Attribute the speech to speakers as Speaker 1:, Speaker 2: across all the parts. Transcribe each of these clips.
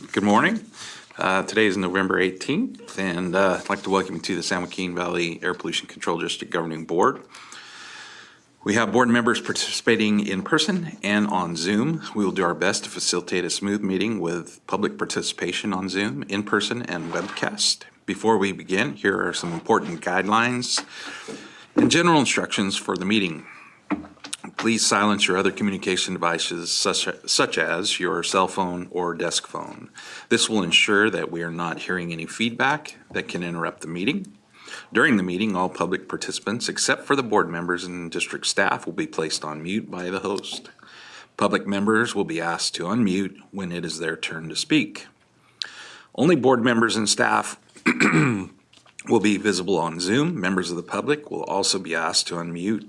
Speaker 1: Good morning. Today is November 18th, and I'd like to welcome you to the San Joaquin Valley Air Pollution Control District Governing Board. We have board members participating in person and on Zoom. We will do our best to facilitate a smooth meeting with public participation on Zoom, in person, and webcast. Before we begin, here are some important guidelines and general instructions for the meeting. Please silence your other communication devices such as your cell phone or desk phone. This will ensure that we are not hearing any feedback that can interrupt the meeting. During the meeting, all public participants, except for the board members and district staff, will be placed on mute by the host. Public members will be asked to unmute when it is their turn to speak. Only board members and staff will be visible on Zoom. Members of the public will also be asked to unmute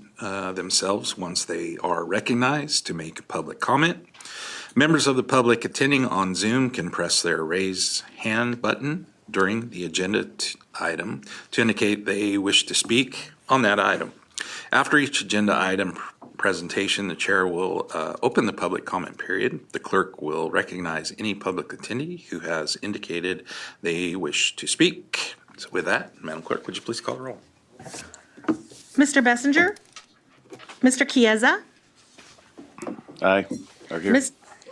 Speaker 1: themselves once they are recognized to make a public comment. Members of the public attending on Zoom can press their raise hand button during the agenda item to indicate they wish to speak on that item. After each agenda item presentation, the chair will open the public comment period. The clerk will recognize any public attendee who has indicated they wish to speak. So with that, Madam Clerk, would you please call the roll?
Speaker 2: Mr. Bessinger? Mr. Chiesa?
Speaker 3: Aye. Are here.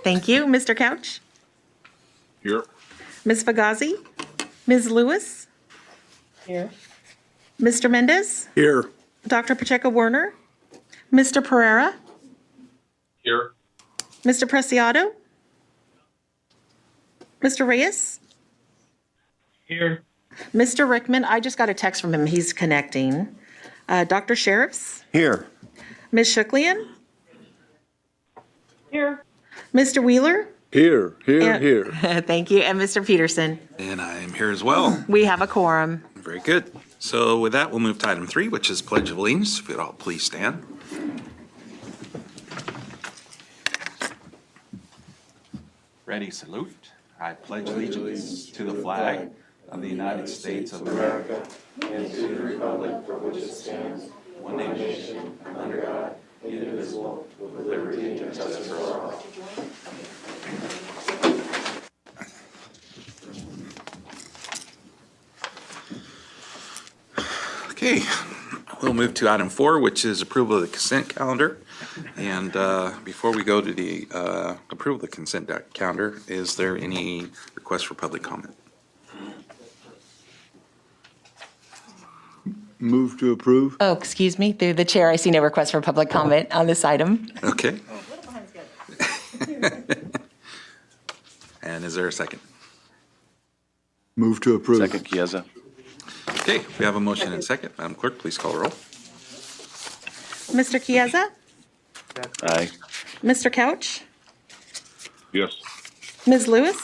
Speaker 2: Thank you. Mr. Couch?
Speaker 3: Here.
Speaker 2: Ms. Fagazi? Ms. Lewis?
Speaker 4: Here.
Speaker 2: Mr. Mendez?
Speaker 3: Here.
Speaker 2: Dr. Pacheco-Werner? Mr. Pereira?
Speaker 3: Here.
Speaker 2: Mr. Preciado? Mr. Reyes?
Speaker 3: Here.
Speaker 2: Mr. Rickman, I just got a text from him. He's connecting. Dr. Sheriffs?
Speaker 3: Here.
Speaker 2: Ms. Shuklian?
Speaker 4: Here.
Speaker 2: Mr. Wheeler?
Speaker 3: Here.
Speaker 2: And-
Speaker 3: Here.
Speaker 2: Thank you. And Mr. Peterson?
Speaker 1: And I am here as well.
Speaker 2: We have a quorum.
Speaker 1: Very good. So with that, we'll move to item 3, which is Pledge of Allegiance. If you'd all please stand. Ready, salute. I pledge allegiance to the flag of the United States of America and to the republic for which it stands, one nation, under God, indivisible, with liberty and justice for all. Okay, we'll move to item 4, which is approval of the consent calendar. And before we go to the approval of the consent calendar, is there any request for public comment?
Speaker 3: Move to approve.
Speaker 2: Oh, excuse me. Through the chair, I see no request for public comment on this item.
Speaker 1: Okay. And is there a second?
Speaker 3: Move to approve.
Speaker 5: Second, Chiesa.
Speaker 1: Okay, we have a motion and second. Madam Clerk, please call the roll.
Speaker 2: Mr. Chiesa?
Speaker 5: Aye.
Speaker 2: Mr. Couch?
Speaker 3: Yes.
Speaker 2: Ms. Lewis?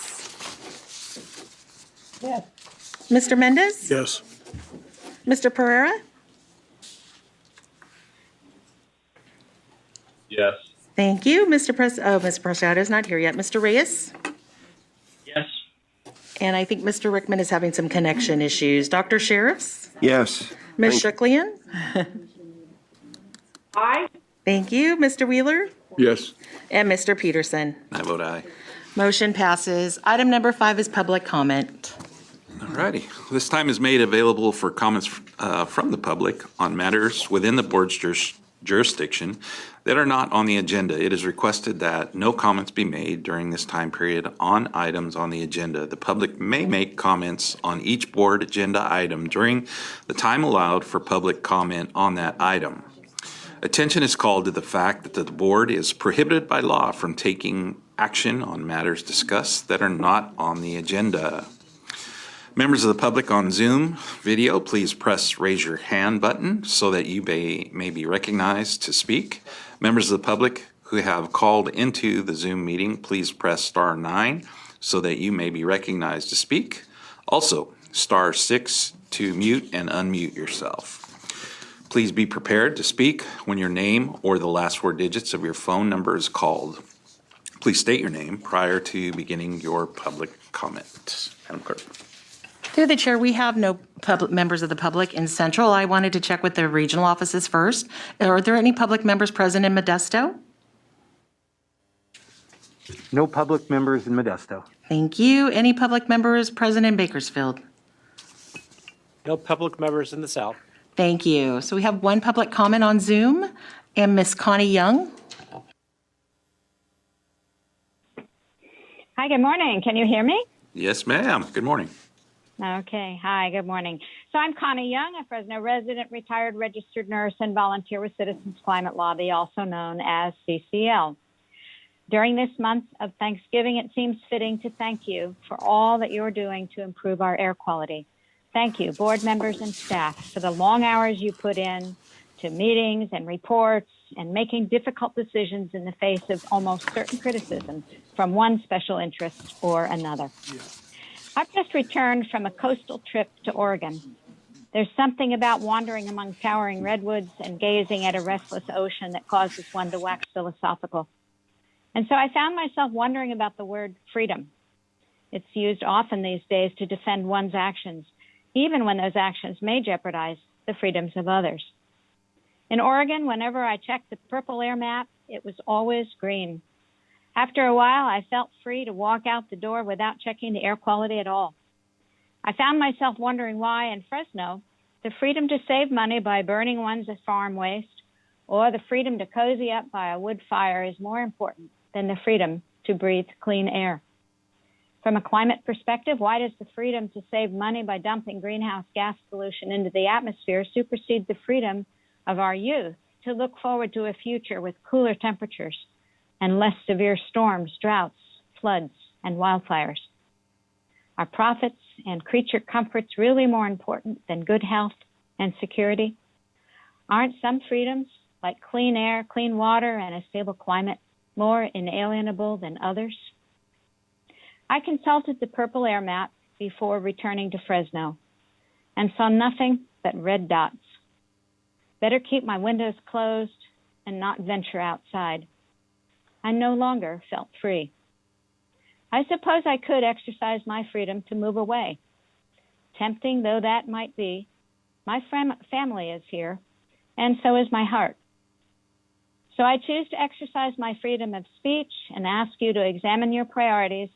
Speaker 4: Yes.
Speaker 2: Mr. Mendez?
Speaker 3: Yes.
Speaker 2: Mr. Pereira?
Speaker 3: Yes.
Speaker 2: Thank you. Mr. Preciado is not here yet. Mr. Reyes?
Speaker 6: Yes.
Speaker 2: And I think Mr. Rickman is having some connection issues. Dr. Sheriffs?
Speaker 3: Yes.
Speaker 2: Ms. Shuklian?
Speaker 4: Aye.
Speaker 2: Thank you. Mr. Wheeler?
Speaker 3: Yes.
Speaker 2: And Mr. Peterson?
Speaker 1: I vote aye.
Speaker 2: Motion passes. Item number 5 is public comment.
Speaker 1: All righty. This time is made available for comments from the public on matters within the board's jurisdiction that are not on the agenda. It is requested that no comments be made during this time period on items on the agenda. The public may make comments on each board agenda item during the time allowed for public comment on that item. Attention is called to the fact that the board is prohibited by law from taking action on matters discussed that are not on the agenda. Members of the public on Zoom video, please press raise your hand button so that you may be recognized to speak. Members of the public who have called into the Zoom meeting, please press *9 so that you may be recognized to speak. Also, *6 to mute and unmute yourself. Please be prepared to speak when your name or the last 4 digits of your phone number is called. Please state your name prior to beginning your public comment. Madam Clerk.
Speaker 2: Through the chair, we have no members of the public in Central. I wanted to check with the regional offices first. Are there any public members present in Modesto?
Speaker 7: No public members in Modesto.
Speaker 2: Thank you. Any public members present in Bakersfield?
Speaker 4: No public members in the South.
Speaker 2: Thank you. So we have one public comment on Zoom, and Miss Connie Young.
Speaker 5: Hi, good morning. Can you hear me?
Speaker 1: Yes, ma'am. Good morning.
Speaker 5: Okay. Hi, good morning. So I'm Connie Young, a Fresno resident, retired registered nurse, and volunteer with Citizens Climate Lobby, also known as CCL. During this month of Thanksgiving, it seems fitting to thank you for all that you're doing to improve our air quality. Thank you, board members and staff, for the long hours you put in to meetings and reports and making difficult decisions in the face of almost certain criticism from one special interest or another. I've just returned from a coastal trip to Oregon. There's something about wandering among towering redwoods and gazing at a restless ocean that causes one to wax philosophical. And so I found myself wondering about the word freedom. It's used often these days to defend one's actions, even when those actions may jeopardize the freedoms of others. In Oregon, whenever I checked the purple air map, it was always green. After a while, I felt free to walk out the door without checking the air quality at all. I found myself wondering why in Fresno, the freedom to save money by burning one's farm waste or the freedom to cozy up by a wood fire is more important than the freedom to breathe clean air. From a climate perspective, why does the freedom to save money by dumping greenhouse gas pollution into the atmosphere supersede the freedom of our youth to look forward to a future with cooler temperatures and less severe storms, droughts, floods, and wildfires? Are profits and creature comforts really more important than good health and security? Aren't some freedoms, like clean air, clean water, and a stable climate, more inalienable than others? I consulted the purple air map before returning to Fresno and saw nothing but red dots. Better keep my windows closed and not venture outside. I no longer felt free. I suppose I could exercise my freedom to move away. Tempting though that might be, my family is here, and so is my heart. So I choose to exercise my freedom of speech and ask you to examine your priorities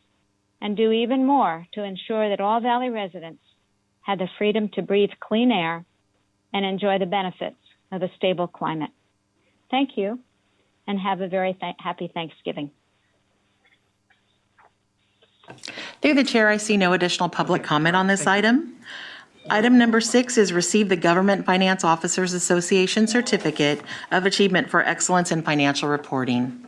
Speaker 5: and do even more to ensure that all Valley residents have the freedom to breathe clean air and enjoy the benefits of a stable climate. Thank you, and have a very happy Thanksgiving.
Speaker 2: Through the chair, I see no additional public comment on this item. Item number 6 is receive the Government Finance Officers Association Certificate of Achievement for Excellence in Financial Reporting.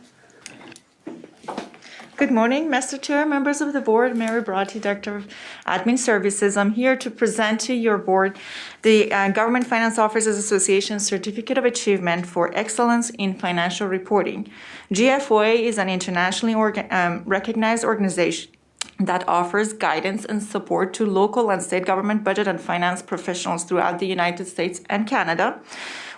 Speaker 6: Good morning, Mr. Chair, members of the board, Mary Bratti, Director of Admin Services. I'm here to present to your board the Government Finance Officers Association Certificate of Achievement for Excellence in Financial Reporting. GFOA is an internationally recognized organization that offers guidance and support to local and state government budget and finance professionals throughout the United States and Canada.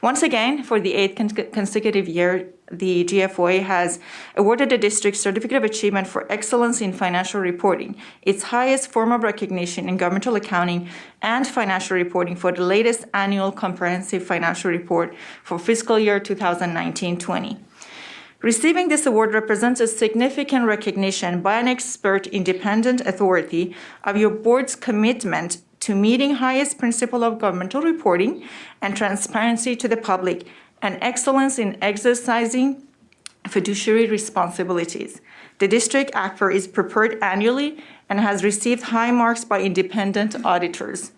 Speaker 6: Once again, for the 8th consecutive year, the GFOA has awarded the district Certificate of Achievement for Excellence in Financial Reporting, its highest form of recognition in governmental accounting and financial reporting for the latest annual comprehensive financial report for fiscal year 2019-20. Receiving this award represents a significant recognition by an expert independent authority of your board's commitment to meeting highest principle of governmental reporting and transparency to the public and excellence in exercising fiduciary responsibilities. The district ACFR is prepared annually and has received high marks by independent auditors.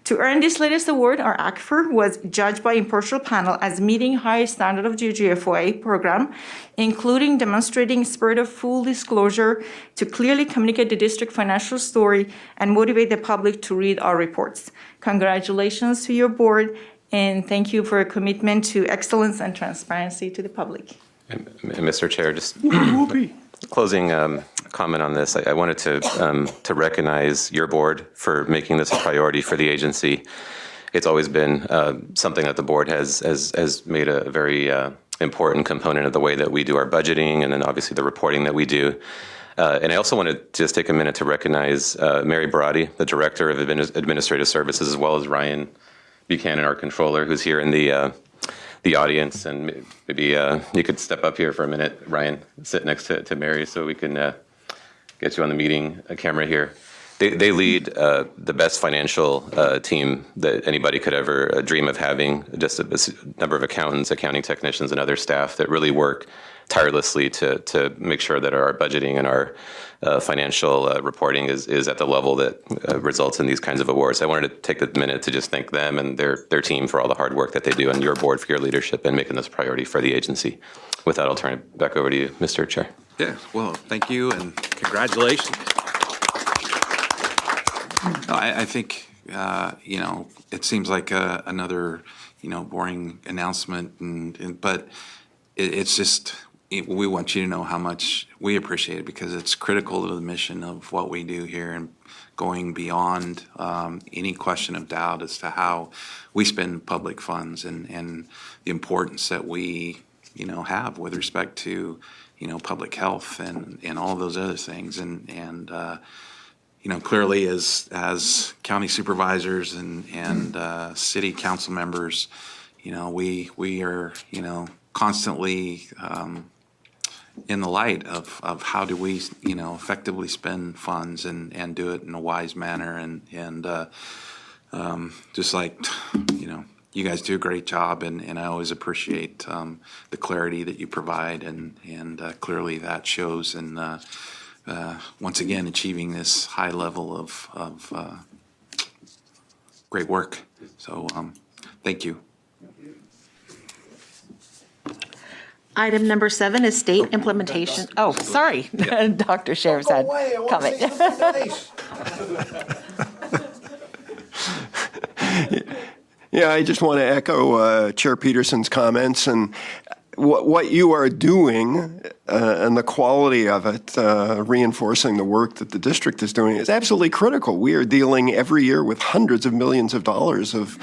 Speaker 6: To earn this latest award, our ACFR was judged by impartial panel as meeting high standard of the GFOA program, including demonstrating spirit of full disclosure to clearly communicate the district financial story and motivate the public to read our reports. Congratulations to your board, and thank you for your commitment to excellence and transparency to the public.
Speaker 7: And Mr. Chair, just closing comment on this. I wanted to recognize your board for making this a priority for the agency. It's always been something that the board has made a very important component of the way that we do our budgeting, and then obviously the reporting that we do. And I also want to just take a minute to recognize Mary Bratti, the Director of Administrative Services, as well as Ryan Buchanan, our controller, who's here in the audience. And maybe you could step up here for a minute, Ryan, sit next to Mary so we can get you on the meeting camera here. They lead the best financial team that anybody could ever dream of having, just a number of accountants, accounting technicians, and other staff that really work tirelessly to make sure that our budgeting and our financial reporting is at the level that results in these kinds of awards. I wanted to take a minute to just thank them and their team for all the hard work that they do, and your board for your leadership in making this a priority for the agency. With that, I'll turn it back over to you, Mr. Chair.
Speaker 1: Yeah, well, thank you and congratulations. No, I think, it seems like another, boring announcement, but it's just, we want you to know how much we appreciate it because it's critical to the mission of what we do here and going beyond any question of doubt as to how we spend public funds and the importance that we, have with respect to, public health and all those other things. And clearly as county supervisors and city council members, we are, constantly in the light of how do we, effectively spend funds and do it in a wise manner. And just like, you guys do a great job, and I always appreciate the clarity that you provide, and clearly that shows in once again achieving this high level of great work. So thank you.
Speaker 2: Item number 7 is state implementation. Oh, sorry, Dr. Sheriff's had comment.
Speaker 8: Yeah, I just want to echo Chair Peterson's comments, and what you are doing and the quality of it, reinforcing the work that the district is doing, is absolutely critical. We are dealing every year with hundreds of millions of dollars of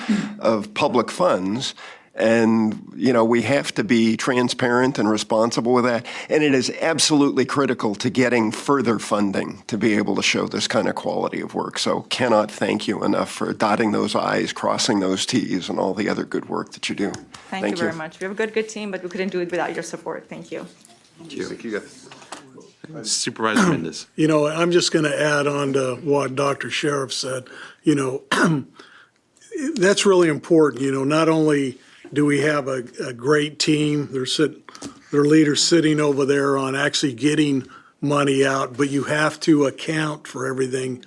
Speaker 8: public funds. And, we have to be transparent and responsible with that. And it is absolutely critical to getting further funding to be able to show this kind of quality of work. So cannot thank you enough for dotting those I's, crossing those T's, and all the other good work that you do.
Speaker 6: Thank you very much. We have a good team, but we couldn't do it without your support. Thank you.
Speaker 1: Thank you. Supervisor Mendez.
Speaker 9: I'm just going to add on to what Dr. Sheriff said. That's really important. Not only do we have a great team, their leaders sitting over there on actually getting money out, but you have to account for everything,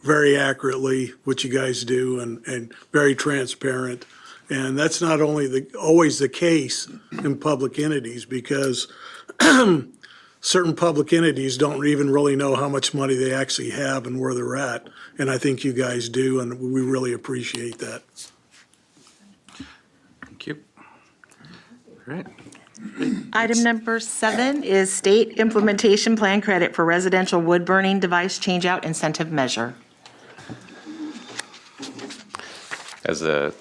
Speaker 9: very accurately, what you guys do, and very transparent. And that's not only always the case in public entities, because certain public entities don't even really know how much money they actually have and where they're at. And I think you guys do, and we really appreciate that.
Speaker 1: Thank you. All right.
Speaker 2: Item number 7 is state implementation plan credit for residential wood burning device changeout incentive measure.
Speaker 7: As the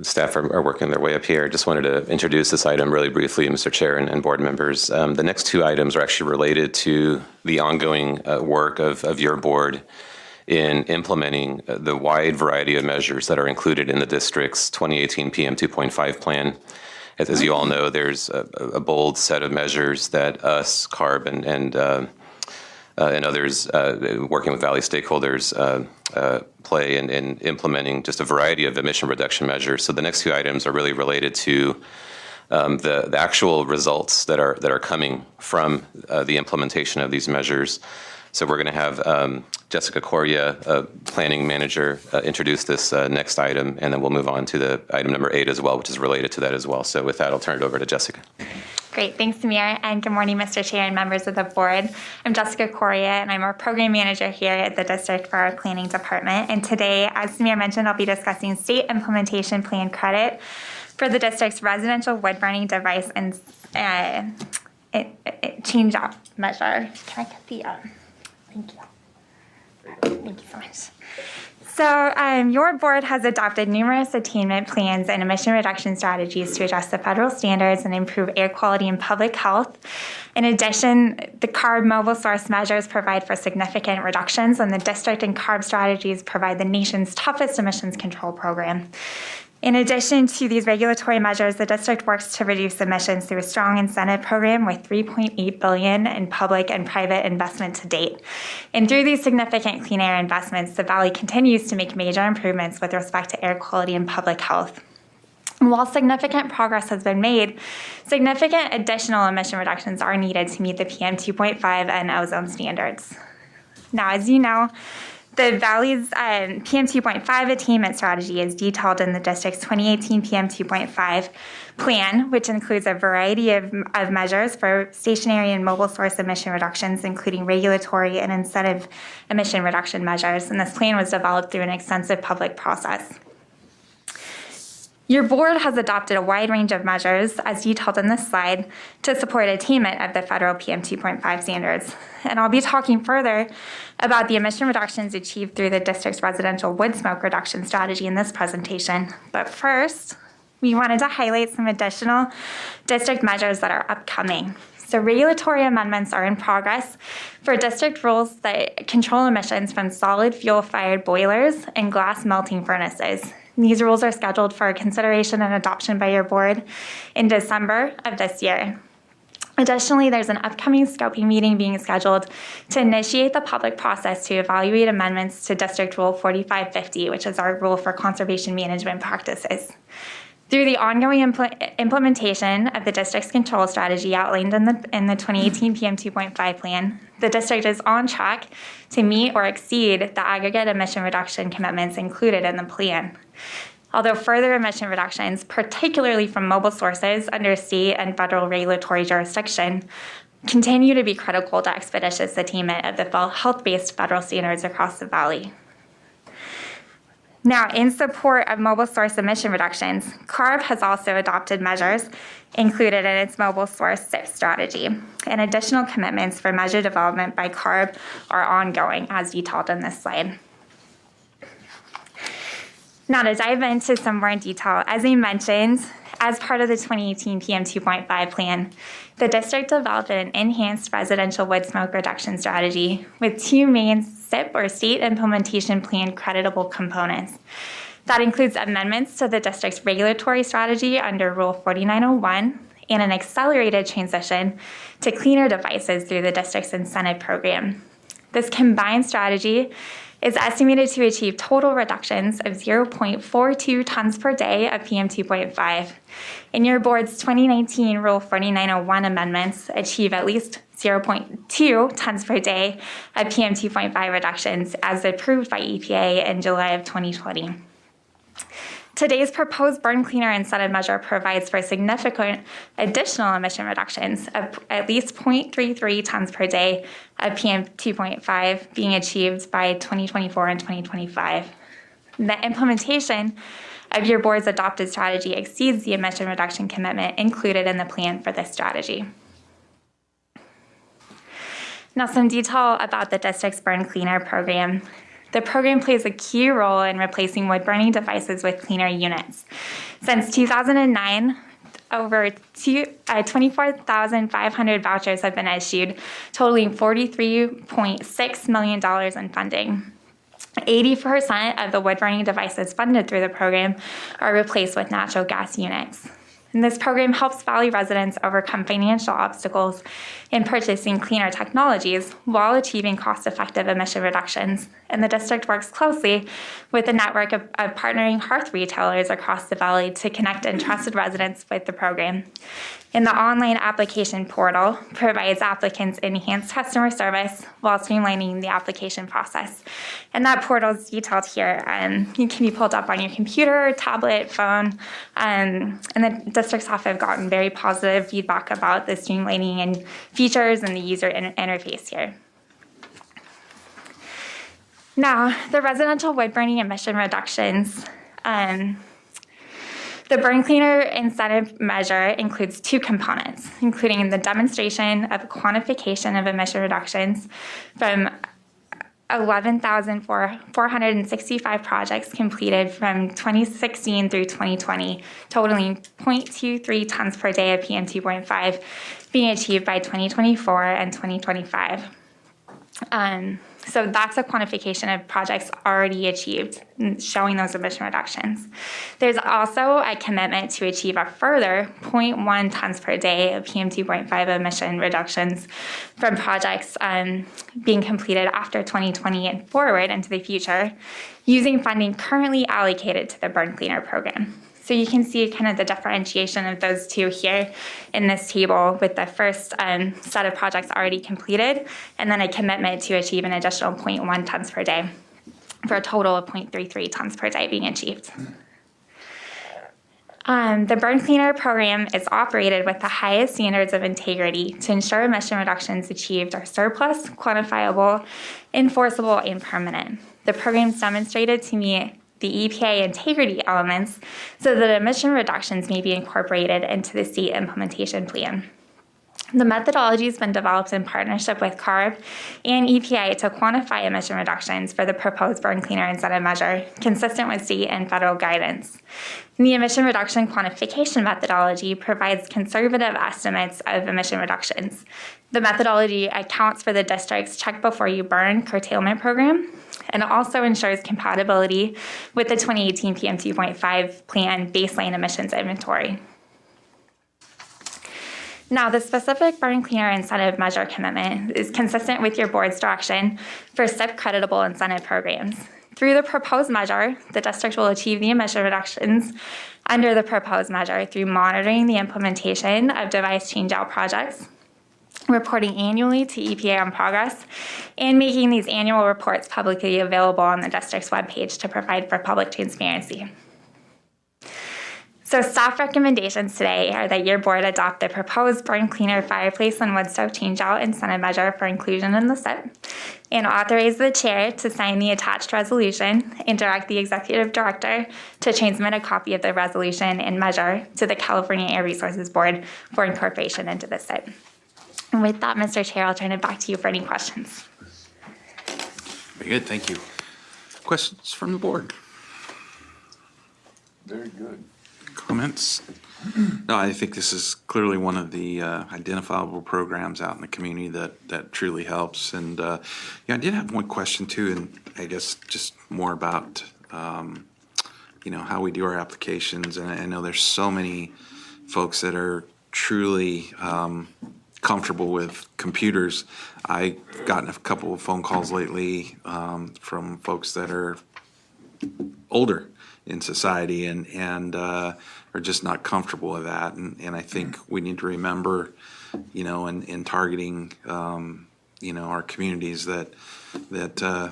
Speaker 7: staff are working their way up here, just wanted to introduce this item really briefly, Mr. Chair and board members. The next 2 items are actually related to the ongoing work of your board in implementing the wide variety of measures that are included in the district's 2018 PM 2.5 plan. As you all know, there's a bold set of measures that us, Carb, and others working with Valley stakeholders play in implementing just a variety of emission reduction measures. So the next 2 items are really related to the actual results that are coming from the implementation of these measures. So we're going to have Jessica Correa, planning manager, introduce this next item, and then we'll move on to the item number 8 as well, which is related to that as well. So with that, I'll turn it over to Jessica.
Speaker 10: Great. Thanks, Samir. And good morning, Mr. Chair and members of the board. I'm Jessica Correa, and I'm our program manager here at the district for our planning department. And today, as Samir mentioned, I'll be discussing state implementation plan credit for the district's residential wood burning device and change out measure. Can I get the, thank you. Thank you so much. So your board has adopted numerous attainment plans and emission reduction strategies to address the federal standards and improve air quality and public health. In addition, the Carb mobile source measures provide for significant reductions, and the district and Carb strategies provide the nation's toughest emissions control program. In addition to these regulatory measures, the district works to reduce emissions through a strong incentive program with $3.8 billion in public and private investment to date. And through these significant clean air investments, the Valley continues to make major improvements with respect to air quality and public health. And while significant progress has been made, significant additional emission reductions are needed to meet the PM 2.5 and ozone standards. Now, as you know, the Valley's PM 2.5 attainment strategy is detailed in the district's 2018 PM 2.5 plan, which includes a variety of measures for stationary and mobile source emission reductions, including regulatory and incentive emission reduction measures. And this plan was developed through an extensive public process. Your board has adopted a wide range of measures, as detailed in this slide, to support attainment of the federal PM 2.5 standards. And I'll be talking further about the emission reductions achieved through the district's residential wood smoke reduction strategy in this presentation. But first, we wanted to highlight some additional district measures that are upcoming. So regulatory amendments are in progress for district rules that control emissions from solid fuel-fired boilers and glass melting furnaces. These rules are scheduled for consideration and adoption by your board in December of this year. Additionally, there's an upcoming scoping meeting being scheduled to initiate the public process to evaluate amendments to District Rule 4550, which is our rule for conservation management practices. Through the ongoing implementation of the district's control strategy outlined in the 2018 PM 2.5 plan, the district is on track to meet or exceed the aggregate emission reduction commitments included in the plan. Although further emission reductions, particularly from mobile sources under state and federal regulatory jurisdiction, continue to be critical to expeditious attainment of the health-based federal standards across the Valley. Now, in support of mobile source emission reductions, Carb has also adopted measures included in its mobile source SIP strategy, and additional commitments for measure development by Carb are ongoing, as detailed in this slide. Now, to dive into some more detail, as I mentioned, as part of the 2018 PM 2.5 plan, the district developed an enhanced residential wood smoke reduction strategy with two main SIP or state implementation plan creditable components. That includes amendments to the district's regulatory strategy under Rule 4901 and an accelerated transition to cleaner devices through the district's incentive program. This combined strategy is estimated to achieve total reductions of 0.42 tons per day of PM 2.5. And your board's 2019 Rule 4901 amendments achieve at least 0.2 tons per day of PM 2.5 reductions as approved by EPA in July of 2020. Today's proposed burn cleaner incentive measure provides for significant additional emission reductions of at least 0.33 tons per day of PM 2.5 being achieved by 2024 and 2025. The implementation of your board's adopted strategy exceeds the emission reduction commitment included in the plan for this strategy. Now, some detail about the district's burn cleaner program. The program plays a key role in replacing wood-burning devices with cleaner units. Since 2009, over 24,500 vouchers have been issued, totaling $43.6 million in funding. 80% of the wood-burning devices funded through the program are replaced with natural gas units. And this program helps Valley residents overcome financial obstacles in purchasing cleaner technologies while achieving cost-effective emission reductions. And the district works closely with a network of partnering hearth retailers across the Valley to connect interested residents with the program. And the online application portal provides applicants enhanced customer service while streamlining the application process. And that portal is detailed here. It can be pulled up on your computer, tablet, phone. And the district staff have gotten very positive feedback about the streamlining and features and the user interface here. Now, the residential wood burning emission reductions. The burn cleaner incentive measure includes two components, including the demonstration of quantification of emission reductions from 11,465 projects completed from 2016 through 2020, totaling 0.23 tons per day of PM 2.5 being achieved by 2024 and 2025. So that's a quantification of projects already achieved, showing those emission reductions. There's also a commitment to achieve a further 0.1 tons per day of PM2.5 emission reductions from projects being completed after 2020 and forward into the future, using funding currently allocated to the Burn Cleaner program. So you can see kind of the differentiation of those two here in this table, with the first set of projects already completed, and then a commitment to achieve an additional 0.1 tons per day for a total of 0.33 tons per day being achieved. The Burn Cleaner program is operated with the highest standards of integrity to ensure emission reductions achieved are surplus, quantifiable, enforceable, and permanent. The program is demonstrated to meet the EPA integrity elements so that emission reductions may be incorporated into the state implementation plan. The methodology has been developed in partnership with Carb and EPA to quantify emission reductions for the proposed Burn Cleaner incentive measure, consistent with state and federal guidance. The emission reduction quantification methodology provides conservative estimates of emission reductions. The methodology accounts for the district's check before you burn curtailment program, and also ensures compatibility with the 2018 PM2.5 plan baseline emissions inventory. Now, the specific Burn Cleaner incentive measure commitment is consistent with your board's direction for SIP creditable incentive programs. Through the proposed measure, the district will achieve the emission reductions under the proposed measure through monitoring the implementation of device changeout projects, reporting annually to EPA on progress, and making these annual reports publicly available on the district's webpage to provide for public transparency. So staff recommendations today are that your board adopt the proposed Burn Cleaner fireplace and wood stove changeout incentive measure for inclusion in the SIP, and authorize the chair to sign the attached resolution and direct the executive director to transmit a copy of the resolution and measure to the California Air Resources Board for incorporation into the SIP. And with that, Mr. Chair, I'll turn it back to you for any questions.
Speaker 1: Very good, thank you. Questions from the board?
Speaker 3: Very good.
Speaker 1: Comments? No, I think this is clearly one of the identifiable programs out in the community that truly helps. And yeah, I did have one question too, and I guess just more about how we do our applications. And I know there's so many folks that are truly comfortable with computers. I've gotten a couple of phone calls lately from folks that are older in society and are just not comfortable with that. And I think we need to remember, in targeting, our communities that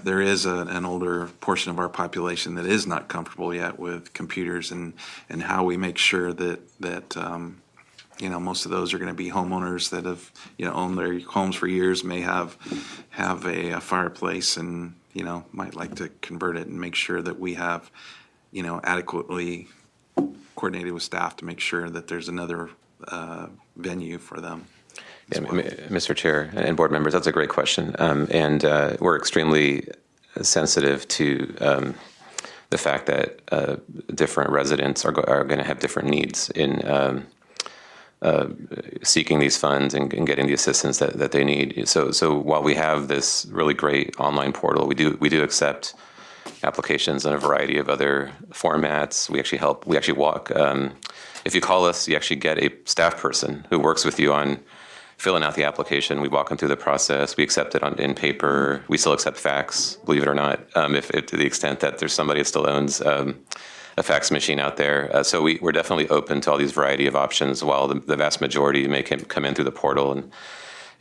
Speaker 1: there is an older portion of our population that is not comfortable yet with computers, and how we make sure that most of those are going to be homeowners that have, owned their homes for years, may have a fireplace and, might like to convert it, and make sure that we have, adequately coordinated with staff to make sure that there's another venue for them.
Speaker 7: Yeah, Mr. Chair and board members, that's a great question. And we're extremely sensitive to the fact that different residents are going to have different needs in seeking these funds and getting the assistance that they need. So while we have this really great online portal, we do accept applications in a variety of other formats. We actually walk. If you call us, you actually get a staff person who works with you on filling out the application. We walk them through the process. We accept it in paper. We still accept fax, believe it or not, if to the extent that there's somebody that still owns a fax machine out there. So we're definitely open to all these variety of options, while the vast majority may come in through the portal.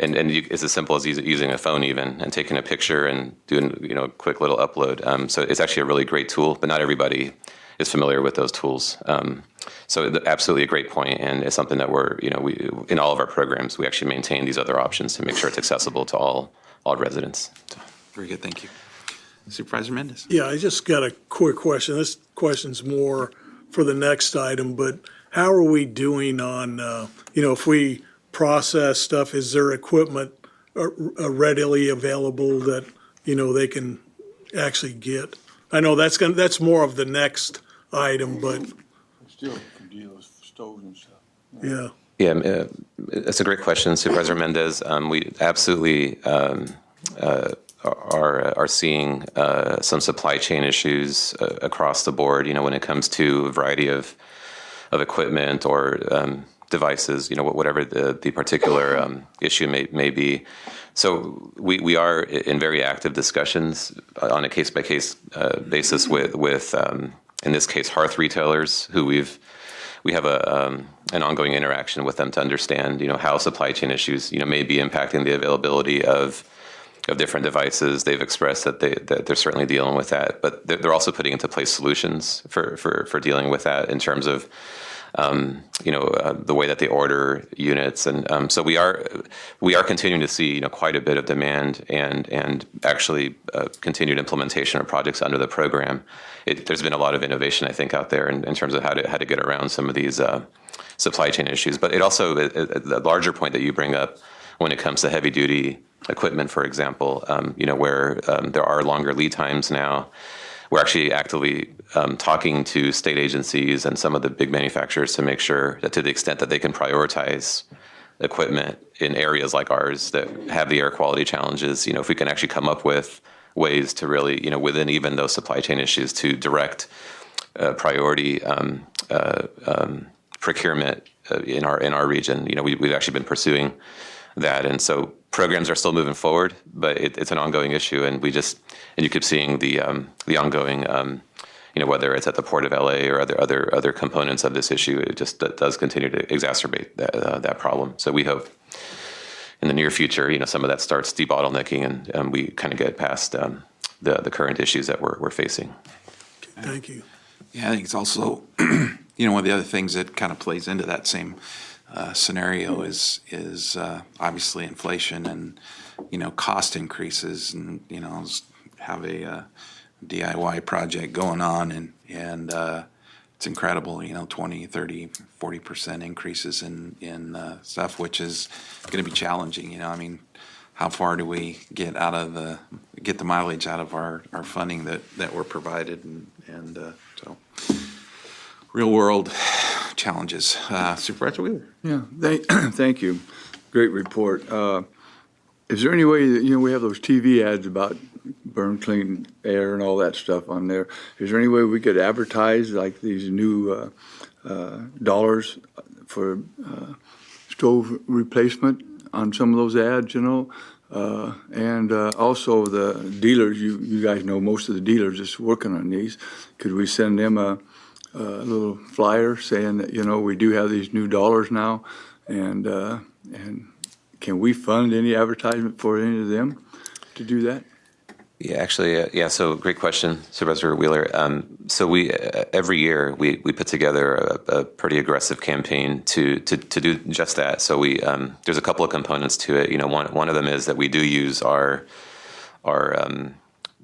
Speaker 7: And it's as simple as using a phone even, and taking a picture and doing a quick little upload. So it's actually a really great tool, but not everybody is familiar with those tools. So absolutely a great point, and it's something that we in all of our programs, we actually maintain these other options to make sure it's accessible to all residents. So.
Speaker 1: Very good, thank you. Supervisor Mendez.
Speaker 9: Yeah, I just got a quick question. This question's more for the next item, but how are we doing on, if we process stuff, is there equipment readily available that, they can actually get? I know that's more of the next item, but.
Speaker 3: Still can deal with stoves and stuff.
Speaker 9: Yeah.
Speaker 7: Yeah, that's a great question, Supervisor Mendez. We absolutely are seeing some supply chain issues across the board. When it comes to a variety of equipment or devices, whatever the particular issue may be. So we are in very active discussions on a case-by-case basis with in this case, hearth retailers who we have an ongoing interaction with them to understand, how supply chain issues, may be impacting the availability of different devices. They've expressed that they're certainly dealing with that, but they're also putting into place solutions for dealing with that in terms of the way that they order units, and so we are continuing to see quite a bit of demand and actually continued implementation of projects under the program. There's been a lot of innovation, I think, out there in terms of how to get around some of these supply chain issues. But it also the larger point that you bring up when it comes to heavy duty equipment, for example, where there are longer lead times now. We're actually actively talking to state agencies and some of the big manufacturers to make sure that to the extent that they can prioritize equipment in areas like ours that have the air quality challenges, if we can actually come up with ways to really, within even those supply chain issues, to direct priority procurement in our region. We've actually been pursuing that, and so programs are still moving forward, but it's an ongoing issue, and you keep seeing the ongoing, whether it's at the Port of LA or other components of this issue, it just does continue to exacerbate that problem. So we hope in the near future, some of that starts debottlenecking, and we kind of get past the current issues that we're facing.
Speaker 9: Thank you.
Speaker 1: Yeah, I think it's also, one of the other things that kind of plays into that same scenario is obviously inflation and, cost increases, and, have a DIY project going on, and it's incredible, 20, 30, 40% increases in stuff, which is going to be challenging. How far do we get the mileage out of our funding that we're provided, and so real world challenges. Supervisor Wheeler.
Speaker 3: Yeah, thank you. Great report. Is there any way that, we have those TV ads about burn clean air and all that stuff on there. Is there any way we could advertise like these new dollars for stove replacement on some of those ads, and also the dealers, you guys know most of the dealers that's working on these. Could we send them a little flyer saying that, we do have these new dollars now, and can we fund any advertisement for any of them to do that?
Speaker 7: Yeah, actually, so great question, Supervisor Wheeler. So we every year we put together a pretty aggressive campaign to do just that. So we there's a couple of components to it. One of them is that we do use our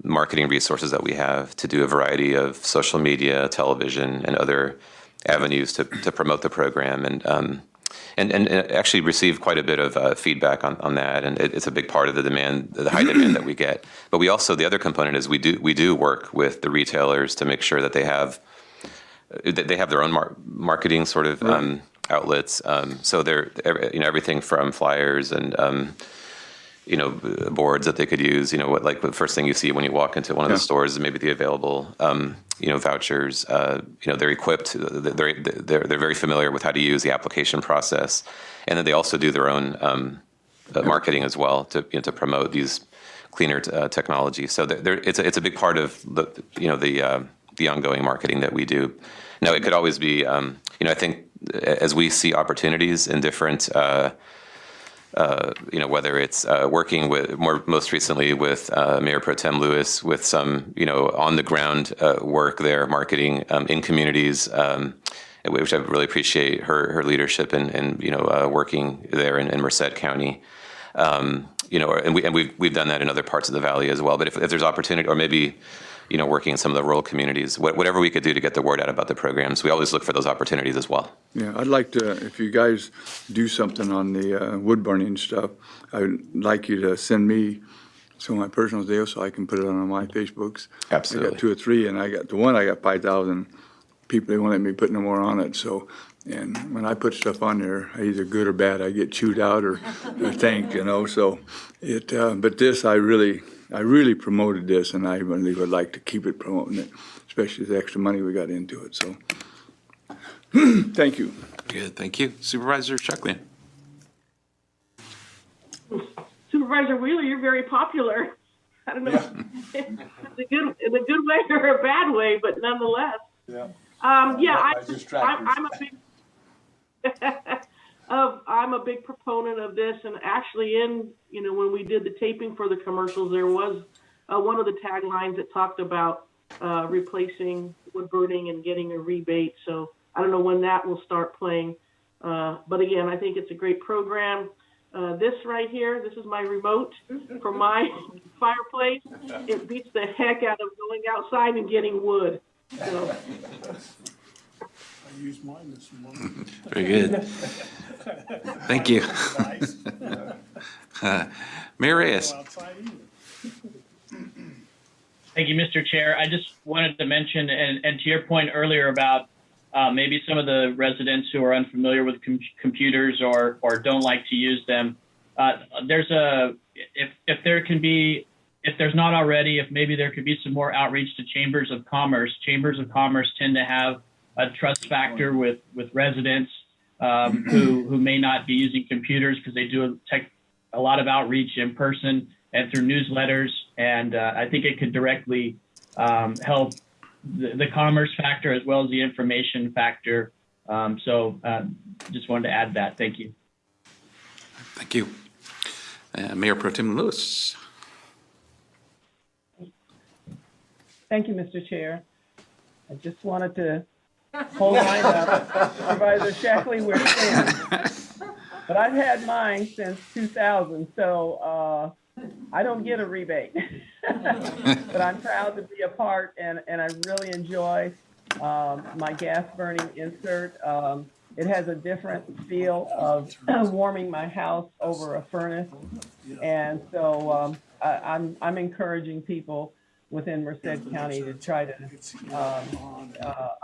Speaker 7: marketing resources that we have to do a variety of social media, television, and other avenues to promote the program, and actually receive quite a bit of feedback on that, and it's a big part of the high demand that we get. But we also, the other component is we do work with the retailers to make sure that they have their own marketing sort of outlets. So they're everything from flyers and boards that they could use. What, like the first thing you see when you walk into one of the stores is maybe the available vouchers. They're equipped. They're very familiar with how to use the application process, and then they also do their own marketing as well to promote these cleaner technology. So it's a big part of the ongoing marketing that we do. Now it could always be I think as we see opportunities in different. Whether it's working with most recently with Mayor Pro Tem Lewis with some on the ground work there, marketing in communities, which I really appreciate her leadership in working there in Merced County, and we've done that in other parts of the valley as well. But if there's opportunity, or maybe working in some of the rural communities, whatever we could do to get the word out about the programs, we always look for those opportunities as well.
Speaker 3: Yeah, I'd like to, if you guys do something on the wood burning stuff, I'd like you to send me some of my personal deals so I can put it on my Facebooks.
Speaker 7: Absolutely.
Speaker 3: I got 2 or 3, and I got 5,000 people. They won't let me put no more on it. So, and when I put stuff on there, either good or bad, I get chewed out or thanked, So it, but this I really I really promoted this, and I really would like to keep it promoting it, especially the extra money we got into it, so. Thank you.
Speaker 1: Good, thank you. Supervisor Shucklin.
Speaker 11: Supervisor Wheeler, you're very popular. I don't know if it's in a good way or a bad way, but nonetheless.
Speaker 12: Yeah.
Speaker 11: I'm a big I'm a big proponent of this, and actually when we did the taping for the commercials, there was one of the taglines that talked about replacing wood burning and getting a rebate. So I don't know when that will start playing. But again, I think it's a great program. This right here, this is my remote for my fireplace. It beats the heck out of going outside and getting wood. So.
Speaker 9: I used mine this morning.
Speaker 1: Very good. Thank you. Mayor Reyes.
Speaker 13: Thank you, Mr. Chair. I just wanted to mention, and to your point earlier about maybe some of the residents who are unfamiliar with computers or don't like to use them, if there's not already, if maybe there could be some more outreach to chambers of commerce. Chambers of commerce tend to have a trust factor with residents who may not be using computers because they do a lot of outreach in person and through newsletters. And I think it could directly help the commerce factor as well as the information factor. Just wanted to add that. Thank you.
Speaker 1: Thank you. Mayor Pro Tem Lewis.
Speaker 11: Thank you, Mr. Chair. I just wanted to hold mine up. Supervisor Shackley, we're in. But I've had mine since 2000, so I don't get a rebate. But I'm proud to be a part, and I really enjoy my gas burning insert. It has a different feel of warming my house over a furnace. And so I'm encouraging people within Merced County to try to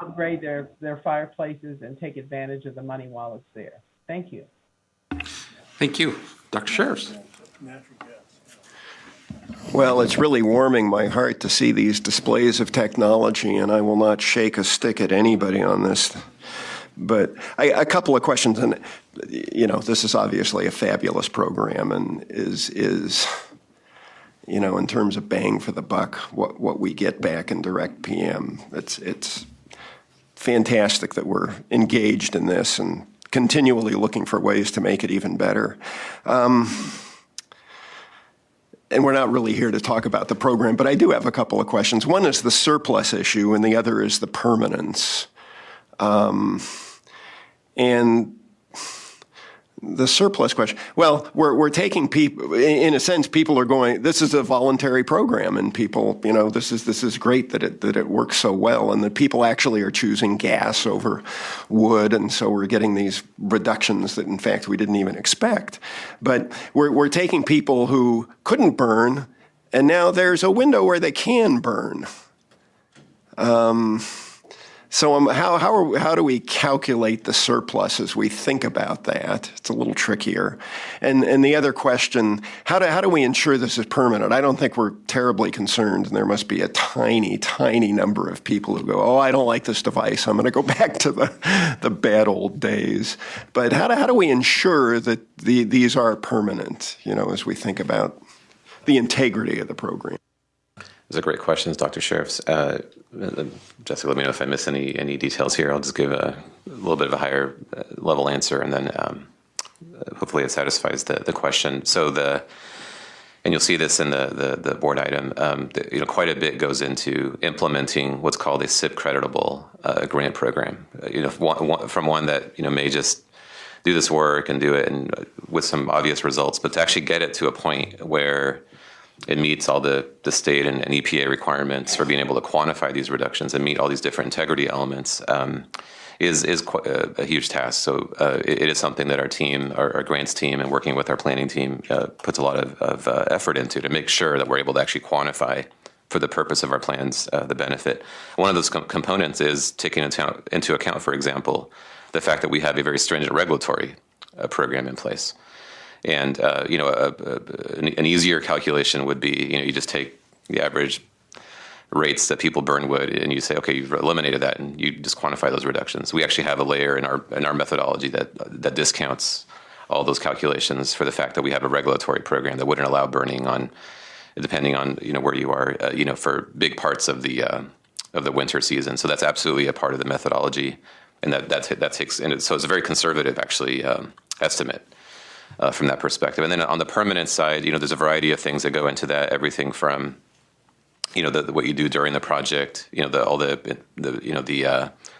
Speaker 11: upgrade their fireplaces and take advantage of the money while it's there. Thank you.
Speaker 1: Thank you. Dr. Sheriffs.
Speaker 8: Well, it's really warming my heart to see these displays of technology, and I will not shake a stick at anybody on this. But a couple of questions, and this is obviously a fabulous program, and is in terms of bang for the buck, what we get back in direct PM. It's fantastic that we're engaged in this and continually looking for ways to make it even better. And we're not really here to talk about the program, but I do have a couple of questions. One is the surplus issue, and the other is the permanence. And the surplus question, well, we're taking people, in a sense, people are going, this is a voluntary program, and people, this is great that it works so well, and that people actually are choosing gas over wood, and so we're getting these reductions that, in fact, we didn't even expect. But we're taking people who couldn't burn, and now there's a window where they can burn. So how do we calculate the surplus as we think about that? It's a little trickier. And the other question, how do we ensure this is permanent? I don't think we're terribly concerned, and there must be a tiny, tiny number of people who go, oh, I don't like this device. I'm going to go back to the bad old days. But how do we ensure that these are permanent, as we think about the integrity of the program?
Speaker 7: Those are great questions, Dr. Sheriffs. Jessica, let me know if I miss any details here. I'll just give a little bit of a higher level answer, and then hopefully it satisfies the question. And you'll see this in the board item. Quite a bit goes into implementing what's called a SIP creditable grant program. From one that may just do this work and do it and with some obvious results, but to actually get it to a point where it meets all the state and EPA requirements for being able to quantify these reductions and meet all these different integrity elements is quite a huge task. So it is something that our team, our grants team, and working with our planning team puts a lot of effort into to make sure that we're able to actually quantify for the purpose of our plans the benefit. One of those components is taking into account, for example, the fact that we have a very stringent regulatory program in place. And, an easier calculation would be, you just take the average rates that people burn wood and you say, okay, you've eliminated that, and you just quantify those reductions. We actually have a layer in our methodology that discounts all those calculations for the fact that we have a regulatory program that wouldn't allow burning on, depending on, where you are, for big parts of the winter season. So that's absolutely a part of the methodology, and that takes, and so it's a very conservative, actually, estimate from that perspective. And then on the permanent side, there's a variety of things that go into that, everything from what you do during the project, the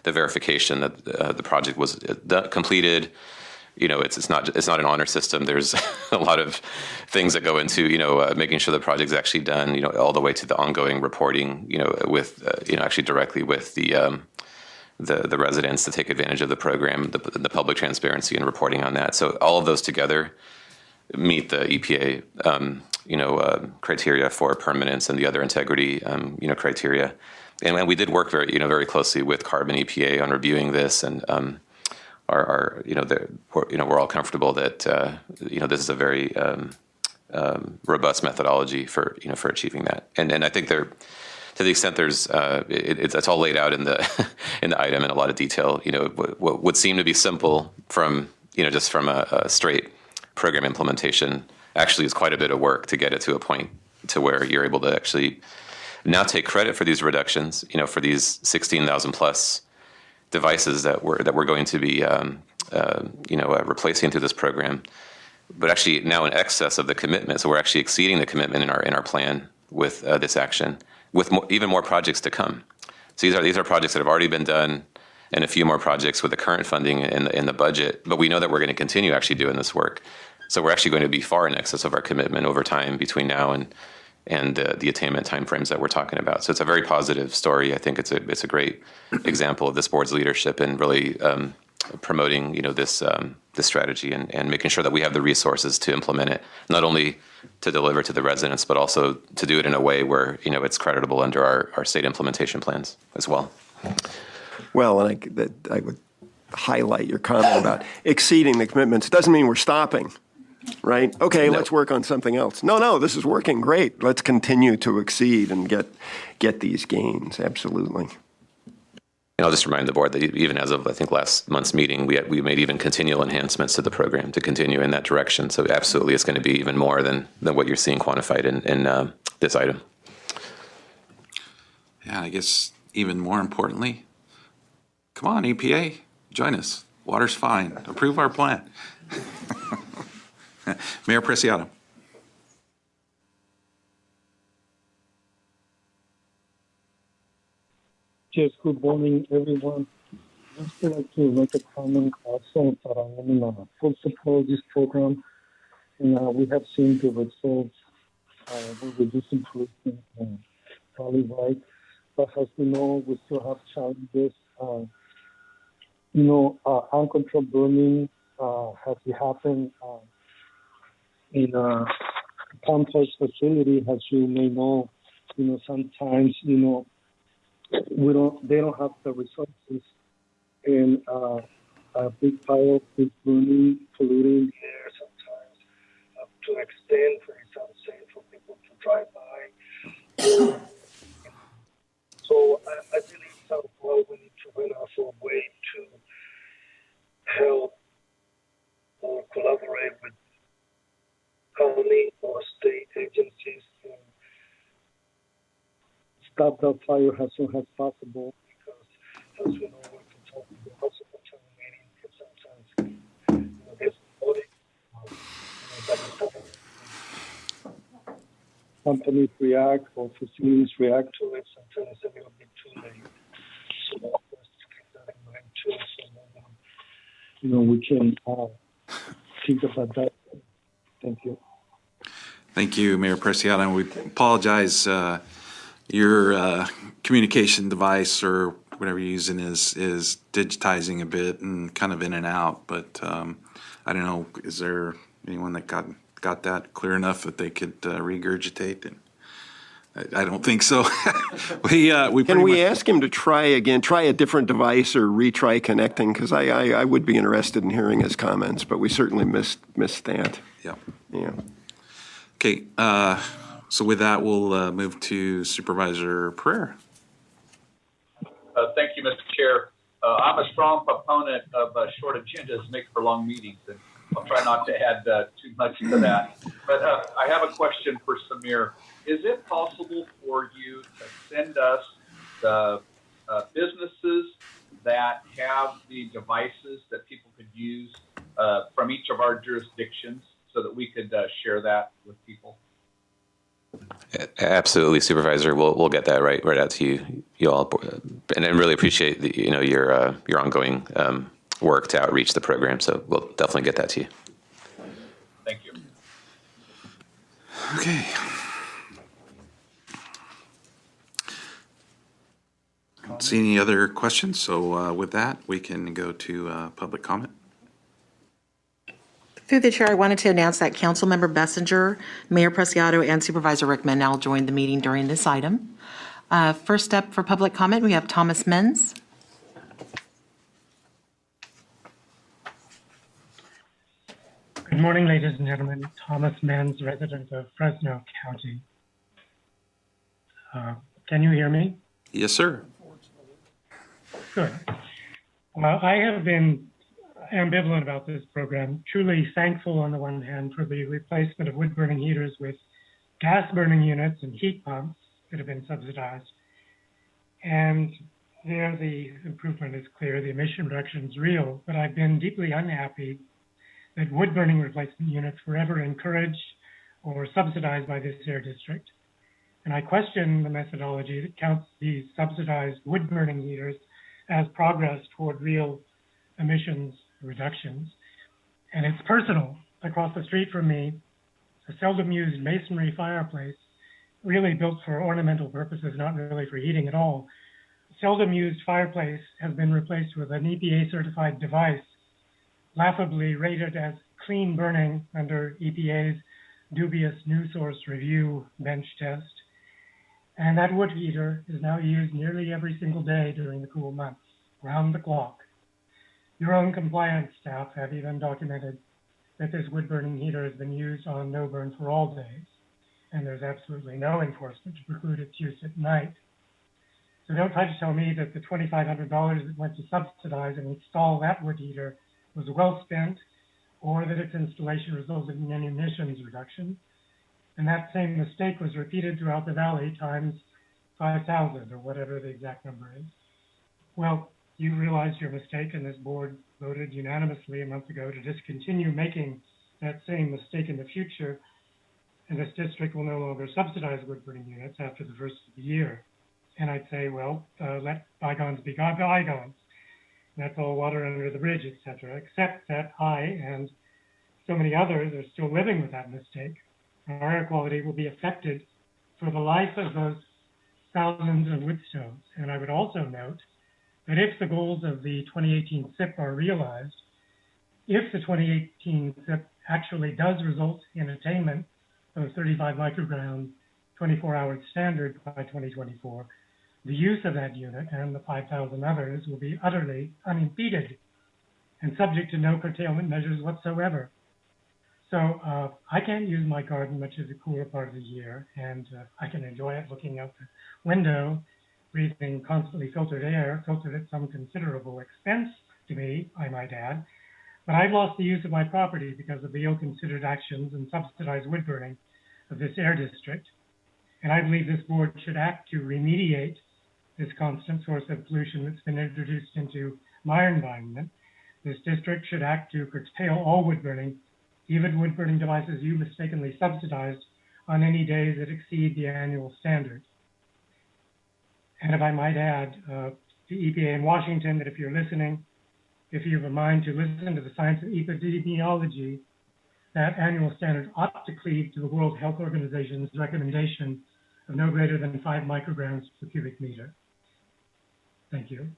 Speaker 7: verification that the project was completed. It's not an honor system. There's a lot of things that go into making sure the project's actually done. All the way to the ongoing reporting. With actually directly with the residents to take advantage of the program, the public transparency and reporting on that. So all of those together meet the EPA criteria for permanence and the other integrity criteria. And we did work very closely with Carb and EPA on reviewing this, and we're all comfortable that this is a very robust methodology for achieving that. And I think to the extent there's it's all laid out in the in the item in a lot of detail. What would seem to be simple from just from a straight program implementation actually is quite a bit of work to get it to a point to where you're able to actually now take credit for these reductions, for these 16,000 plus devices that we're going to be, replacing through this program, but actually now in excess of the commitment. So we're actually exceeding the commitment in our plan with this action, with even more projects to come. So these are projects that have already been done, and a few more projects with the current funding in the budget. But we know that we're going to continue actually doing this work. So we're actually going to be far in excess of our commitment over time between now and the attainment timeframes that we're talking about. So it's a very positive story. I think it's a great example of this board's leadership in really promoting this strategy and making sure that we have the resources to implement it, not only to deliver to the residents, but also to do it in a way where it's creditable under our state implementation plans as well.
Speaker 8: Well, and I would highlight your comment about exceeding the commitments. It doesn't mean we're stopping. Right? Okay, let's work on something else. No, this is working great. Let's continue to exceed and get these gains. Absolutely.
Speaker 7: And I'll just remind the board that even as of, I think, last month's meeting, we made even continual enhancements to the program to continue in that direction. So absolutely, it's going to be even more than what you're seeing quantified in this item.
Speaker 1: Yeah, I guess even more importantly, come on, EPA, join us. Water's fine. Approve our plan. Mayor Preciado.
Speaker 12: Yes, good morning, everyone. I just would like to make a comment also that I am in full support of this program, and we have seen the results. We're reducing pollution and probably right, but as we know, we still have challenges. Uncontrolled burning has happened in a complex facility, as you may know. Sometimes they don't have the resources, and a big pile is burning, polluting the air sometimes to an extent where it's unsafe for people to drive by. So I believe that we need to find out a way to help or collaborate with county or state agencies to stop that fire as soon as possible, because as we know, we're consulting the also contaminating sometimes there's audit companies react or facilities react to it. Sometimes it's a little bit too late. So of course to keep that in mind too, so that, we can think about that. Thank you.
Speaker 1: Thank you, Mayor Preciado. And we apologize. Your communication device or whatever you're using is digitizing a bit and kind of in and out. But I don't know, is there anyone that got that clear enough that they could regurgitate? And I don't think so. we
Speaker 8: Can
Speaker 1: pretty
Speaker 8: we
Speaker 1: much-
Speaker 8: ask him to try again, try a different device or retry connecting? Because I would be interested in hearing his comments, but we certainly missed that.
Speaker 1: Yeah.
Speaker 8: Yeah.
Speaker 1: Okay. So with that, we'll move to Supervisor Prayer.
Speaker 14: Thank you, Mr. Chair. I'm a strong proponent of short agendas make for long meetings, and I'll try not to add too much to that. But I have a question for Samir. Is it possible for you to send us the businesses that have the devices that people could use from each of our jurisdictions so that we could share that with people?
Speaker 7: Absolutely, Supervisor. We'll get that right out to you all, and I really appreciate your ongoing work to outreach the program. So we'll definitely get that to you.
Speaker 14: Thank you.
Speaker 1: Okay. Don't see any other questions. So with that, we can go to public comment.
Speaker 2: Through the chair, I wanted to announce that Councilmember Bessinger, Mayor Preciado, and Supervisor Rickman now joined the meeting during this item. First up for public comment, we have Thomas Menz.
Speaker 15: Good morning, ladies and gentlemen. Thomas Menz, resident of Fresno County. Can you hear me?
Speaker 1: Yes, sir.
Speaker 15: Good. I have been ambivalent about this program, truly thankful on the one hand for the replacement of wood-burning heaters with gas-burning units and heat pumps that have been subsidized. And there the improvement is clear, the emission reduction is real, but I've been deeply unhappy that wood-burning replacement units were ever encouraged or subsidized by this air district. And I question the methodology that counts these subsidized wood-burning heaters as progress toward real emissions reductions. And it's personal. Across the street from me, a seldom used masonry fireplace, really built for ornamental purposes, not really for heating at all. Seldom used fireplace has been replaced with an EPA certified device, laughably rated as clean burning under EPA's dubious new source review bench test. And that wood heater is now used nearly every single day during the cool months, round the clock. Your own compliance staff have even documented that this wood-burning heater has been used on no burn for all days, and there's absolutely no enforcement to preclude its use at night. So don't try to tell me that the $2,500 that went to subsidize and install that wood heater was well spent, or that its installation resulted in any emissions reduction. And that same mistake was repeated throughout the valley times 5,000, or whatever the exact number is. Well, you realized your mistake, and this board voted unanimously a month ago to discontinue making that same mistake in the future, and this district will no longer subsidize wood-burning units after the first of the year. And I'd say, well, let bygones be bygones. That's all water under the bridge, etc., except that I and so many others are still living with that mistake. Our air quality will be affected for the life of those thousands of wood stoves. And I would also note that if the goals of the 2018 SIP are realized, if the 2018 SIP actually does result in attainment of 35 microgram 24-hour standard by 2024, the use of that unit and the 5,000 others will be utterly unimpeded and subject to no curtailment measures whatsoever. So I can't use my garden much of the cooler part of the year, and I can enjoy it looking out the window, breathing constantly filtered air, filtered at some considerable expense to me, I might add. But I've lost the use of my property because of the ill-considered actions and subsidized wood burning of this air district. And I believe this board should act to remediate this constant source of pollution that's been introduced into my environment. This district should act to curtail all wood burning, even wood burning devices you mistakenly subsidized, on any days that exceed the annual standard. And if I might add, the EPA in Washington, that if you're listening, if you have a mind to listen to the science of epidemiology, that annual standard ought to cleave to the World Health Organization's recommendation of no greater than 5 micrograms per cubic meter. Thank you.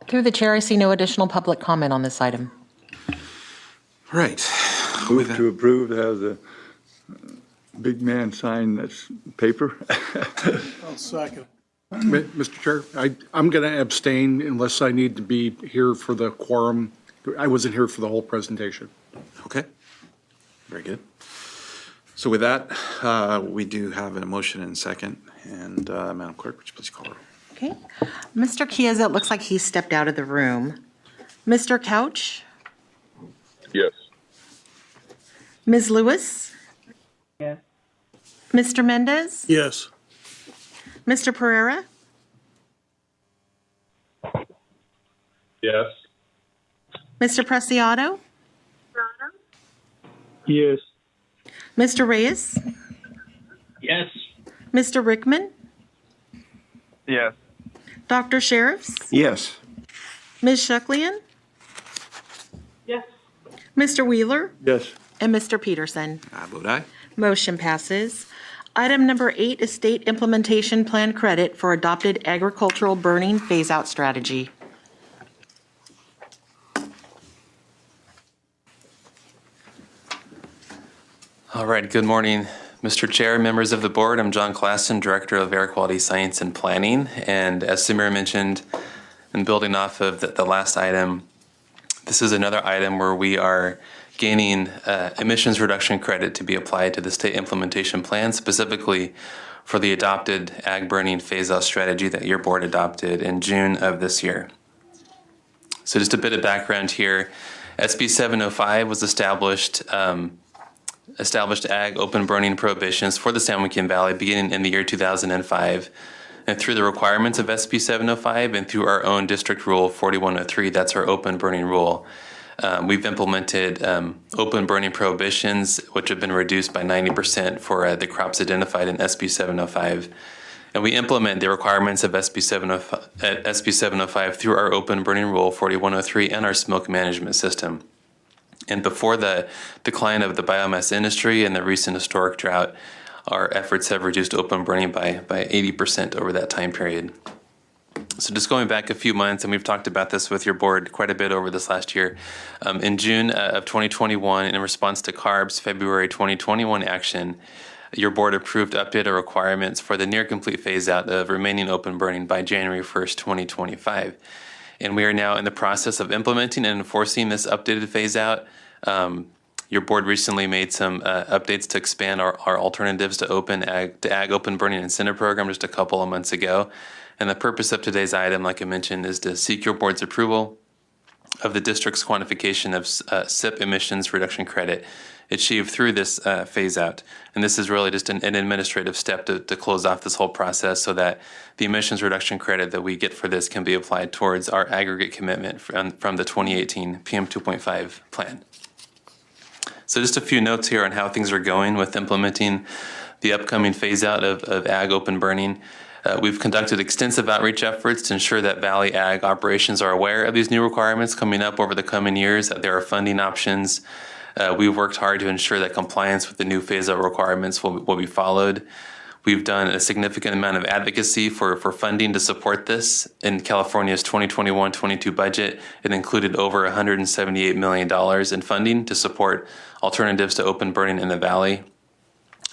Speaker 2: Through the chair, I see no additional public comment on this item.
Speaker 1: Right.
Speaker 3: Move to approve to have the big man sign that's paper.
Speaker 9: I'll second.
Speaker 16: Mr. Chair, I'm going to abstain unless I need to be here for the quorum. I wasn't here for the whole presentation.
Speaker 1: Okay, very good. So with that, we do have a motion and second. And Madam Clerk, would you please call roll?
Speaker 2: Okay. Mr. Chiesa, it looks like he stepped out of the room. Mr. Couch?
Speaker 12: Yes.
Speaker 2: Ms. Lewis?
Speaker 11: Yes.
Speaker 2: Mr. Mendez?
Speaker 9: Yes.
Speaker 2: Mr. Pereira?
Speaker 14: Yes.
Speaker 2: Mr. Preciado?
Speaker 12: Yes.
Speaker 2: Mr. Reyes?
Speaker 13: Yes.
Speaker 2: Mr. Rickman?
Speaker 12: Yes.
Speaker 2: Dr. Sheriffs?
Speaker 8: Yes.
Speaker 2: Ms. Shucklian?
Speaker 11: Yes.
Speaker 2: Mr. Wheeler?
Speaker 3: Yes.
Speaker 2: And Mr. Peterson?
Speaker 1: I vote aye.
Speaker 2: Motion passes. Item number 8 is State Implementation Plan Credit for Adopted Agricultural Burning Phase-Out Strategy.
Speaker 17: All right, good morning, Mr. Chair, members of the board. I'm John Klassen, Director of Air Quality Science and Planning. And as Samir mentioned, and building off of the last item, this is another item where we are gaining emissions reduction credit to be applied to the state implementation plan, specifically for the adopted ag burning phase-out strategy that your board adopted in June of this year. So just a bit of background here. SB 705 was established ag open burning prohibitions for the San Joaquin Valley beginning in the year 2005. And through the requirements of SB 705 and through our own District Rule 4103, that's our open burning rule, we've implemented open burning prohibitions, which have been reduced by 90% for the crops identified in SB 705. And we implement the requirements of SB 705 through our open burning rule 4103 and our smoke management system. And before the decline of the biomass industry and the recent historic drought, our efforts have reduced open burning by 80% over that time period. So just going back a few months, and we've talked about this with your board quite a bit over this last year, in June of 2021, in response to Carb's February 2021 action, your board approved updated requirements for the near complete phase out of remaining open burning by January 1st, 2025. And we are now in the process of implementing and enforcing this updated phase out. Your board recently made some updates to expand our alternatives to ag open burning incentive program just a couple of months ago. And the purpose of today's item, like I mentioned, is to seek your board's approval of the district's quantification of SIP emissions reduction credit achieved through this phase out. And this is really just an administrative step to close off this whole process so that the emissions reduction credit that we get for this can be applied towards our aggregate commitment from the 2018 PM 2.5 plan. So just a few notes here on how things are going with implementing the upcoming phase out of ag open burning. We've conducted extensive outreach efforts to ensure that Valley Ag operations are aware of these new requirements coming up over the coming years, that there are funding options. We've worked hard to ensure that compliance with the new phase-out requirements will be followed. We've done a significant amount of advocacy for funding to support this. In California's 2021-22 budget, it included over $178 million in funding to support alternatives to open burning in the Valley.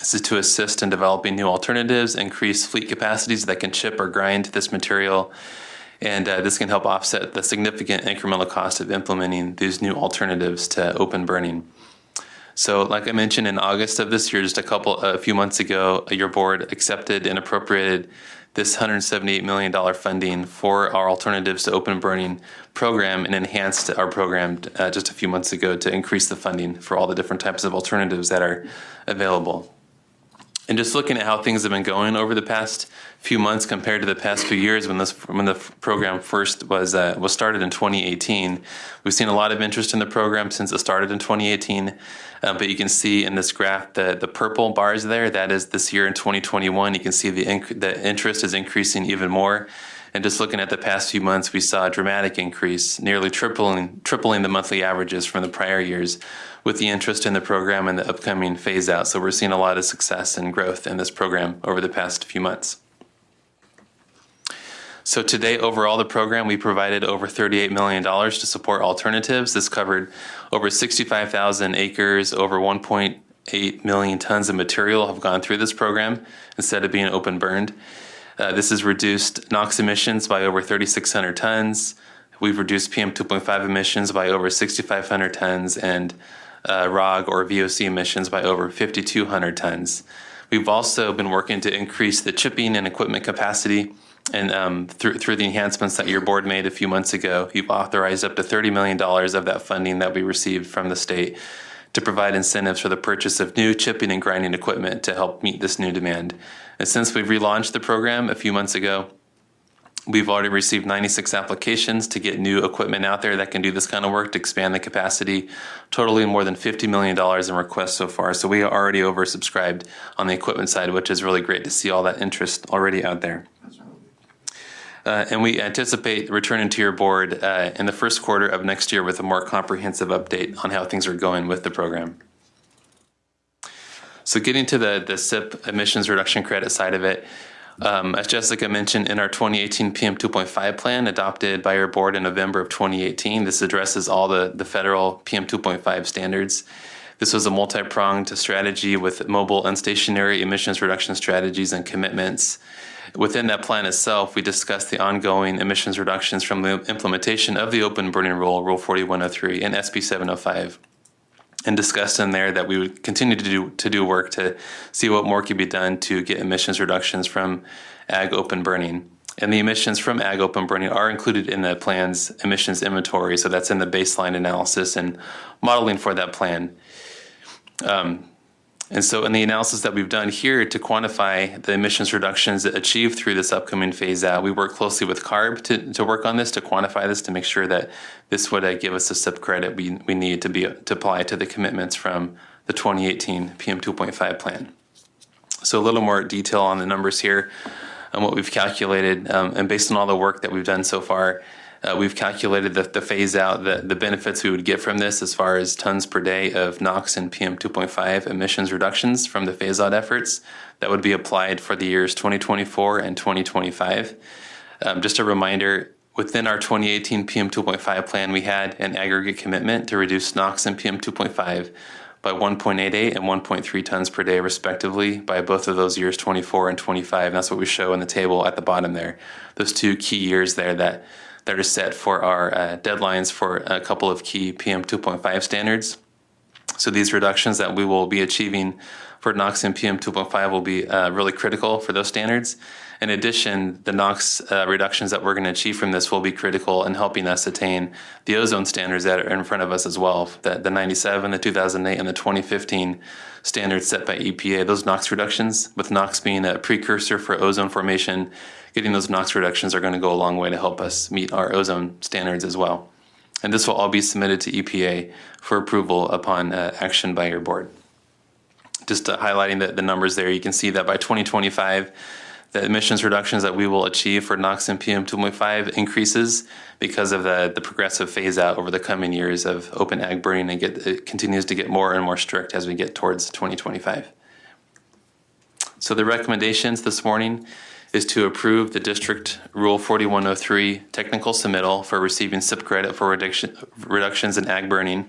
Speaker 17: This is to assist in developing new alternatives, increase fleet capacities that can chip or grind this material, and this can help offset the significant incremental cost of implementing these new alternatives to open burning. So like I mentioned, in August of this year, just a few months ago, your board accepted and appropriated this $178 million funding for our Alternatives to Open Burning program and enhanced our program just a few months ago to increase the funding for all the different types of alternatives that are available. And just looking at how things have been going over the past few months compared to the past few years when the program first was started in 2018, we've seen a lot of interest in the program since it started in 2018. But you can see in this graph the purple bars there, that is this year in 2021. You can see the interest is increasing even more. And just looking at the past few months, we saw a dramatic increase, nearly tripling the monthly averages from the prior years with the interest in the program and the upcoming phase out. So we're seeing a lot of success and growth in this program over the past few months. So today, overall, the program, we provided over $38 million to support alternatives. This covered over 65,000 acres, over 1.8 million tons of material have gone through this program instead of being open burned. This has reduced NOx emissions by over 3,600 tons. We've reduced PM 2.5 emissions by over 6,500 tons and ROG or VOC emissions by over 5,200 tons. We've also been working to increase the chipping and equipment capacity, and through the enhancements that your board made a few months ago, you've authorized up to $30 million of that funding that we received from the state to provide incentives for the purchase of new chipping and grinding equipment to help meet this new demand. And since we've relaunched the program a few months ago, we've already received 96 applications to get new equipment out there that can do this kind of work to expand the capacity, totaling more than $50 million in requests so far. So we are already oversubscribed on the equipment side, which is really great to see all that interest already out there. And we anticipate returning to your board in the first quarter of next year with a more comprehensive update on how things are going with the program. So getting to the SIP emissions reduction credit side of it, as Jessica mentioned, in our 2018 PM 2.5 plan adopted by your board in November of 2018, this addresses all the federal PM 2.5 standards. This was a multi-pronged strategy with mobile and stationary emissions reduction strategies and commitments. Within that plan itself, we discussed the ongoing emissions reductions from the implementation of the open burning rule, Rule 4103, and SB 705, and discussed in there that we would continue to do work to see what more could be done to get emissions reductions from ag open burning. And the emissions from ag open burning are included in the plan's emissions inventory, so that's in the baseline analysis and modeling for that plan. And so in the analysis that we've done here to quantify the emissions reductions achieved through this upcoming phase out, we work closely with Carb to work on this, to quantify this, to make sure that this would give us the SIP credit we need to apply to the commitments from the 2018 PM 2.5 plan. So a little more detail on the numbers here and what we've calculated, and based on all the work that we've done so far, we've calculated the phase out, the benefits we would get from this as far as tons per day of NOx and PM 2.5 emissions reductions from the phase out efforts that would be applied for the years 2024 and 2025. Just a reminder, within our 2018 PM 2.5 plan, we had an aggregate commitment to reduce NOx and PM 2.5 by 1.88 and 1.3 tons per day respectively by both of those years, 24 and 25. And that's what we show in the table at the bottom there. Those two key years there that are set for our deadlines for a couple of key PM 2.5 standards. So these reductions that we will be achieving for NOx and PM 2.5 will be really critical for those standards. In addition, the NOx reductions that we're going to achieve from this will be critical in helping us attain the ozone standards that are in front of us as well. The 97, the 2008, and the 2015 standards set by EPA, those NOx reductions, with NOx being a precursor for ozone formation, getting those NOx reductions are going to go a long way to help us meet our ozone standards as well. And this will all be submitted to EPA for approval upon action by your board. Just highlighting the numbers there, you can see that by 2025, the emissions reductions that we will achieve for NOx and PM 2.5 increases because of the progressive phase out over the coming years of open ag burning, and it continues to get more and more strict as we get towards 2025. So the recommendations this morning is to approve the District Rule 4103 technical submittal for receiving SIP credit for reductions in ag burning,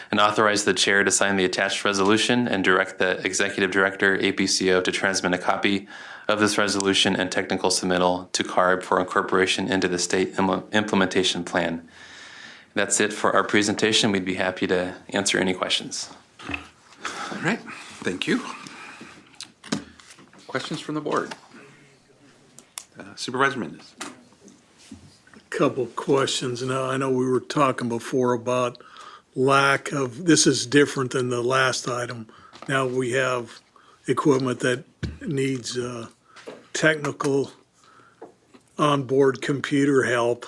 Speaker 17: and authorize the chair to sign the attached resolution and direct the Executive Director, APCO, to transmit a copy of this resolution and technical submittal to Carb for incorporation into the state implementation plan. That's it for our presentation. We'd be happy to answer any questions.
Speaker 1: All right, thank you. Questions from the board? Supervisor Mendez.
Speaker 9: Couple questions. Now, I know we were talking before about lack of, this is different than the last item. Now we have equipment that needs technical onboard computer help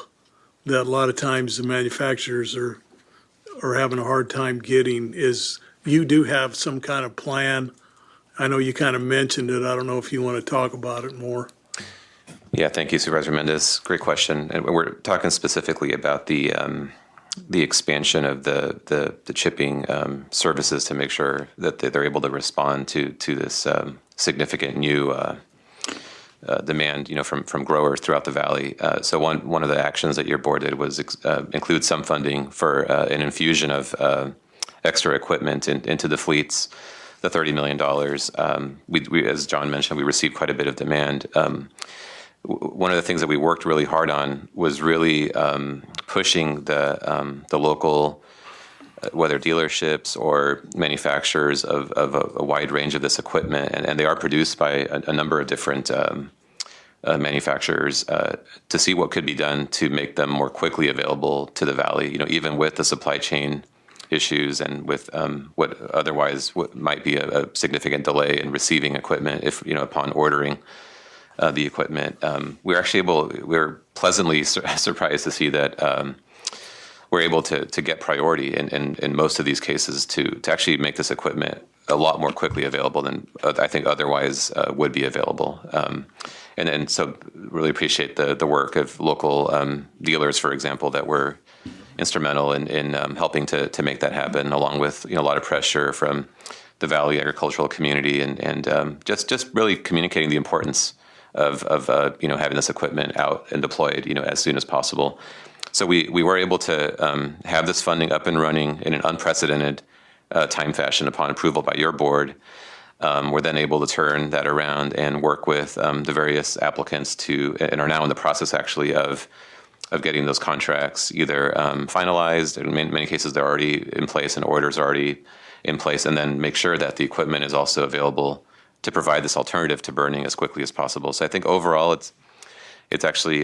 Speaker 9: that a lot of times the manufacturers are having a hard time getting. You do have some kind of plan. I know you kind of mentioned it. I don't know if you want to talk about it more.
Speaker 7: Yeah, thank you, Supervisor Mendez. Great question. And we're talking specifically about the expansion of the chipping services to make sure that they're able to respond to this significant new demand, from growers throughout the valley. So one of the actions that your board did was include some funding for an infusion of extra equipment into the fleets the $30 million. We, as John mentioned, we received quite a bit of demand. One of the things that we worked really hard on was really pushing the local, whether dealerships or manufacturers of a wide range of this equipment, and they are produced by a number of different manufacturers, to see what could be done to make them more quickly available to the Valley. You know, even with the supply chain issues and with what otherwise might be a significant delay in receiving equipment, if upon ordering the equipment, we're pleasantly surprised to see that we're able to get priority in most of these cases to actually make this equipment a lot more quickly available than I think otherwise would be available. And so really appreciate the work of local dealers, for example, that were instrumental in helping to make that happen, along with a lot of pressure from the Valley agricultural community and just really communicating the importance of having this equipment out and deployed as soon as possible. So we were able to have this funding up and running in an unprecedented time fashion upon approval by your board. We're then able to turn that around and work with the various applicants and are now in the process actually of getting those contracts either finalized. In many cases, they're already in place and orders are already in place, and then make sure that the equipment is also available to provide this alternative to burning as quickly as possible. So I think overall, it's actually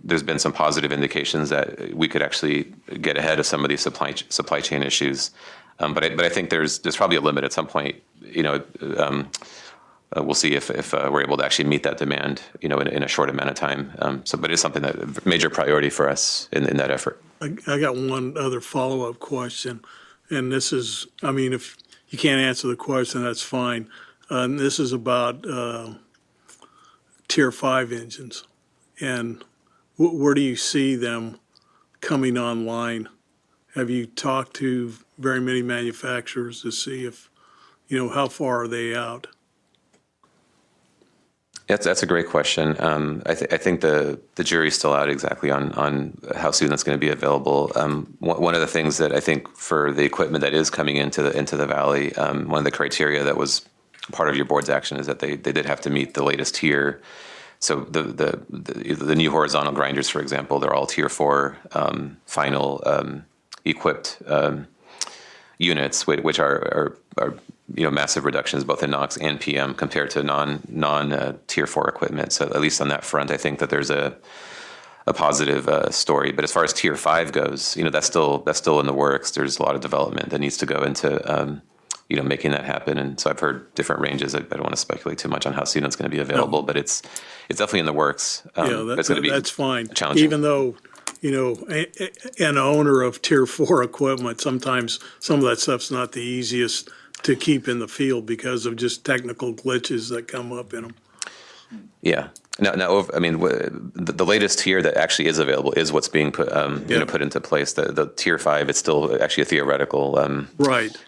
Speaker 7: there's been some positive indications that we could actually get ahead of some of these supply chain issues. But I think there's probably a limit at some point. We'll see if we're able to actually meet that demand, in a short amount of time. But it's something that major priority for us in that effort.
Speaker 9: I got one other follow-up question, and this is, if you can't answer the question, that's fine. This is about Tier 5 engines, and where do you see them coming online? Have you talked to very many manufacturers to see if, how far are they out?
Speaker 7: That's a great question. I think the jury's still out exactly on how soon that's going to be available. One of the things that I think for the equipment that is coming into the Valley, one of the criteria that was part of your board's action is that they did have to meet the latest tier. So the new horizontal grinders, for example, they're all Tier 4 final equipped units, which are massive reductions both in NOx and PM compared to non Tier 4 equipment. So at least on that front, I think that there's a positive story. But as far as Tier 5 goes, that's still in the works. There's a lot of development that needs to go into making that happen. And so I've heard different ranges. I don't want to speculate too much on how soon it's going to be available, but it's definitely in the works.
Speaker 9: That's fine.
Speaker 7: Challenging.
Speaker 9: Even though, an owner of Tier 4 equipment, sometimes some of that stuff's not the easiest to keep in the field because of just technical glitches that come up in them.
Speaker 7: Yeah. Now, the latest tier that actually is available is what's being put into place. The Tier 5, it's still actually a theoretical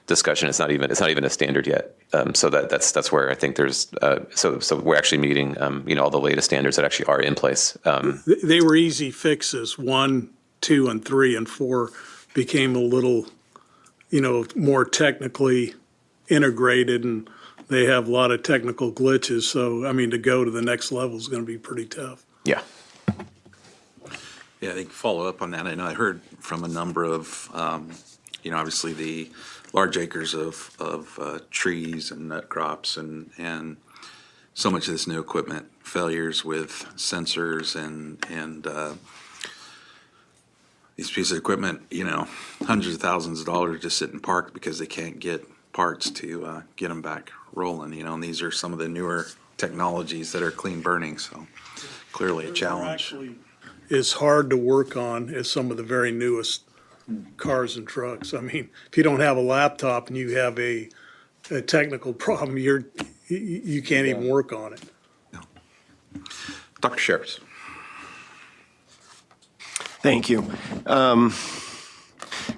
Speaker 7: discussion. It's not even a standard yet. So that's where I think there's so we're actually meeting all the latest standards that actually are in place.
Speaker 9: They were easy fixes. 1, 2, and 3, and 4 became a little, more technically integrated, and they have a lot of technical glitches. So, to go to the next level is going to be pretty tough.
Speaker 7: Yeah.
Speaker 1: Yeah, I think follow up on that. I know I heard from a number of, obviously the large acres of trees and nut crops and so much of this new equipment, failures with sensors and these pieces of equipment, hundreds of thousands of dollars just sitting parked because they can't get parts to get them back rolling, and these are some of the newer technologies that are clean burning, so clearly a challenge.
Speaker 9: Is hard to work on as some of the very newest cars and trucks. If you don't have a laptop and you have a technical problem, you can't even work on it.
Speaker 1: No. Dr. Sharps.
Speaker 8: Thank you. And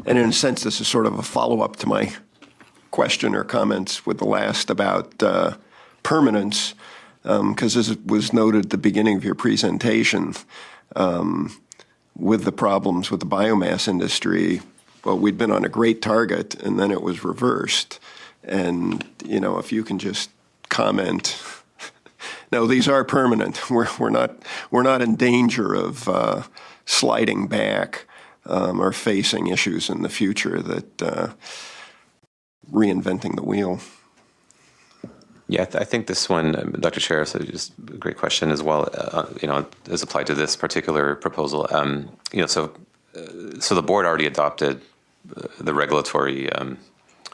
Speaker 8: in a sense, this is sort of a follow-up to my question or comments with the last about permanence, because as it was noted at the beginning of your presentation, with the problems with the biomass industry, well, we'd been on a great target, and then it was reversed. And, you know, if you can just comment, no, these are permanent. We're not in danger of sliding back or facing issues in the future that reinventing the wheel.
Speaker 7: Yeah, I think this one, Dr. Chair, so just a great question as well, you know, as applied to this particular proposal. You know, so the board already adopted the regulatory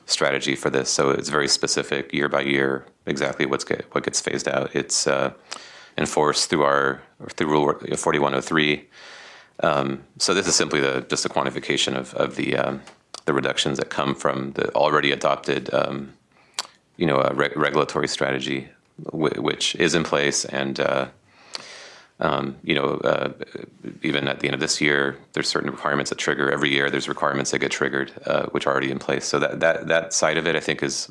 Speaker 7: strategy for this, so it's very specific year by year, exactly what gets phased out. It's enforced through Rule 4103. So this is simply just a quantification of the reductions that come from the already adopted you know, a regulatory strategy, which is in place, and you know, even at the end of this year, there's certain requirements that trigger. Every year, there's requirements that get triggered, which are already in place. So that side of it, I think, is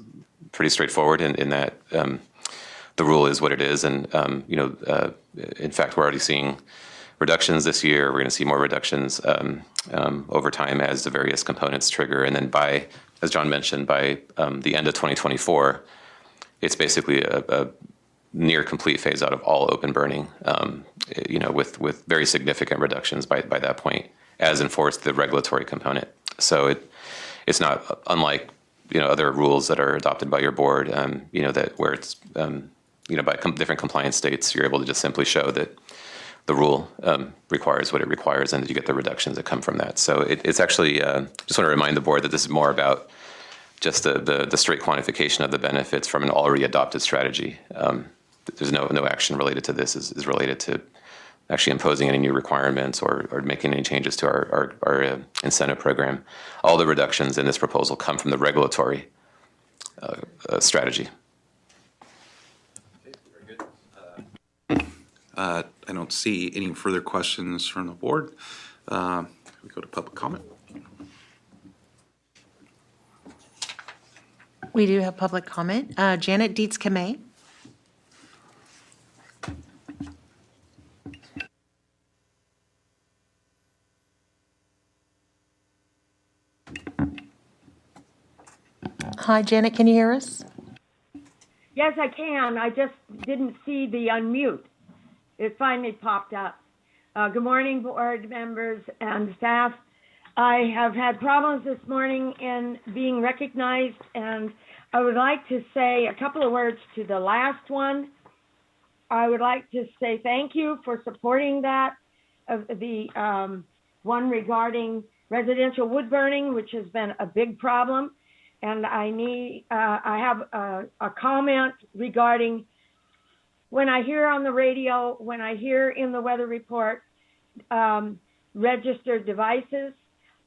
Speaker 7: pretty straightforward in that the rule is what it is, and you know, in fact, we're already seeing reductions this year. We're going to see more reductions over time as the various components trigger, and then by, as John mentioned, by the end of 2024, it's basically a near complete phase out of all open burning, you know, with very significant reductions by that point, as enforced the regulatory component. So it's not unlike, you know, other rules that are adopted by your board, you know, that where it's, you know, by different compliance states, you're able to just simply show that the rule requires what it requires, and that you get the reductions that come from that. So it's actually, just want to remind the board that this is more about just the straight quantification of the benefits from an already adopted strategy. There's no action related to this is related to actually imposing any new requirements or making any changes to our incentive program. All the reductions in this proposal come from the regulatory strategy.
Speaker 1: I don't see any further questions from the board. We go to public comment.
Speaker 2: We do have public comment. Janet Dietz-Kamay. Hi, Janet, can you hear us?
Speaker 18: Yes, I can. I just didn't see the unmute. It finally popped up. Good morning, board members and staff. I have had problems this morning in being recognized, and I would like to say a couple of words to the last one. I would like to say thank you for supporting that, the one regarding residential wood burning, which has been a big problem. And I have a comment regarding when I hear on the radio, when I hear in the weather report, registered devices.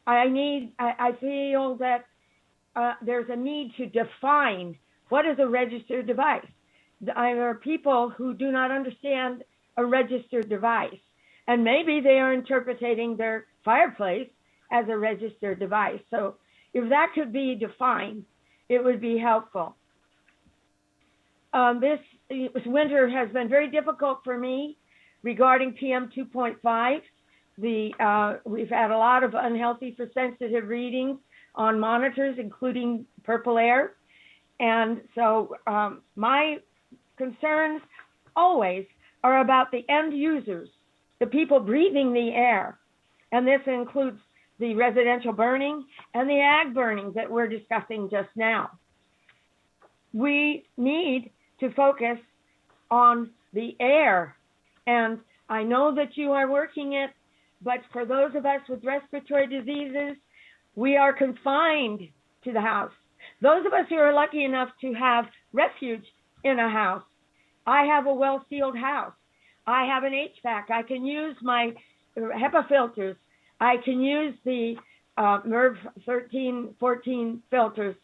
Speaker 18: I feel that there's a need to define what is a registered device. There are people who do not understand a registered device, and maybe they are interpreting their fireplace as a registered device. So if that could be defined, it would be helpful. This winter has been very difficult for me regarding PM 2.5. We've had a lot of unhealthy for sensitive readings on monitors, including purple air. And so my concerns always are about the end users, the people breathing the air. And this includes the residential burning and the ag burning that we're discussing just now. We need to focus on the air. And I know that you are working it, but for those of us with respiratory diseases, we are confined to the house. Those of us who are lucky enough to have refuge in a house, I have a well-sealed house. I have an HVAC. I can use my HEPA filters. I can use the MERV 13, 14 filters.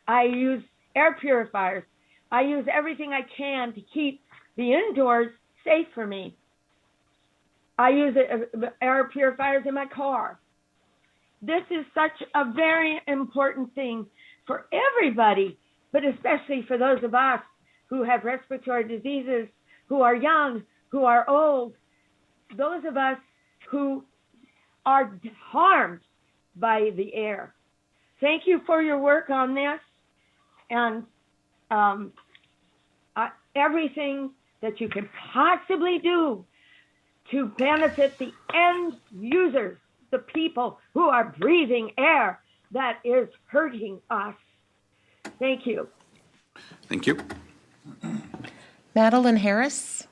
Speaker 18: I use air purifiers. I use everything I can to keep the indoors safe for me. I use air purifiers in my car. This is such a very important thing for everybody, but especially for those of us who have respiratory diseases, who are young, who are old, those of us who are harmed by the air. Thank you for your work on this. and everything that you can possibly do to benefit the end users, the people who are breathing air that is hurting us. Thank you.
Speaker 1: Thank you.
Speaker 2: Madeline Harris.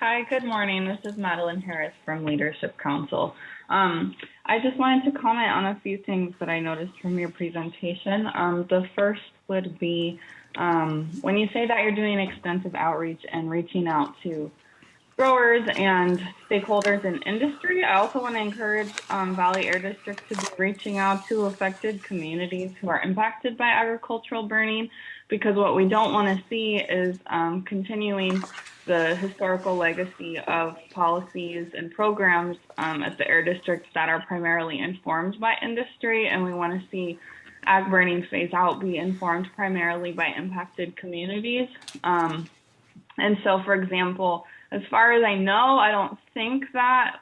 Speaker 19: Hi, good morning. This is Madeline Harris from Leadership Council. I just wanted to comment on a few things that I noticed from your presentation. The first would be when you say that you're doing extensive outreach and reaching out to growers and stakeholders in industry, I also want to encourage Valley Air District to be reaching out to affected communities who are impacted by agricultural burning, because what we don't want to see is continuing the historical legacy of policies and programs at the air districts that are primarily informed by industry, and we want to see ag burning phase out be informed primarily by impacted communities. And so, for example, as far as I know, I don't think that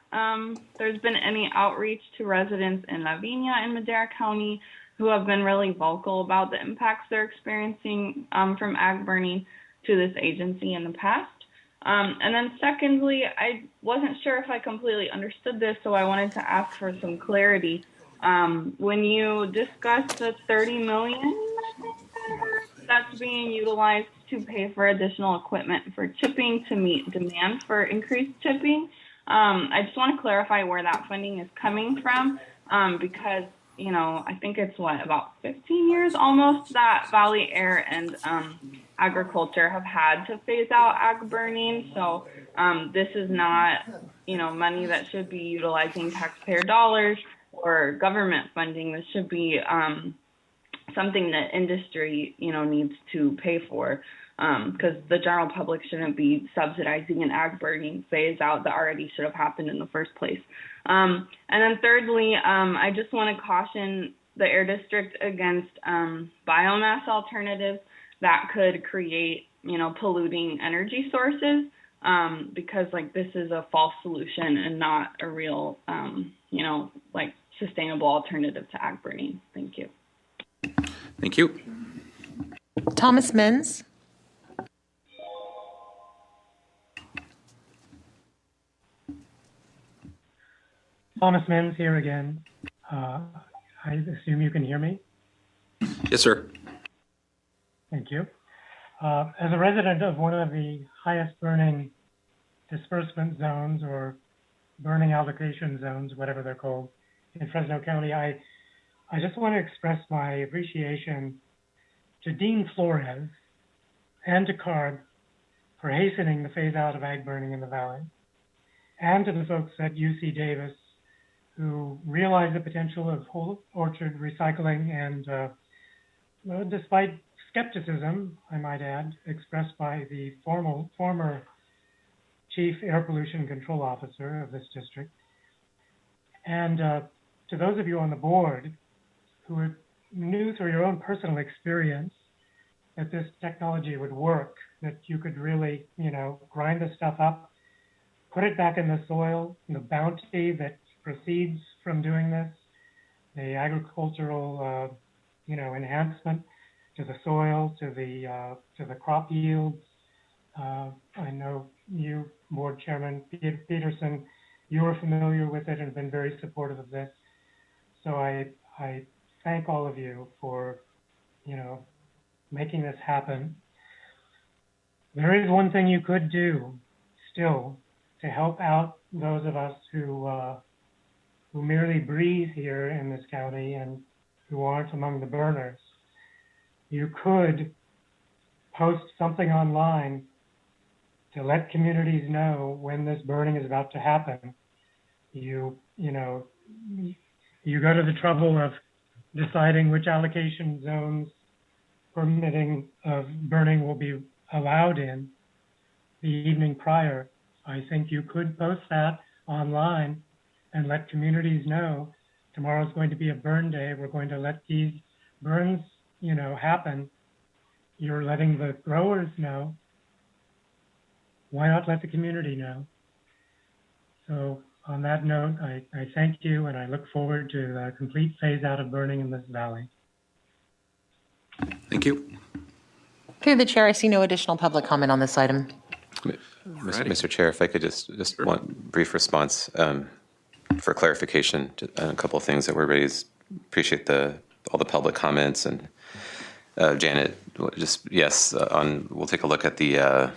Speaker 19: there's been any outreach to residents in La Vina in Madera County who have been really vocal about the impacts they're experiencing from ag burning to this agency in the past. And then secondly, I wasn't sure if I completely understood this, so I wanted to ask for some clarity. When you discussed the $30 million that's being utilized to pay for additional equipment for chipping to meet demand for increased chipping, I just want to clarify where that funding is coming from, because I think it's about 15 years almost that Valley Air and agriculture have had to phase out ag burning. So this is not, money that should be utilizing taxpayer dollars or government funding. This should be something that industry, needs to pay for, because the general public shouldn't be subsidizing an ag burning phase out that already should have happened in the first place. And then thirdly, I just want to caution the Air District against biomass alternatives that could create, polluting energy sources, because this is a false solution and not a real, sustainable alternative to ag burning. Thank you.
Speaker 1: Thank you.
Speaker 2: Thomas Menz.
Speaker 15: Thomas Menz here again. I assume you can hear me?
Speaker 1: Yes, sir.
Speaker 15: Thank you. As a resident of one of the highest burning disbursement zones or burning allocation zones, whatever they're called, in Fresno County, I just want to express my appreciation to Dean Flores and to Carb for hastening the phase out of ag burning in the valley, and to the folks at UC Davis who realize the potential of whole orchard recycling and despite skepticism, I might add, expressed by the former Chief Air Pollution Control Officer of this district. And to those of you on the board who knew through your own personal experience that this technology would work, that you could really, grind the stuff up, put it back in the soil, the bounty that proceeds from doing this, the agricultural, enhancement to the soil, to the crop yields. I know you, Board Chairman Peterson, you are familiar with it and have been very supportive of this. So I thank all of you for, making this happen. There is one thing you could do still to help out those of us who merely breathe here in this county and who aren't among the burners. You could post something online to let communities know when this burning is about to happen. You go to the trouble of deciding which allocation zones permitting of burning will be allowed in the evening prior. I think you could post that online and let communities know tomorrow's going to be a burn day. We're going to let these burns, happen. You're letting the growers know. Why not let the community know? So on that note, I thank you and I look forward to the complete phase out of burning in this valley.
Speaker 1: Thank you.
Speaker 2: Through the chair, I see no additional public comment on this item.
Speaker 7: Mr. Chair, if I could just one brief response for clarification on a couple of things that were raised. Appreciate all the public comments, and Janet, just yes, we'll take a look at the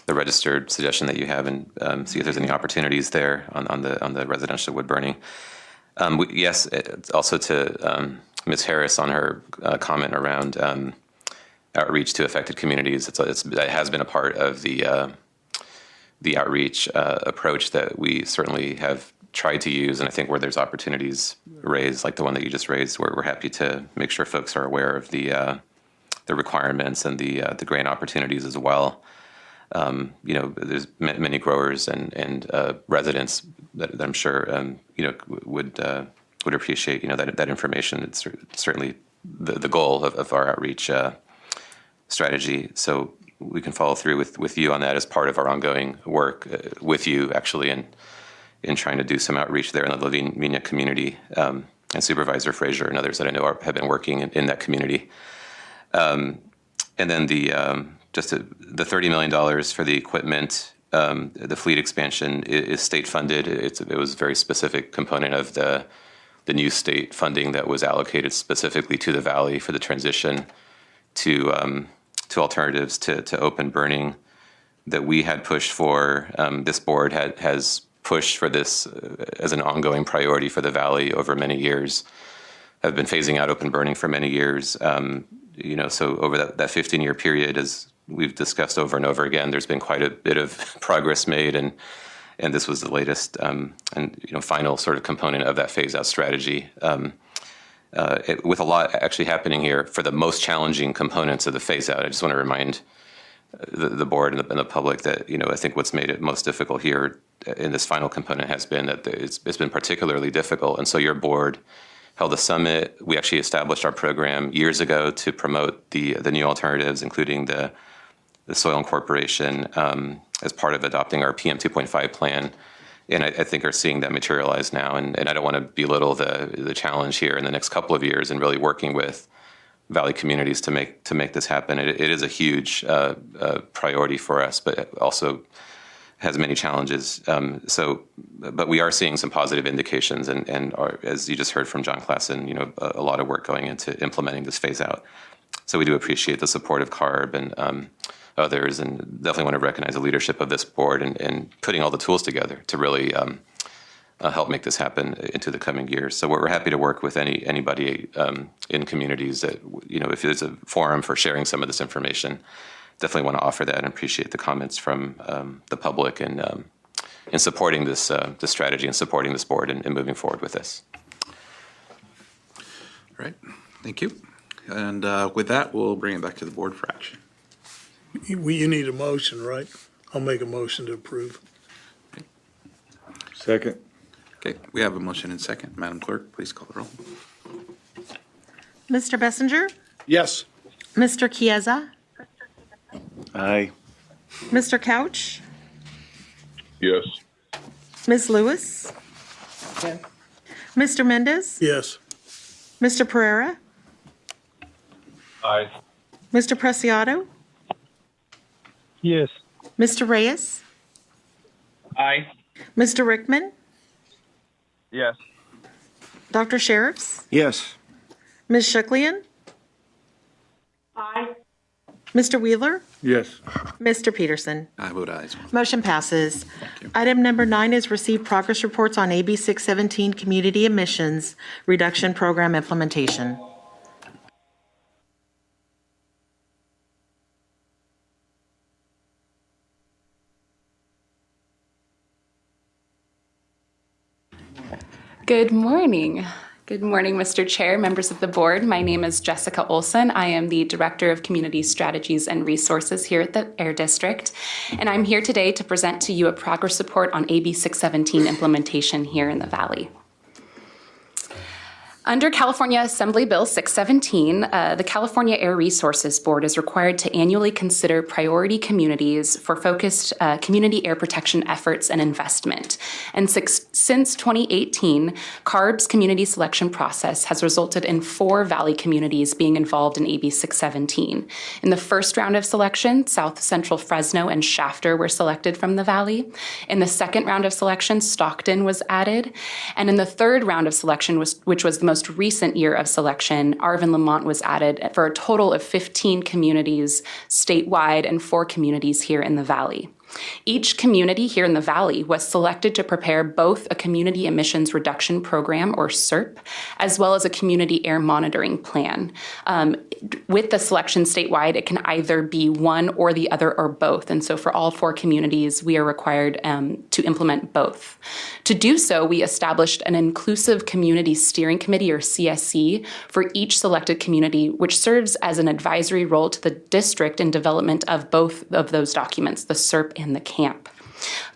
Speaker 7: registered suggestion that you have and see if there's any opportunities there on the residential wood burning. Yes, also to Ms. Harris on her comment around outreach to affected communities. That has been a part of the outreach approach that we certainly have tried to use, and I think where there's opportunities raised, like the one that you just raised, we're happy to make sure folks are aware of the requirements and the grant opportunities as well. There's many growers and residents that I'm sure would appreciate that information. It's certainly the goal of our outreach strategy. So we can follow through with you on that as part of our ongoing work with you, actually, in trying to do some outreach there in the Lavinia community, and Supervisor Frazier and others that I know have been working in that community. And then the $30 million for the equipment, the fleet expansion is state funded. It was a very specific component of the new state funding that was allocated specifically to the Valley for the transition to alternatives to open burning that we had pushed for. This board has pushed for this as an ongoing priority for the Valley over many years. Have been phasing out open burning for many years. So over that 15-year period, as we've discussed over and over again, there's been quite a bit of progress made, and this was the latest and final sort of component of that phase out strategy. With a lot actually happening here for the most challenging components of the phase out. I just want to remind the board and the public that I think what's made it most difficult here in this final component has been that it's been particularly difficult, and so your board held a summit. We actually established our program years ago to promote the new alternatives, including the soil incorporation, as part of adopting our PM 2.5 plan. And I think are seeing that materialize now. And I don't want to belittle the challenge here in the next couple of years and really working with Valley communities to make this happen. It is a huge priority for us, but it also has many challenges. But we are seeing some positive indications, and as you just heard from John Klassen, a lot of work going into implementing this phase out. So we do appreciate the support of Carb and others, and definitely want to recognize the leadership of this board and putting all the tools together to really help make this happen into the coming years. So we're happy to work with anybody in communities that, if there's a forum for sharing some of this information, definitely want to offer that and appreciate the comments from the public and in supporting this strategy and supporting this board and moving forward with this.
Speaker 1: All right, thank you. And with that, we'll bring it back to the board for action.
Speaker 9: You need a motion, right? I'll make a motion to approve.
Speaker 3: Second.
Speaker 1: Okay, we have a motion and second. Madam Clerk, please call the roll.
Speaker 2: Mr. Bessinger?
Speaker 9: Yes.
Speaker 2: Mr. Chiesa?
Speaker 3: Aye.
Speaker 2: Mr. Couch?
Speaker 12: Yes.
Speaker 2: Ms. Lewis? Mr. Mendez?
Speaker 9: Yes.
Speaker 2: Mr. Pereira?
Speaker 14: Aye.
Speaker 2: Mr. Preciado?
Speaker 12: Yes.
Speaker 2: Mr. Reyes?
Speaker 13: Aye.
Speaker 2: Mr. Rickman?
Speaker 12: Yes.
Speaker 2: Dr. Sheriffs?
Speaker 8: Yes.
Speaker 2: Ms. Shuklian?
Speaker 18: Aye.
Speaker 2: Mr. Wheeler?
Speaker 3: Yes.
Speaker 2: Mr. Peterson?
Speaker 1: I vote aye as well.
Speaker 2: Motion passes. Item number 9 is receive progress reports on AB 617 Community Emissions Reduction Program implementation.
Speaker 20: Good morning. Good morning, Mr. Chair, members of the board. My name is Jessica Olson. I am the Director of Community Strategies and Resources here at the Air District, and I'm here today to present to you a progress report on AB 617 implementation here in the Valley. Under California Assembly Bill 617, the California Air Resources Board is required to annually consider priority communities for focused community air protection efforts and investment. And since 2018, Carb's community selection process has resulted in 4 Valley communities being involved in AB 617. In the first round of selection, South Central Fresno and Shafter were selected from the Valley. In the second round of selection, Stockton was added. And in the third round of selection, which was the most recent year of selection, Arvin-Lamont was added for a total of 15 communities statewide and 4 communities here in the Valley. Each community here in the Valley was selected to prepare both a Community Emissions Reduction Program, or CERP, as well as a Community Air Monitoring Plan. With the selection statewide, it can either be one or the other or both. And so for all 4 communities, we are required to implement both. To do so, we established an Inclusive Community Steering Committee, or CSC, for each selected community, which serves as an advisory role to the district in development of both of those documents, the CERP and the CAMP.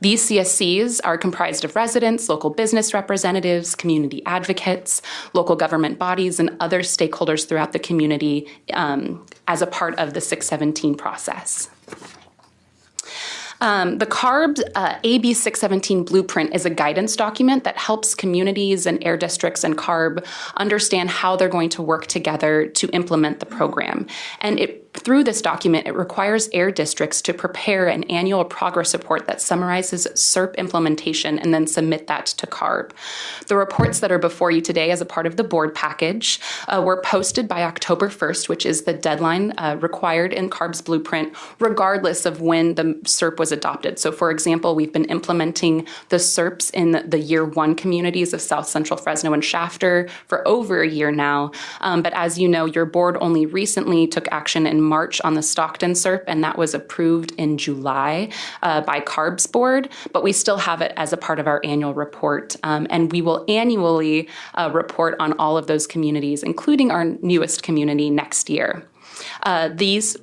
Speaker 20: These CSCs are comprised of residents, local business representatives, community advocates, local government bodies, and other stakeholders throughout the community as a part of the 617 process. The Carb AB 617 blueprint is a guidance document that helps communities and air districts and Carb understand how they're going to work together to implement the program. And through this document, it requires air districts to prepare an annual progress report that summarizes CERP implementation and then submit that to Carb. The reports that are before you today as a part of the board package were posted by October 1st, which is the deadline required in Carb's blueprint, regardless of when the CERP was adopted. So for example, we've been implementing the CERPs in the year 1 communities of South Central Fresno and Shafter for over a year now. But as you know, your board only recently took action in March on the Stockton CERP, and that was approved in July by Carb's board, but we still have it as a part of our annual report. And we will annually report on all of those communities, including our newest community next year. These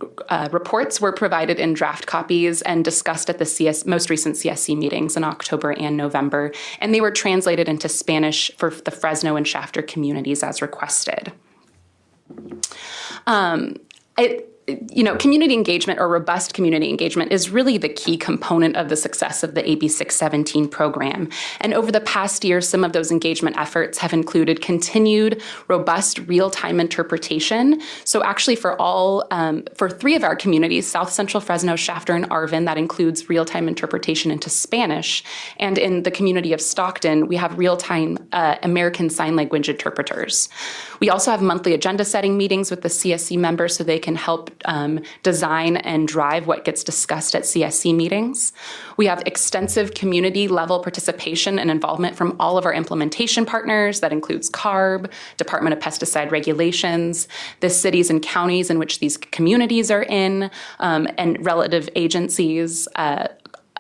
Speaker 20: reports were provided in draft copies and discussed at the most recent CSC meetings in October and November, and they were translated into Spanish for the Fresno and Shafter communities as requested. Community engagement, or robust community engagement, is really the key component of the success of the AB 617 program. And over the past year, some of those engagement efforts have included continued robust real-time interpretation. So actually for 3 of our communities, South Central Fresno, Shafter, and Arvin, that includes real-time interpretation into Spanish. And in the community of Stockton, we have real-time American Sign Language interpreters. We also have monthly agenda setting meetings with the CSC members so they can help design and drive what gets discussed at CSC meetings. We have extensive community level participation and involvement from all of our implementation partners. That includes Carb, Department of Pesticide Regulations, the cities and counties in which these communities are in, and relative agencies,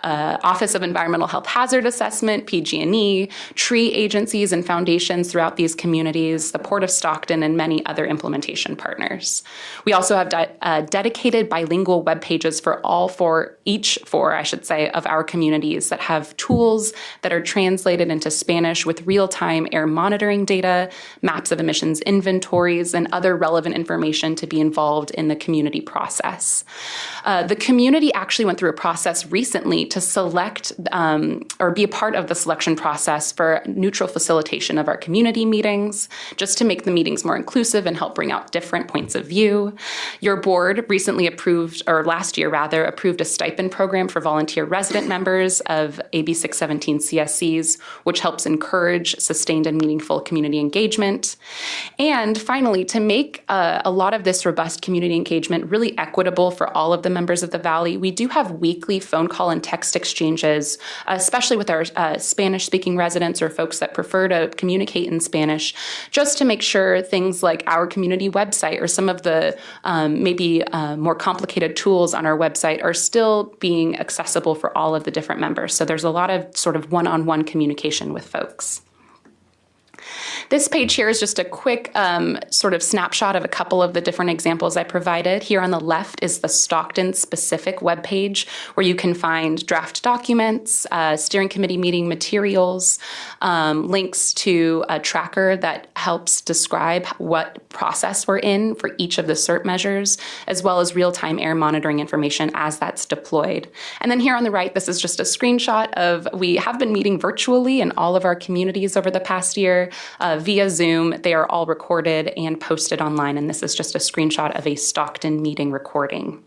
Speaker 20: Office of Environmental Health Hazard Assessment, PG&E, tree agencies and foundations throughout these communities, the Port of Stockton, and many other implementation partners. We also have dedicated bilingual web pages for each four of our communities that have tools that are translated into Spanish with real-time air monitoring data, maps of emissions inventories, and other relevant information to be involved in the community process. The community actually went through a process recently to select or be a part of the selection process for neutral facilitation of our community meetings, just to make the meetings more inclusive and help bring out different points of view. Your board recently last year approved a stipend program for volunteer resident members of AB 617 CSCs, which helps encourage sustained and meaningful community engagement. And finally, to make a lot of this robust community engagement really equitable for all of the members of the Valley, we do have weekly phone call and text exchanges, especially with our Spanish-speaking residents or folks that prefer to communicate in Spanish, just to make sure things like our community website or some of the more complicated tools on our website are still being accessible for all of the different members. So there's a lot of sort of one-on-one communication with folks. This page here is just a quick sort of snapshot of a couple of the different examples I provided. Here on the left is the Stockton-specific webpage where you can find draft documents, steering committee meeting materials, links to a tracker that helps describe what process we're in for each of the SERP measures, as well as real-time air monitoring information as that's deployed. And then here on the right, this is just a screenshot of, we have been meeting virtually in all of our communities over the past year via Zoom. They are all recorded and posted online, and this is just a screenshot of a Stockton meeting recording.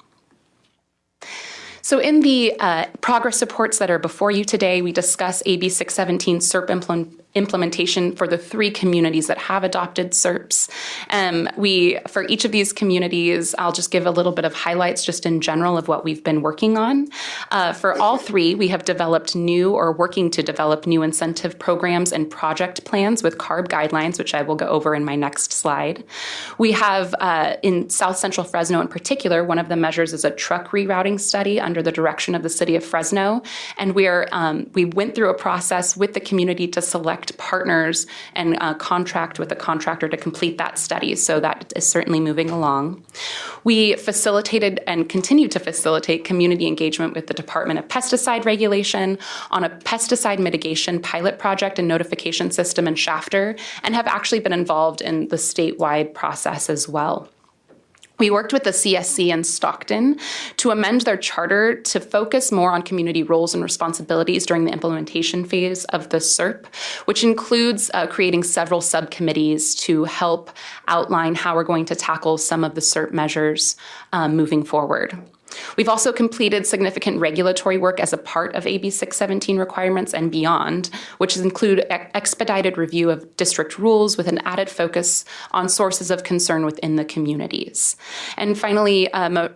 Speaker 20: So in the progress reports that are before you today, we discuss AB 617 SERP implementation for the 3 communities that have adopted SERPs. For each of these communities, I'll just give a little bit of highlights just in general of what we've been working on. For all 3, we have developed new or working to develop new incentive programs and project plans with Carb guidelines, which I will go over in my next slide. We have in South Central Fresno in particular, one of the measures is a truck rerouting study under the direction of the city of Fresno. And we went through a process with the community to select partners and contract with a contractor to complete that study. So that is certainly moving along. We facilitated and continue to facilitate community engagement with the Department of Pesticide Regulation on a pesticide mitigation pilot project and notification system in Shafter, and have actually been involved in the statewide process as well. We worked with the CSC in Stockton to amend their charter to focus more on community roles and responsibilities during the implementation phase of the SERP, which includes creating several subcommittees to help outline how we're going to tackle some of the SERP measures moving forward. We've also completed significant regulatory work as a part of AB 617 requirements and beyond, which include expedited review of district rules with an added focus on sources of concern within the communities. And finally,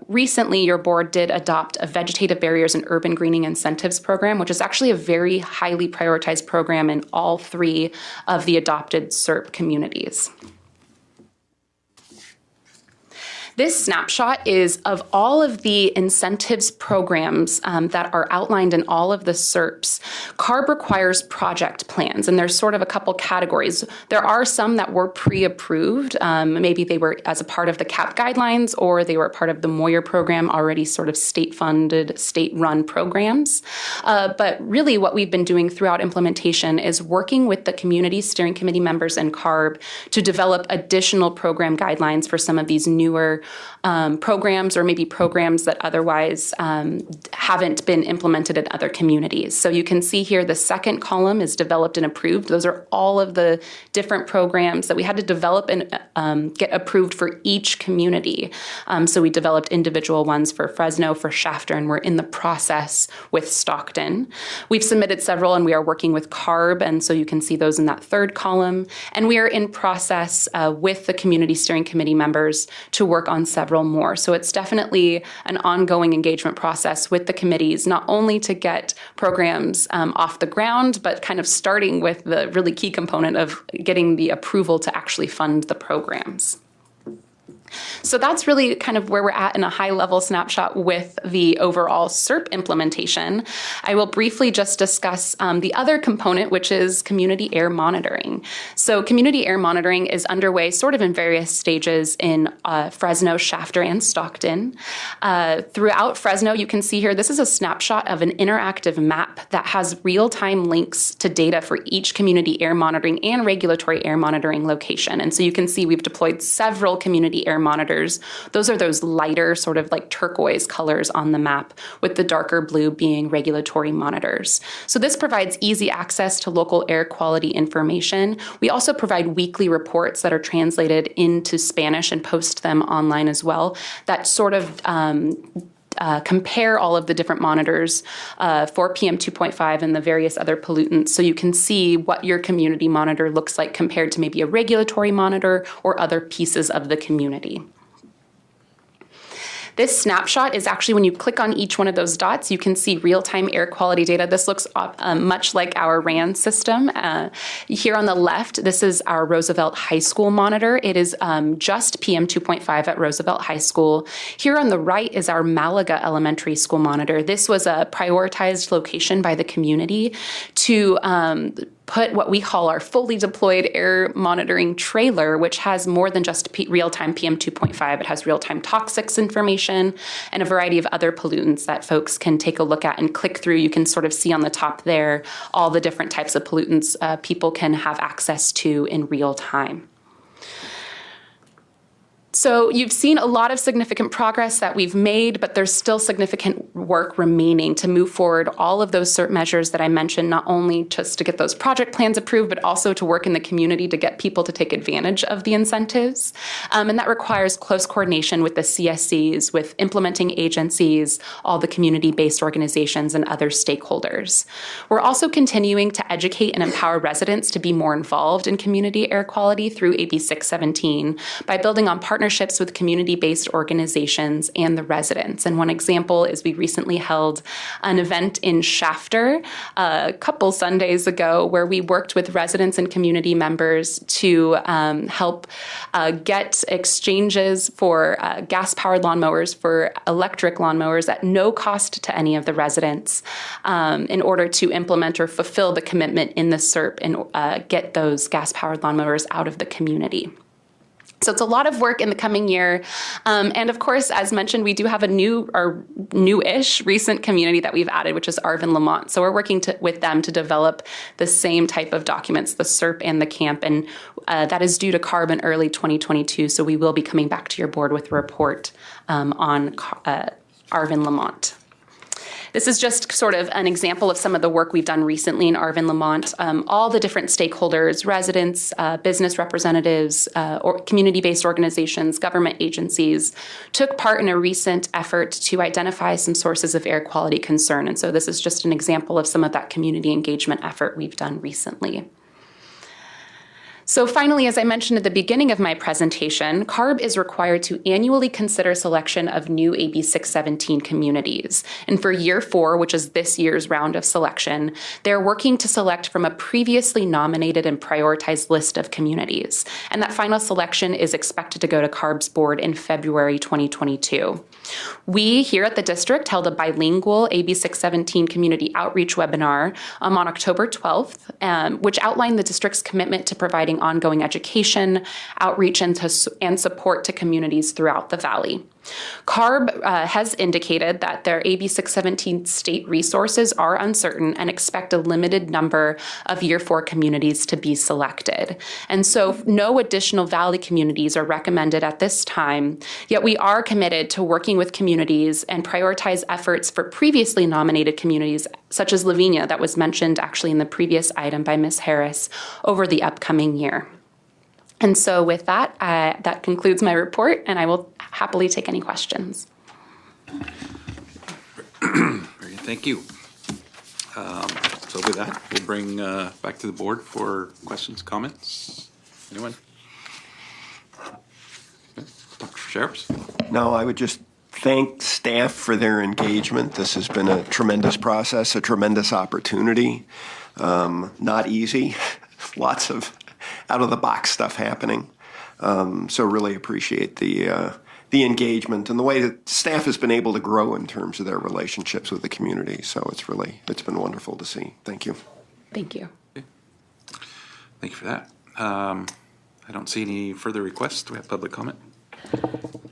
Speaker 20: recently your board did adopt a Vegetative Barriers and Urban Greening Incentives program, which is actually a very highly prioritized program in all 3 of the adopted SERP communities. This snapshot is of all of the incentives programs that are outlined in all of the SERPs. Carb requires project plans, and there's sort of a couple categories. There are some that were pre-approved. Maybe they were as a part of the CAP guidelines, or they were part of the Moyer program, already sort of state-funded, state-run programs. But really what we've been doing throughout implementation is working with the community steering committee members and Carb to develop additional program guidelines for some of these newer programs, or maybe programs that otherwise haven't been implemented in other communities. So you can see here the second column is developed and approved. Those are all of the different programs that we had to develop and get approved for each community. So we developed individual ones for Fresno, for Shafter, and we're in the process with Stockton. We've submitted several, and we are working with Carb, and so you can see those in that third column. And we are in process with the community steering committee members to work on several more. So it's definitely an ongoing engagement process with the committees, not only to get programs off the ground, but kind of starting with the really key component of getting the approval to actually fund the programs. So that's really kind of where we're at in a high-level snapshot with the overall SERP implementation. I will briefly just discuss the other component, which is community air monitoring. So community air monitoring is underway sort of in various stages in Fresno, Shafter, and Stockton. Throughout Fresno, you can see here, this is a snapshot of an interactive map that has real-time links to data for each community air monitoring and regulatory air monitoring location. And so you can see we've deployed several community air monitors. Those are those lighter sort of like turquoise colors on the map, with the darker blue being regulatory monitors. So this provides easy access to local air quality information. We also provide weekly reports that are translated into Spanish and post them online as well, that sort of compare all of the different monitors for PM 2.5 and the various other pollutants, so you can see what your community monitor looks like compared to maybe a regulatory monitor or other pieces of the community. This snapshot is actually, when you click on each one of those dots, you can see real-time air quality data. This looks much like our RAN system. Here on the left, this is our Roosevelt High School monitor. It is just PM 2.5 at Roosevelt High School. Here on the right is our Malaga Elementary School monitor. This was a prioritized location by the community to put what we call our fully deployed air monitoring trailer, which has more than just real-time PM 2.5. It has real-time toxics information and a variety of other pollutants that folks can take a look at and click through. You can sort of see on the top there all the different types of pollutants people can have access to in real time. So you've seen a lot of significant progress that we've made, but there's still significant work remaining to move forward all of those CERT measures that I mentioned, not only just to get those project plans approved, but also to work in the community to get people to take advantage of the incentives. And that requires close coordination with the CSCs, with implementing agencies, all the community-based organizations, and other stakeholders. We're also continuing to educate and empower residents to be more involved in community air quality through AB 617 by building on partnerships with community-based organizations and the residents. And one example is we recently held an event in Shafter a couple Sundays ago where we worked with residents and community members to help get exchanges for gas-powered lawnmowers for electric lawnmowers at no cost to any of the residents in order to implement or fulfill the commitment in the CERP and get those gas-powered lawnmowers out of the community. So it's a lot of work in the coming year. And of course, as mentioned, we do have a new-ish recent community that we've added, which is Arvin Lamont. So we're working with them to develop the same type of documents, the CERP and the CAMP, and that is due to Carb in early 2022. So we will be coming back to your board with a report on Arvin Lamont. This is just sort of an example of some of the work we've done recently in Arvin Lamont. All the different stakeholders, residents, business representatives, or community-based organizations, government agencies, took part in a recent effort to identify some sources of air quality concern. And so this is just an example of some of that community engagement effort we've done recently. So finally, as I mentioned at the beginning of my presentation, Carb is required to annually consider selection of new AB 617 communities. And for year 4, which is this year's round of selection, they're working to select from a previously nominated and prioritized list of communities. And that final selection is expected to go to Carb's board in February 2022. We here at the district held a bilingual AB 617 community outreach webinar on October 12th, which outlined the district's commitment to providing ongoing education, outreach, and support to communities throughout the valley. Carb has indicated that their AB 617 state resources are uncertain and expect a limited number of year 4 communities to be selected. And so no additional valley communities are recommended at this time, yet we are committed to working with communities and prioritize efforts for previously nominated communities such as Lavinia that was mentioned actually in the previous item by Ms. Harris over the upcoming year. And so with that, that concludes my report, and I will happily take any questions.
Speaker 1: Thank you. So with that, we'll bring back to the board for questions, comments. Anyone? Dr. Sheriffs?
Speaker 8: No, I would just thank staff for their engagement. This has been a tremendous process, a tremendous opportunity. Not easy. Lots of out-of-the-box stuff happening. So really appreciate the engagement and the way that staff has been able to grow in terms of their relationships with the community. So it's been wonderful to see. Thank you.
Speaker 20: Thank you.
Speaker 1: Thank you for that. I don't see any further requests. Do we have public comment?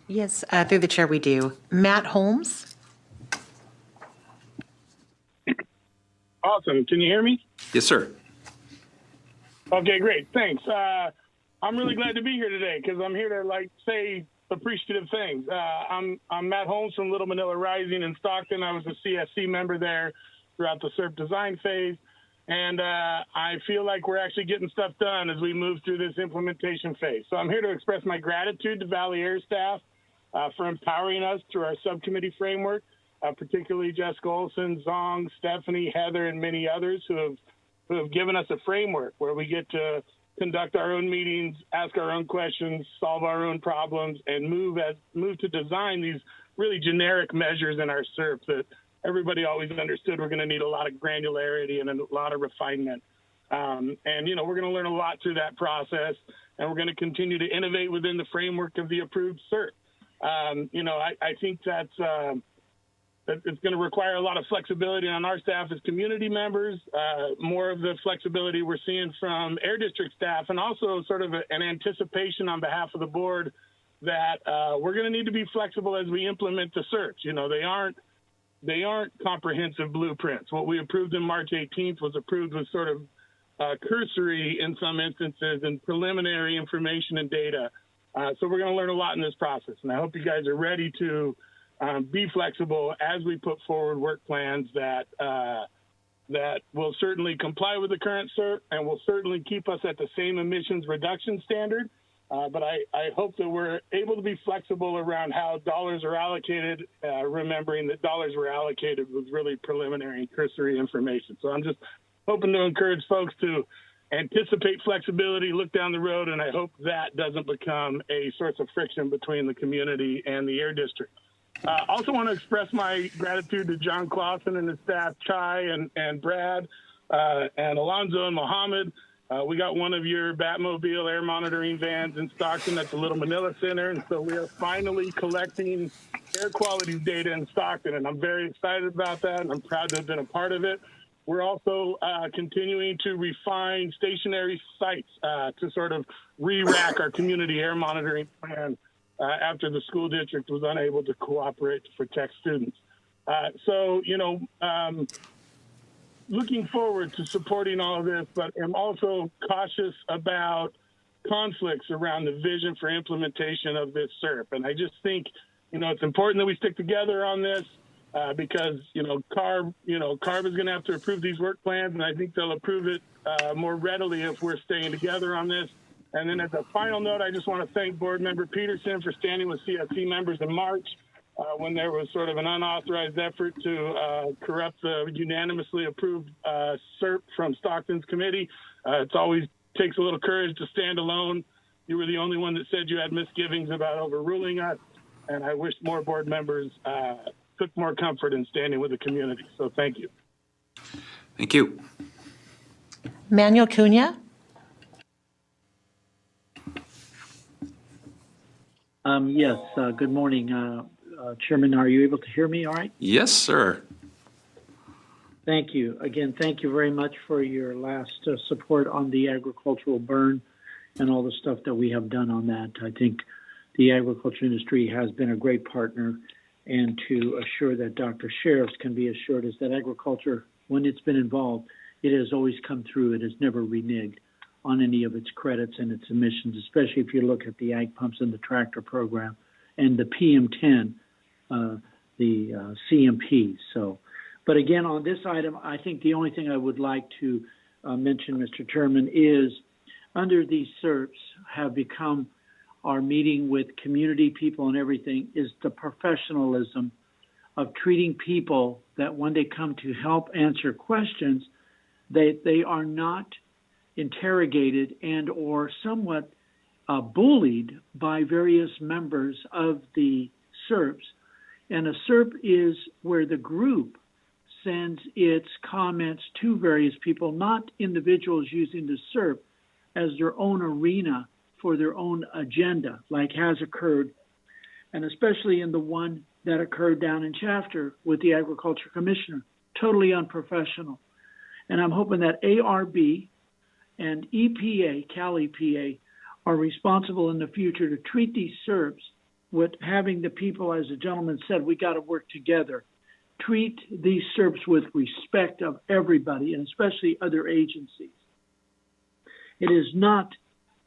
Speaker 2: Yes, through the chair we do. Matt Holmes.
Speaker 21: Awesome. Can you hear me?
Speaker 1: Yes, sir.
Speaker 21: Okay, great. Thanks. I'm really glad to be here today because I'm here to say appreciative things. I'm Matt Holmes from Little Manila Rising in Stockton. I was a CSC member there throughout the CERP design phase, and I feel like we're actually getting stuff done as we move through this implementation phase. So I'm here to express my gratitude to Valley Air staff for empowering us through our subcommittee framework, particularly Jessica Olson, Zong, Stephanie, Heather, and many others who have given us a framework where we get to conduct our own meetings, ask our own questions, solve our own problems, and move to design these really generic measures in our CERP that everybody always understood we're going to need a lot of granularity and a lot of refinement. And we're going to learn a lot through that process, and we're going to continue to innovate within the framework of the approved CERP. I think that's it's going to require a lot of flexibility on our staff as community members, more of the flexibility we're seeing from Air District staff, and also sort of an anticipation on behalf of the board that we're going to need to be flexible as we implement the search. You know, they aren't comprehensive blueprints. What we approved in March 18th was approved with sort of cursory, in some instances, and preliminary information and data. So we're going to learn a lot in this process, and I hope you guys are ready to be flexible as we put forward work plans that will certainly comply with the current CERT and will certainly keep us at the same emissions reduction standard. But I hope that we're able to be flexible around how dollars are allocated, remembering that dollars were allocated with really preliminary and cursory information. So I'm just hoping to encourage folks to anticipate flexibility, look down the road, and I hope that doesn't become a source of friction between the community and the Air District. Also want to express my gratitude to John Clausen and his staff, Chai and Brad, and Alonzo and Mohammed. We got one of your Batmobile air monitoring vans in Stockton at the Little Manila Center, and so we are finally collecting air quality data in Stockton, and I'm very excited about that, and I'm proud to have been a part of it. We're also continuing to refine stationary sites to sort of re-rack our community air monitoring plan after the school district was unable to cooperate to protect students. So, you know, looking forward to supporting all of this, but I'm also cautious about conflicts around the vision for implementation of this SERP. And I just think, you know, it's important that we stick together on this because, Carb is going to have to approve these work plans, and I think they'll approve it more readily if we're staying together on this. And then as a final note, I just want to thank Board Member Peterson for standing with CSC members in March when there was sort of an unauthorized effort to corrupt the unanimously approved SERP from Stockton's committee. It always takes a little courage to stand alone. You were the only one that said you had misgivings about overruling us, and I wish more board members took more comfort in standing with the community. So thank you.
Speaker 1: Thank you.
Speaker 2: Manuel Cunha.
Speaker 4: Yes, good morning. Chairman, are you able to hear me all right?
Speaker 1: Yes, sir.
Speaker 4: Thank you. Again, thank you very much for your last support on the agricultural burn and all the stuff that we have done on that. I think the agriculture industry has been a great partner, and to assure that Dr. Sheriffs can be assured is that agriculture, when it's been involved, it has always come through. It has never reneged on any of its credits and its emissions, especially if you look at the ag pumps and the tractor program and the PM10, the CMP. So, but again, on this item, I think the only thing I would like to mention, Mr. Chairman, is under these SERPs have become our meeting with community people and everything is the professionalism of treating people that when they come to help answer questions, they are not interrogated and or somewhat bullied by various members of the SERPs. And a SERP is where the group sends its comments to various people, not individuals using the SERP as their own arena for their own agenda, like has occurred, and especially in the one that occurred down in Shafter with the Agriculture Commissioner. Totally unprofessional. And I'm hoping that ARB and EPA, Cal EPA, are responsible in the future to treat these SERPs with having the people, as the gentleman said, we got to work together. Treat these SERPs with respect of everybody, and especially other agencies. It is not,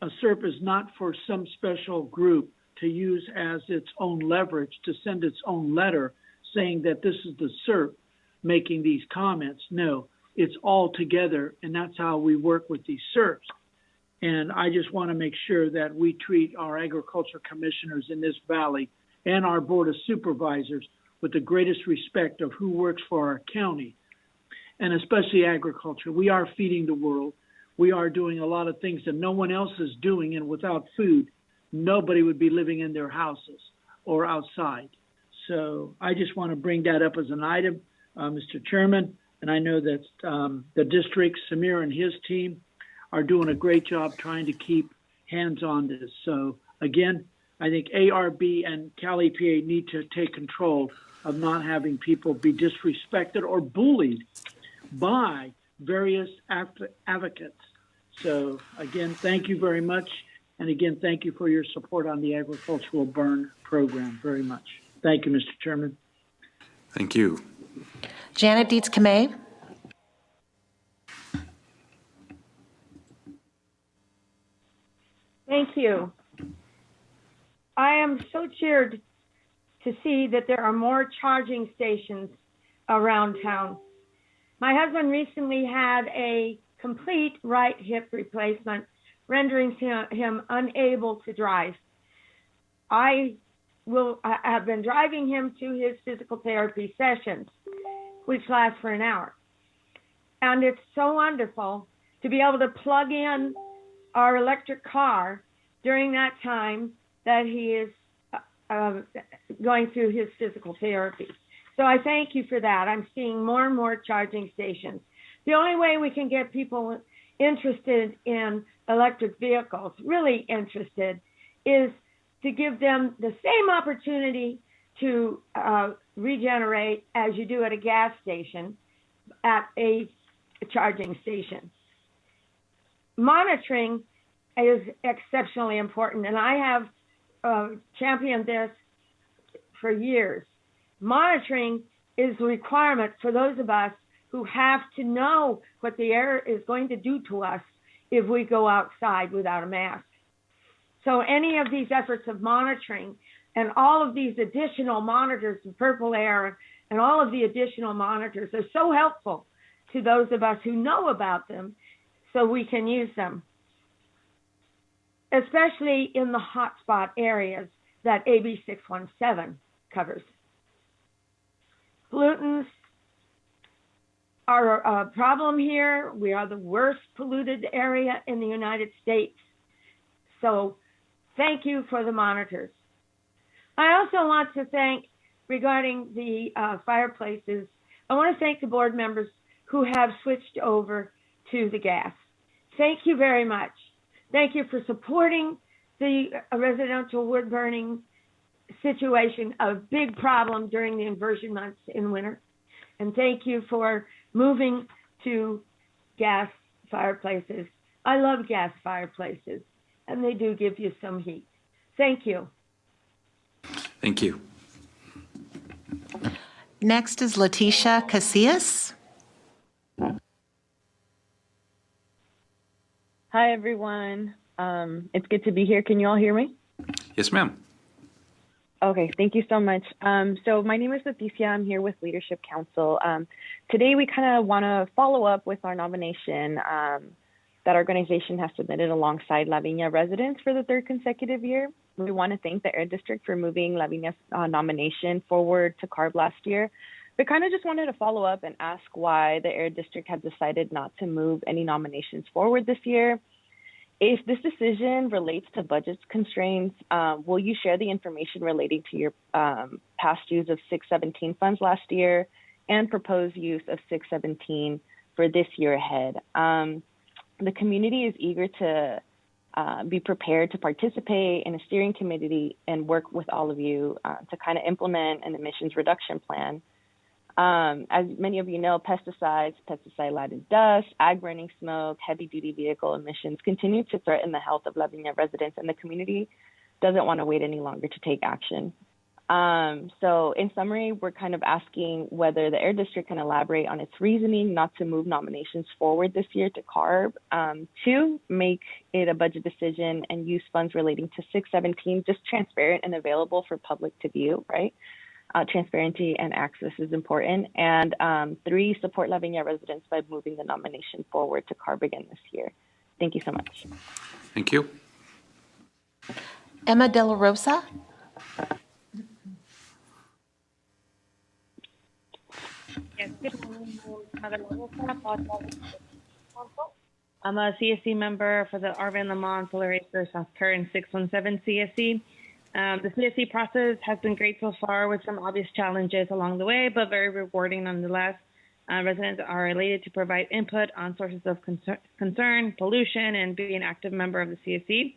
Speaker 4: a SERP is not for some special group to use as its own leverage to send its own letter saying that this is the SERP making these comments. No, it's all together, and that's how we work with these SERPs. And I just want to make sure that we treat our agriculture commissioners in this valley and our board of supervisors with the greatest respect of who works for our county, and especially agriculture. We are feeding the world. We are doing a lot of things that no one else is doing, and without food, nobody would be living in their houses or outside. So I just want to bring that up as an item, Mr. Chairman, and I know that the district, Samir and his team, are doing a great job trying to keep hands on this. So again, I think ARB and Cal EPA need to take control of not having people be disrespected or bullied by various advocates. So again, thank you very much. And again, thank you for your support on the agricultural burn program very much. Thank you, Mr. Chairman.
Speaker 1: Thank you.
Speaker 2: Janet Dietz-Kamay.
Speaker 18: Thank you. I am so cheered to see that there are more charging stations around town. My husband recently had a complete right hip replacement, rendering him unable to drive. I have been driving him to his physical therapy sessions, which last for an hour. And it's so wonderful to be able to plug in our electric car during that time that he is going through his physical therapy. So I thank you for that. I'm seeing more and more charging stations. The only way we can get people interested in electric vehicles, really interested, is to give them the same opportunity to regenerate as you do at a gas station at a charging station. Monitoring is exceptionally important, and I have championed this for years. Monitoring is a requirement for those of us who have to know what the air is going to do to us if we go outside without a mask. So any of these efforts of monitoring and all of these additional monitors in purple air and all of the additional monitors are so helpful to those of us who know about them so we can use them, especially in the hotspot areas that AB 617 covers. Pollutants are a problem here. We are the worst polluted area in the United States. So thank you for the monitors. I also want to thank, regarding the fireplaces, I want to thank the board members who have switched over to the gas. Thank you very much. Thank you for supporting the residential wood burning situation, a big problem during the inversion months in winter. And thank you for moving to gas fireplaces. I love gas fireplaces, and they do give you some heat. Thank you.
Speaker 1: Thank you.
Speaker 2: Next is Letitia Casillas.
Speaker 5: Hi, everyone. It's good to be here. Can you all hear me?
Speaker 1: Yes, ma'am.
Speaker 5: Okay, thank you so much. So my name is Leticia. I'm here with Leadership Council. Today, we kind of want to follow up with our nomination that our organization has submitted alongside La Viña residents for the third consecutive year. We want to thank the Air District for moving La Viña's nomination forward to Carb last year. We kind of just wanted to follow up and ask why the Air District had decided not to move any nominations forward this year. If this decision relates to budget constraints, will you share the information relating to your past use of 617 funds last year and proposed use of 617 for this year ahead? The community is eager to be prepared to participate in a steering committee and work with all of you to kind of implement an emissions reduction plan. As many of you know, pesticides, pesticide-laden dust, ag burning smoke, heavy-duty vehicle emissions continue to threaten the health of La Viña residents, and the community doesn't want to wait any longer to take action. So in summary, we're kind of asking whether the Air District can elaborate on its reasoning not to move nominations forward this year to Carb, to make it a budget decision and use funds relating to 617 just transparent and available for public to view, right? Transparency and access is important. And 3, support La Viña residents by moving the nomination forward to Carb again this year. Thank you so much.
Speaker 1: Thank you.
Speaker 2: Emma De La Rosa.
Speaker 22: Yes, good morning. I'm a CSC member for the Arvin Lamont Solar Acres South Current 617 CSC. The CSC process has been great so far with some obvious challenges along the way, but very rewarding nonetheless. Residents are elated to provide input on sources of concern, pollution, and be an active member of the CSC.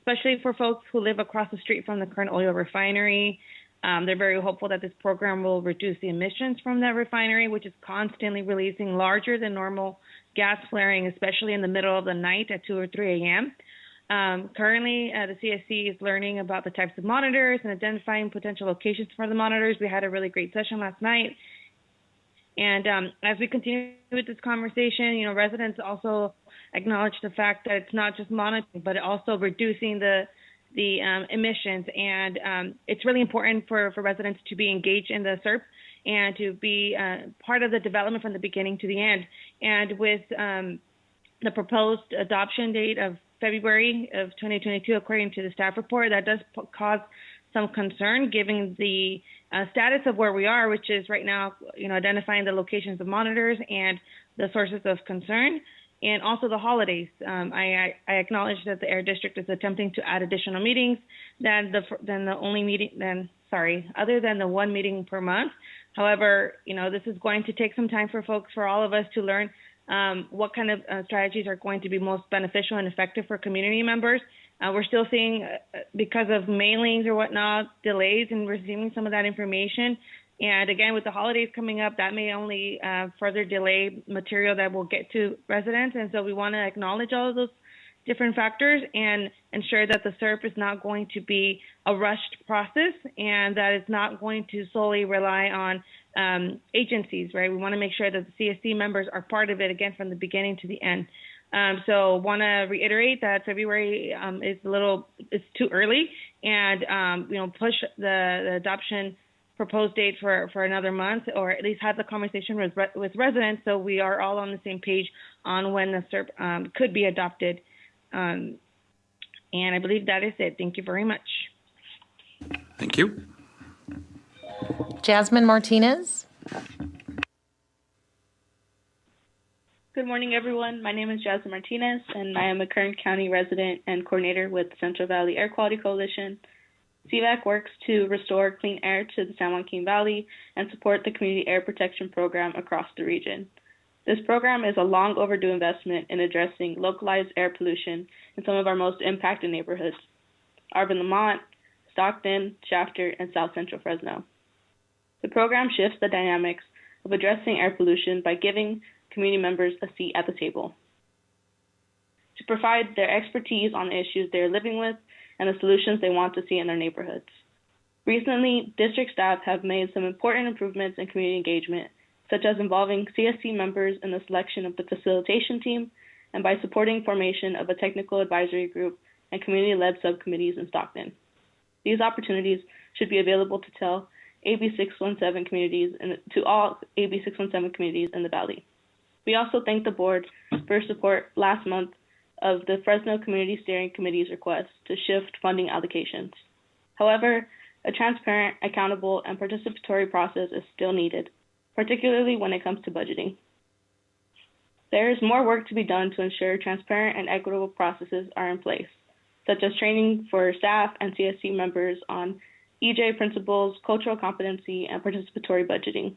Speaker 22: especially for folks who live across the street from the current oil refinery. They're very hopeful that this program will reduce the emissions from that refinery, which is constantly releasing larger than normal gas flaring, especially in the middle of the night at 2 or 3 a.m. Currently, the CSC is learning about the types of monitors and identifying potential locations for the monitors. We had a really great session last night. And as we continue with this conversation, residents also acknowledge the fact that it's not just monitoring, but also reducing the emissions. And it's really important for residents to be engaged in the SERP and to be part of the development from the beginning to the end. And with the proposed adoption date of February of 2022, according to the staff report, that does cause some concern given the status of where we are, which is right now, identifying the locations of monitors and the sources of concern, and also the holidays. I acknowledge that the Air District is attempting to add additional meetings other than the one meeting per month. However, this is going to take some time for all of us to learn what kind of strategies are going to be most beneficial and effective for community members. We're still seeing, because of mailings or whatnot, delays in receiving some of that information. And again, with the holidays coming up, that may only further delay material that will get to residents. And so we want to acknowledge all of those different factors and ensure that the SERP is not going to be a rushed process and that it's not going to solely rely on agencies, right? We want to make sure that the CSC members are part of it, again, from the beginning to the end. So want to reiterate that February is it's too early, and push the adoption proposed date for another month, or at least have the conversation with residents so we are all on the same page on when the SERP could be adopted. And I believe that is it. Thank you very much.
Speaker 1: Thank you.
Speaker 2: Jasmine Martinez.
Speaker 6: Good morning, everyone. My name is Jasmine Martinez, and I am a Kern County resident and coordinator with the Central Valley Air Quality Coalition. CVAC works to restore clean air to the San Joaquin Valley and support the Community Air Protection Program across the region. This program is a long overdue investment in addressing localized air pollution in some of our most impacted neighborhoods: Arvin Lamont, Stockton, Shafter, and South Central Fresno. The program shifts the dynamics of addressing air pollution by giving community members a seat at the table to provide their expertise on the issues they're living with and the solutions they want to see in their neighborhoods. Recently, district staff have made some important improvements in community engagement, such as involving CSC members in the selection of the facilitation team and by supporting formation of a technical advisory group and community-led subcommittees in Stockton. These opportunities should be available to all AB 617 communities in the Valley. We also thank the board for support last month of the Fresno Community Steering Committee's request to shift funding allocations. However, a transparent, accountable, and participatory process is still needed, particularly when it comes to budgeting. There is more work to be done to ensure transparent and equitable processes are in place, such as training for staff and CSC members on EJ principles, cultural competency, and participatory budgeting.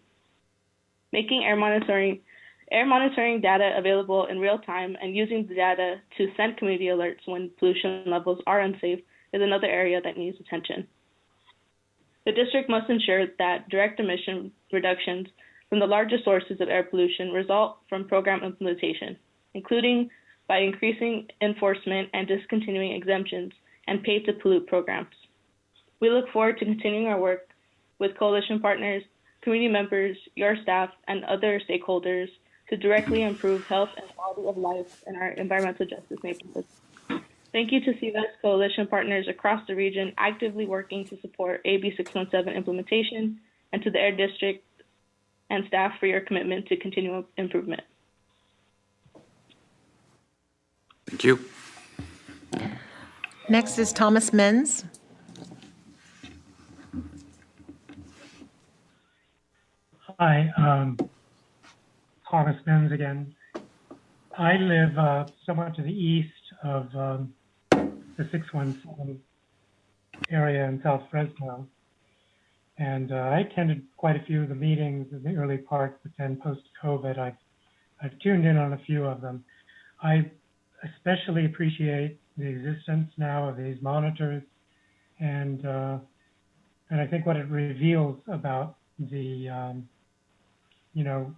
Speaker 6: Making air monitoring data available in real time and using the data to send community alerts when pollution levels are unsafe is another area that needs attention. The district must ensure that direct emission reductions from the largest sources of air pollution result from program implementation, including by increasing enforcement and discontinuing exemptions and pay-to-pollute programs. We look forward to continuing our work with coalition partners, community members, your staff, and other stakeholders to directly improve health and quality of life in our environmental justice neighborhoods. Thank you to CVAC's coalition partners across the region actively working to support AB 617 implementation, and to the Air District and staff for your commitment to continual improvement.
Speaker 1: Thank you.
Speaker 2: Next is Thomas Menz.
Speaker 15: Hi, Thomas Menz again. I live somewhat to the east of the 617 area in South Fresno, and I attended quite a few of the meetings in the early part, but then post-COVID, I've tuned in on a few of them. I especially appreciate the existence now of these monitors, and I think what it reveals about the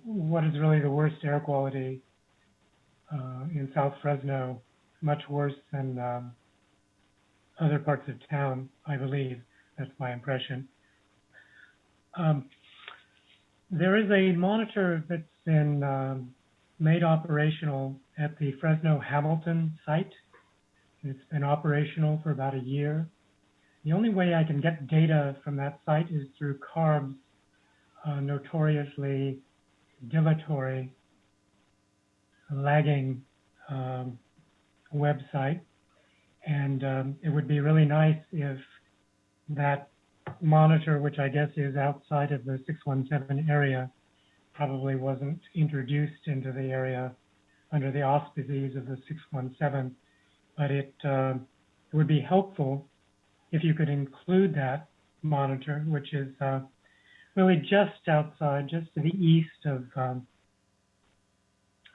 Speaker 15: what is really the worst air quality in South Fresno, much worse than other parts of town, I believe. That's my impression. There is a monitor that's been made operational at the Fresno Hamilton site. It's been operational for about a year. The only way I can get data from that site is through Carb's notoriously dilatory, lagging website. And it would be really nice if that monitor, which I guess is outside of the 617 area, probably wasn't introduced into the area under the auspices of the 617, but it would be helpful if you could include that monitor, which is really just outside, just to the east of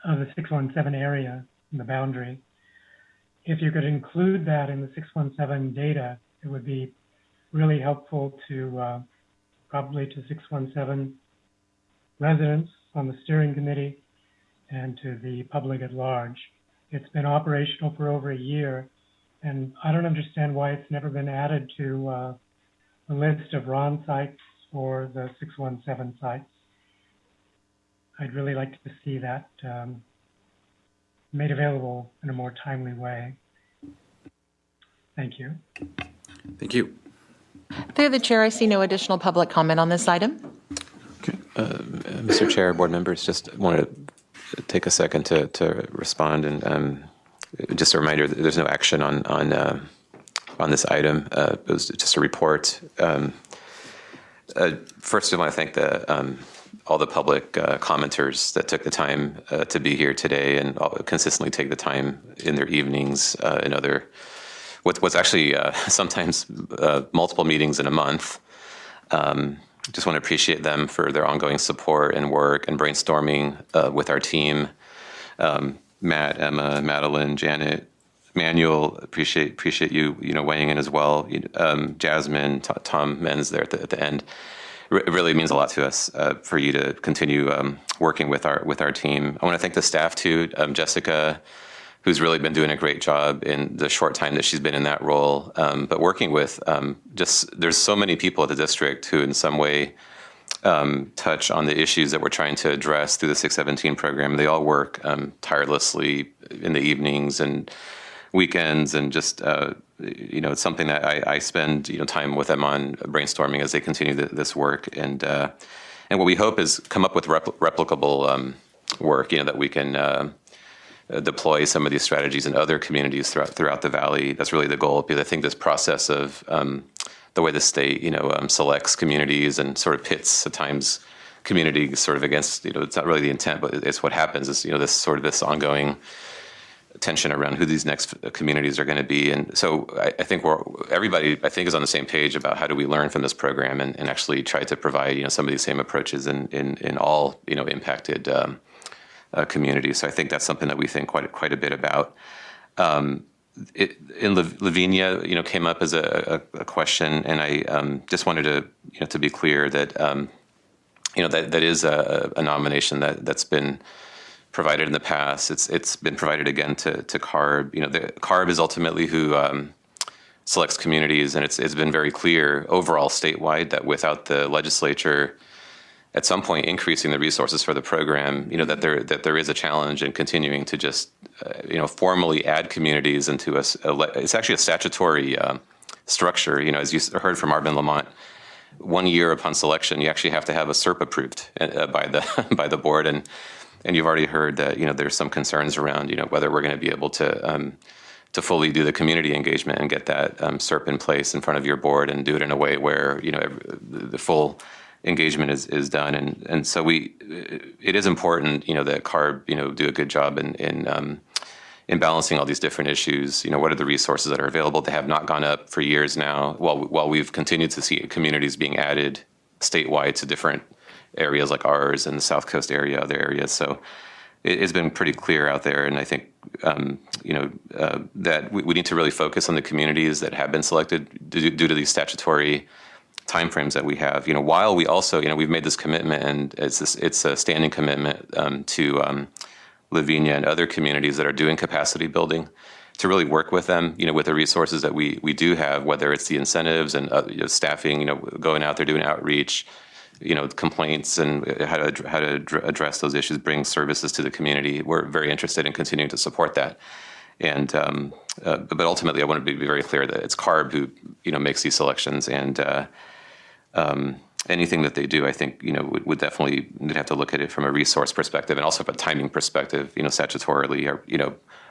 Speaker 15: the 617 area, in the boundary. If you could include that in the 617 data, it would be really helpful to probably to 617 residents on the steering committee and to the public at large. It's been operational for over a year, and I don't understand why it's never been added to the list of RON sites or the 617 sites. I'd really like to see that made available in a more timely way. Thank you.
Speaker 1: Thank you.
Speaker 2: Through the chair, I see no additional public comment on this item.
Speaker 1: Okay.
Speaker 7: Mr. Chair, board members, just wanted to take a second to respond, and just a reminder that there's no action on this item. It was just a report. First, I want to thank all the public commenters that took the time to be here today and consistently take the time in their evenings and other what's actually sometimes multiple meetings in a month. Just want to appreciate them for their ongoing support and work and brainstorming with our team. Matt, Emma, Madeline, Janet, Manuel, appreciate you weighing in as well. Jasmine, Tom Menz there at the end. It really means a lot to us for you to continue working with our team. I want to thank the staff too, Jessica, who's really been doing a great job in the short time that she's been in that role. But working with there's so many people at the district who in some way touch on the issues that we're trying to address through the 617 program. They all work tirelessly in the evenings and weekends, and just it's something that I spend time with them on brainstorming as they continue this work, and what we hope is come up with replicable work that we can deploy some of these strategies in other communities throughout the valley. That's really the goal, because I think this process of the way the state selects communities and sort of pits at times communities sort of against it's not really the intent, but it's what happens is this ongoing tension around who these next communities are going to be. And so I think everybody is on the same page about how do we learn from this program and actually try to provide some of these same approaches in all impacted communities. So I think that's something that we think quite a bit about. In Lavinia, came up as a question, and I just wanted to be clear that that is a nomination that's been provided in the past. It's been provided again to Carb. The Carb is ultimately who selects communities, and it's been very clear overall statewide that without the legislature at some point increasing the resources for the program, that there is a challenge in continuing to just formally add communities into it's actually a statutory structure. As you heard from Arbin Lamont, 1 year upon selection, you actually have to have a SERP approved by the board, and you've already heard that there's some concerns around whether we're going to be able to fully do the community engagement and get that SERP in place in front of your board and do it in a way where the full engagement is done, and so it is important that Carb do a good job in balancing all these different issues. What are the resources that are available? They have not gone up for years now, while we've continued to see communities being added statewide to different areas like ours and the South Coast area, other areas. So it's been pretty clear out there, and I think that we need to really focus on the communities that have been selected due to these statutory timeframes that we have. While we also, we've made this commitment, and it's a standing commitment to Lavinia and other communities that are doing capacity building, to really work with them, with the resources that we do have, whether it's the incentives and staffing, going out there doing outreach, complaints, and how to address those issues, bring services to the community. We're very interested in continuing to support that. And but ultimately, I want to be very clear that it's Carb who makes these selections, and anything that they do, I think would definitely need to have to look at it from a resource perspective and also from a timing perspective. Statutorily,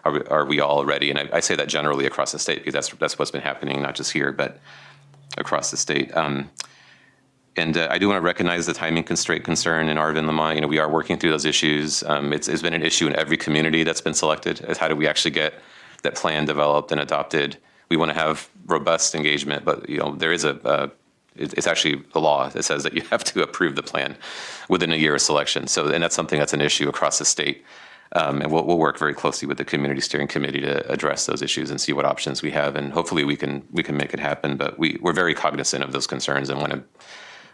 Speaker 7: are we all ready? And I say that generally across the state, because that's what's been happening, not just here but across the state. And I do want to recognize the timing constraint concern in Arvin Lamont. We are working through those issues. It's been an issue in every community that's been selected, is how do we actually get that plan developed and adopted. We want to have robust engagement, but there is it's actually a law that says that you have to approve the plan within a year of selection. And that's something that's an issue across the state. And we'll work very closely with the community steering committee to address those issues and see what options we have. And hopefully we can make it happen. But we're very cognizant of those concerns and want to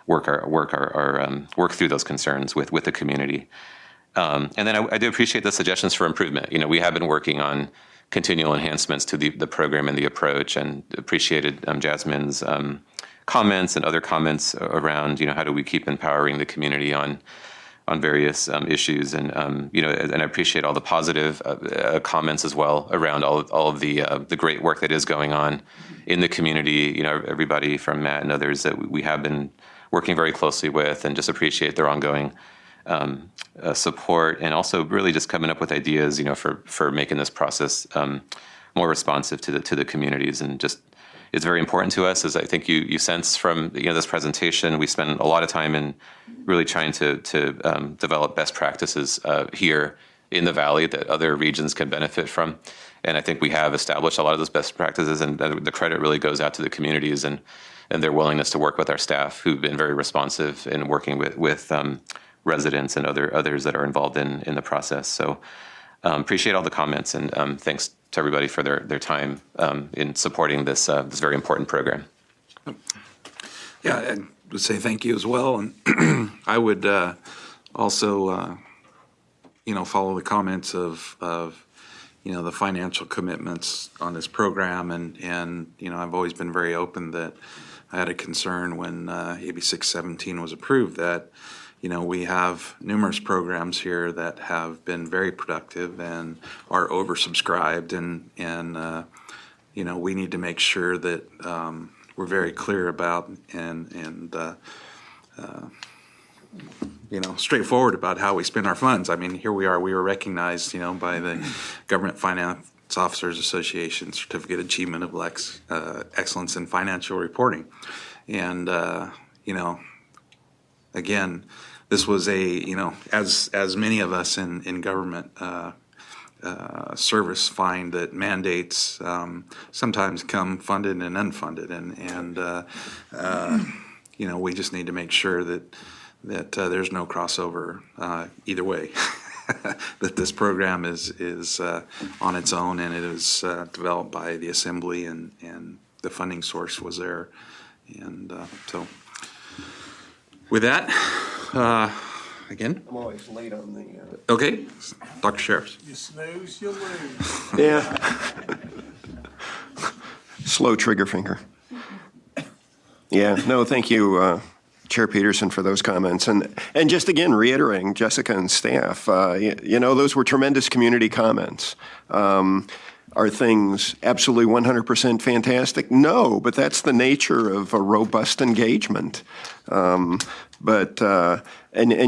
Speaker 7: work through those concerns with the community. And then I do appreciate the suggestions for improvement. We have been working on continual enhancements to the program and the approach, and appreciated Jasmine's comments and other comments around how do we keep empowering the community on various issues, and and I appreciate all the positive comments as well around all of the great work that is going on in the community. Everybody from Matt and others that we have been working very closely with, and just appreciate their ongoing support, and also really just coming up with ideas, for making this process more responsive to the communities. And just, it's very important to us, as I think you sense from this presentation. We spend a lot of time in really trying to develop best practices here in the Valley that other regions can benefit from. And I think we have established a lot of those best practices, and the credit really goes out to the communities and their willingness to work with our staff, who've been very responsive in working with residents and others that are involved in the process. So appreciate all the comments, and thanks to everybody for their time in supporting this very important program.
Speaker 1: Yeah, I would say thank you as well. And I would also, follow the comments of the financial commitments on this program. And I've always been very open that I had a concern when AB 617 was approved that, we have numerous programs here that have been very productive and are oversubscribed, and we need to make sure that we're very clear about and straightforward about how we spend our funds. I mean, here we are. We were recognized, by the Government Finance Officers Association Certificate Achievement of Excellence in Financial Reporting, and again, this was as many of us in government service find that mandates sometimes come funded and unfunded, and we just need to make sure that there's no crossover either way. That this program is on its own, and it is developed by the Assembly, and the funding source was there, and so with that. Again?
Speaker 8: I'm always late on the...
Speaker 1: Okay, Dr. Sheriff.
Speaker 9: You snooze, you lose.
Speaker 8: Yeah. Slow trigger finger. Yeah, no, thank you, Chair Peterson, for those comments. And just again, reiterating Jessica and staff, those were tremendous community comments. Are things absolutely 100% fantastic? No, but that's the nature of a robust engagement. And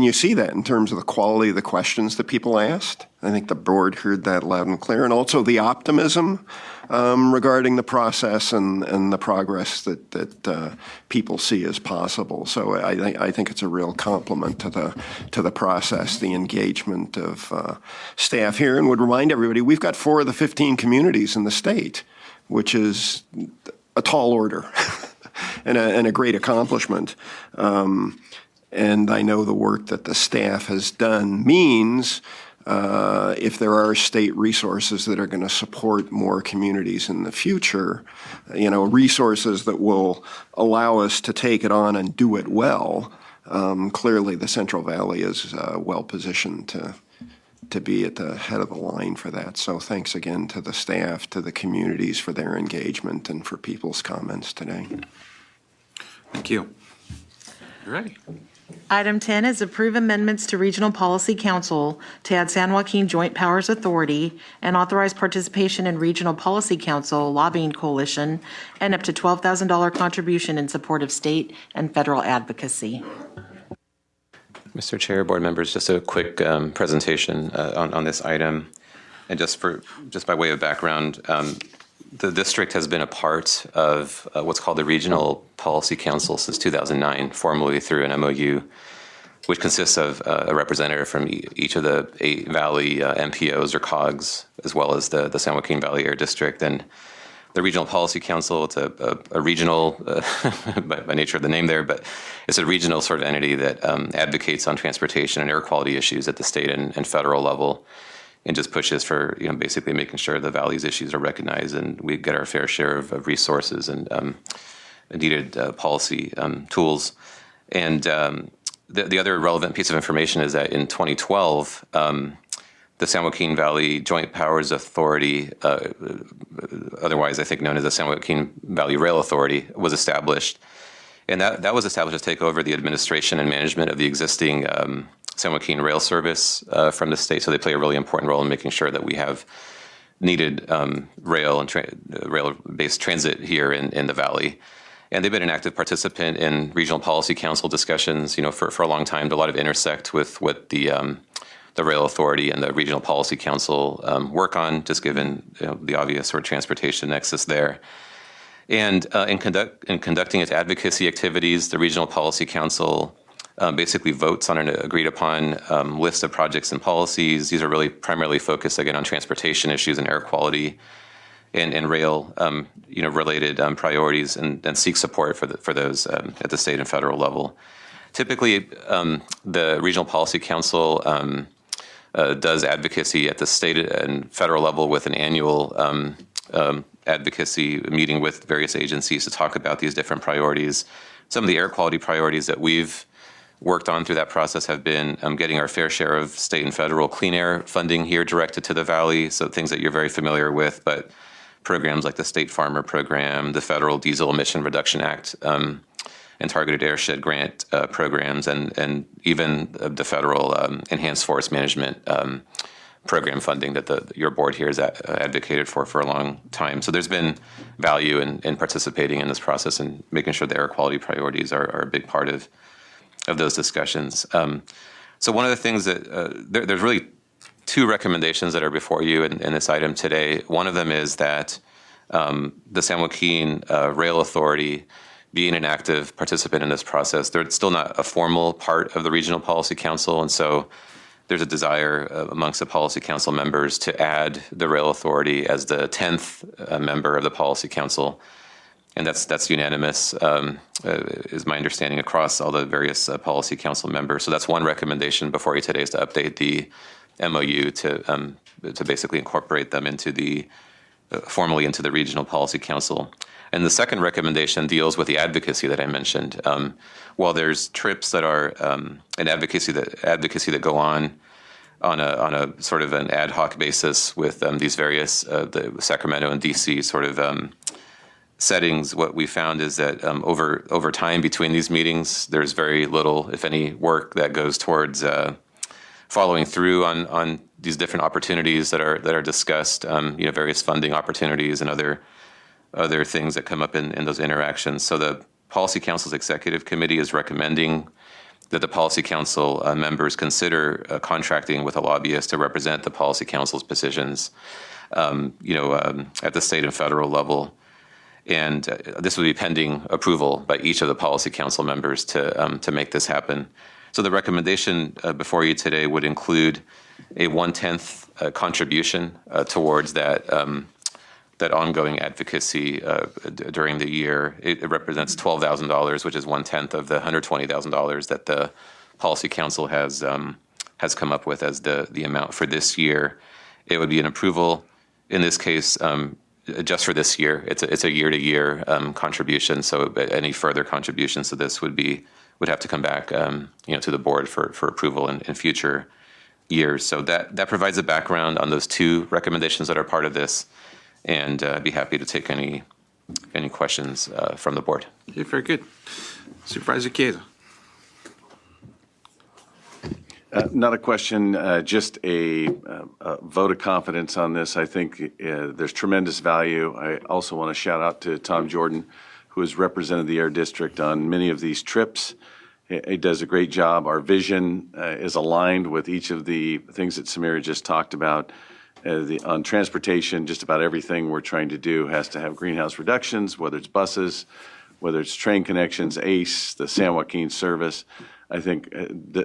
Speaker 8: you see that in terms of the quality of the questions that people asked. I think the board heard that loud and clear, and also the optimism regarding the process and the progress that people see as possible. So I think it's a real compliment to the process, the engagement of staff here, and would remind everybody we've got 4 of the 15 communities in the state, which is a tall order and a great accomplishment. And I know the work that the staff has done means if there are state resources that are going to support more communities in the future, resources that will allow us to take it on and do it well, clearly the Central Valley is well positioned to be at the head of the line for that. So thanks again to the staff, to the communities for their engagement and for people's comments today.
Speaker 1: Thank you. You're ready.
Speaker 2: Item 10 is approve amendments to Regional Policy Council to add San Joaquin Joint Powers Authority and authorize participation in Regional Policy Council Lobbying Coalition and up to $12,000 contribution in support of state and federal advocacy.
Speaker 7: Mr. Chair, board members, just a quick presentation on this item. And just by way of background, the district has been a part of what's called the Regional Policy Council since 2009, formally through an MOU, which consists of a representative from each of the 8 Valley MPOs or COGs, as well as the San Joaquin Valley Air District. And the Regional Policy Council, it's a regional, by nature of the name there, but it's a regional sort of entity that advocates on transportation and air quality issues at the state and federal level, and just pushes for basically making sure the Valley's issues are recognized and we get our fair share of resources and needed policy tools. And the other relevant piece of information is that in 2012, the San Joaquin Valley Joint Powers Authority, otherwise I think known as the San Joaquin Valley Rail Authority, was established. And that was established to take over the administration and management of the existing San Joaquin rail service from the state. So they play a really important role in making sure that we have needed rail and rail-based transit here in the Valley. And they've been an active participant in Regional Policy Council discussions, for a long time. A lot of intersect with what the Rail Authority and the Regional Policy Council work on, just given the obvious sort of transportation nexus there. And in conducting its advocacy activities, the Regional Policy Council basically votes on an agreed-upon list of projects and policies. These are really primarily focused, again, on transportation issues and air quality and rail, related priorities, and seek support for those at the state and federal level. Typically, the Regional Policy Council does advocacy at the state and federal level with an annual advocacy meeting with various agencies to talk about these different priorities. Some of the air quality priorities that we've worked on through that process have been getting our fair share of state and federal clean air funding here directed to the Valley, so things that you're very familiar with, but programs like the State Farmer Program, the Federal Diesel Emission Reduction Act, and targeted airshed grant programs, and even the federal enhanced forest management program funding that your board here has advocated for a long time. So there's been value in participating in this process and making sure the air quality priorities are a big part of those discussions. So one of the things that there's really 2 recommendations that are before you in this item today. One of them is that the San Joaquin Rail Authority, being an active participant in this process, they're still not a formal part of the Regional Policy Council, and so there's a desire amongst the Policy Council members to add the Rail Authority as the 10th member of the Policy Council, and that's unanimous, is my understanding, across all the various Policy Council members. So that's one recommendation before you today, is to update the MOU to basically incorporate them into formally into the Regional Policy Council. And the second recommendation deals with the advocacy that I mentioned. While there's trips that are an advocacy that go on a sort of an ad hoc basis with these various the Sacramento and DC sort of settings, what we found is that over time between these meetings, there's very little, if any, work that goes towards following through on these different opportunities that are discussed, various funding opportunities and other things that come up in those interactions. So the Policy Council's Executive Committee is recommending that the Policy Council members consider contracting with a lobbyist to represent the Policy Council's positions, at the state and federal level. And this would be pending approval by each of the Policy Council members to make this happen. So the recommendation before you today would include a 1/10 contribution towards that ongoing advocacy during the year. It represents $12,000, which is 1/10 of the $120,000 that the Policy Council has has come up with as the amount for this year. It would be an approval, in this case, just for this year. It's a year-to-year contribution, so any further contributions to this would have to come back to the board for approval in future years. So that provides a background on those two recommendations that are part of this, and I'd be happy to take any questions from the board.
Speaker 1: Okay, very good. Supervisor Chiesa.
Speaker 10: Not a question, just a vote of confidence on this. I think there's tremendous value. I also want to shout out to Tom Jordan, who has represented the Air District on many of these trips. He does a great job. Our vision is aligned with each of the things that Samira just talked about. On transportation, just about everything we're trying to do has to have greenhouse reductions, whether it's buses, whether it's train connections, ACE, the San Joaquin service. I think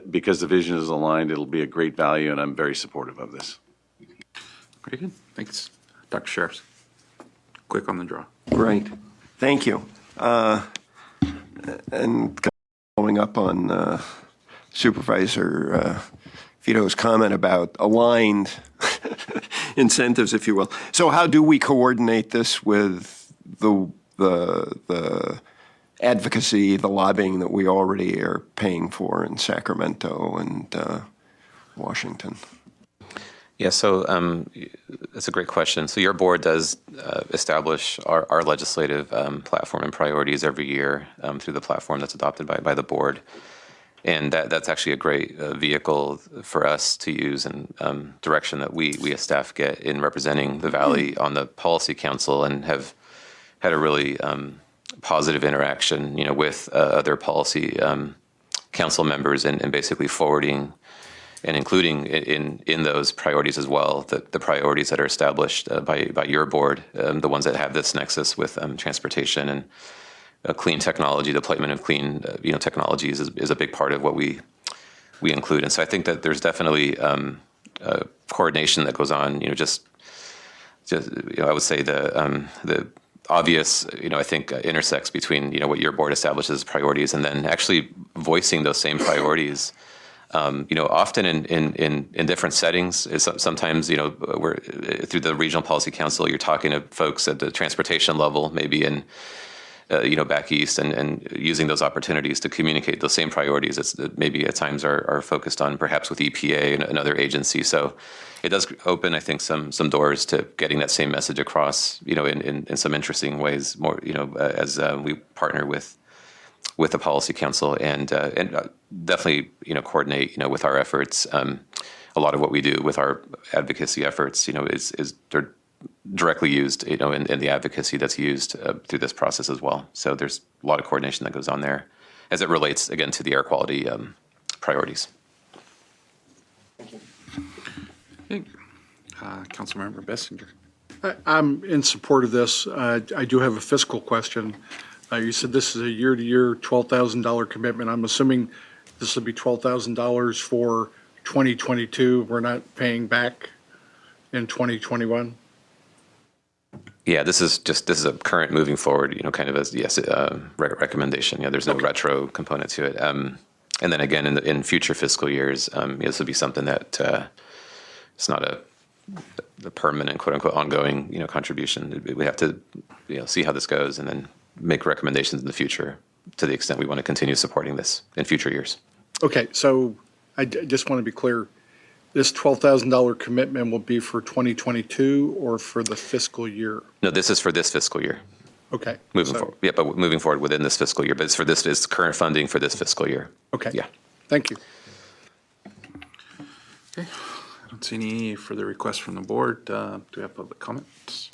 Speaker 10: because the vision is aligned, it'll be a great value, and I'm very supportive of this.
Speaker 1: Very good. Thanks. Dr. Sheriffs. Quick on the draw.
Speaker 8: Great. Thank you. And following up on Supervisor Vito's comment about aligned incentives, if you will. So how do we coordinate this with the advocacy, the lobbying that we already are paying for in Sacramento and Washington?
Speaker 7: Yeah, so that's a great question. So your board does establish our legislative platform and priorities every year through the platform that's adopted by the board. And that's actually a great vehicle for us to use and direction that we as staff get in representing the Valley on the Policy Council, and have had a really positive interaction, with other policy council members, and basically forwarding and including in those priorities as well, the priorities that are established by your board, the ones that have this nexus with transportation and clean technology. Deployment of clean technologies is a big part of what we include. And so I think that there's definitely coordination that goes on. Just I would say the obvious, I think intersects between what your board establishes as priorities, and then actually voicing those same priorities. Often in different settings. Sometimes we're through the Regional Policy Council, you're talking to folks at the transportation level, maybe in back east, and using those opportunities to communicate those same priorities. It's maybe at times are focused on, perhaps with EPA and another agency. So it does open, I think, some doors to getting that same message across, in some interesting ways. More, as we partner with the Policy Council, and definitely, coordinate, with our efforts. A lot of what we do with our advocacy efforts, is they're directly used, in the advocacy that's used through this process as well. So there's a lot of coordination that goes on there as it relates, again, to the air quality priorities.
Speaker 1: Okay. Councilmember Bessinger.
Speaker 16: I'm in support of this. I do have a fiscal question. You said this is a year-to-year $12,000 commitment. I'm assuming this will be $12,000 for 2022. We're not paying back in 2021?
Speaker 7: Yeah, this is a current moving forward, kind of as, yes, recommendation. Yeah, there's no retro component to it. And then again, in future fiscal years, this will be something that it's not the permanent, quote unquote, ongoing, contribution. We have to, see how this goes, and then make recommendations in the future to the extent we want to continue supporting this in future years.
Speaker 16: Okay, so I just want to be clear. This $12,000 commitment will be for 2022 or for the fiscal year?
Speaker 7: No, this is for this fiscal year.
Speaker 16: Okay.
Speaker 7: Moving forward. Yeah, but moving forward within this fiscal year. But it's current funding for this fiscal year.
Speaker 16: Okay.
Speaker 7: Yeah.
Speaker 16: Thank you.
Speaker 1: Okay. I don't see any further requests from the board. Do we have public comments?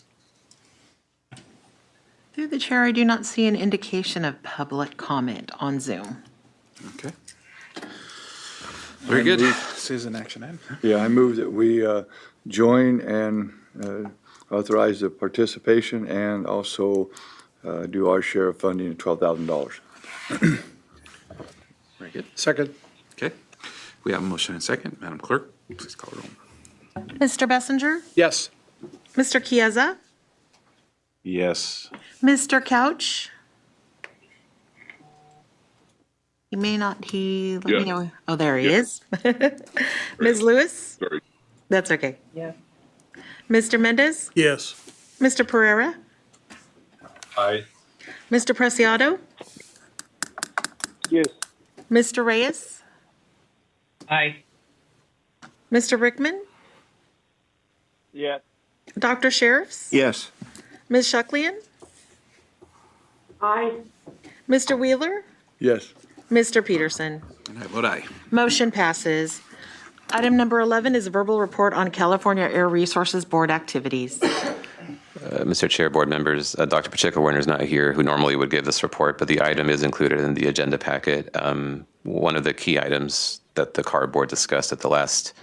Speaker 2: Through the chair, I do not see an indication of public comment on Zoom.
Speaker 1: Okay. Very good. Citizen action item.
Speaker 3: Yeah, I move that we join and authorize the participation, and also do our share of funding of $12,000.
Speaker 1: Very good.
Speaker 16: Second.
Speaker 1: Okay. We have a motion and second. Madam Clerk, please call the roll.
Speaker 2: Mr. Bessinger?
Speaker 16: Yes.
Speaker 2: Mr. Chiesa?
Speaker 10: Yes.
Speaker 2: Mr. Couch? He may not, let me
Speaker 11: Yes.
Speaker 2: know. Oh, there he
Speaker 11: Yes.
Speaker 2: is. Ms. Lewis?
Speaker 11: Sorry.
Speaker 2: That's okay.
Speaker 22: Yes.
Speaker 2: Mr. Mendez?
Speaker 9: Yes.
Speaker 2: Mr. Pereira?
Speaker 14: Aye.
Speaker 2: Mr. Preciado?
Speaker 12: Yes.
Speaker 2: Mr. Reyes?
Speaker 13: Aye.
Speaker 2: Mr. Rickman?
Speaker 12: Yes.
Speaker 2: Dr. Sheriffs?
Speaker 8: Yes.
Speaker 2: Ms. Shucklian?
Speaker 18: Aye.
Speaker 2: Mr. Wheeler?
Speaker 3: Yes.
Speaker 2: Mr. Peterson?
Speaker 1: And I vote aye.
Speaker 2: Motion passes. Item number 11 is a verbal report on California Air Resources Board activities.
Speaker 7: Mr. Chair, board members, Dr. Pacheco-Werner is not here, who normally would give this report, but the item is included in the agenda packet. One of the key items that the Carb board discussed at the last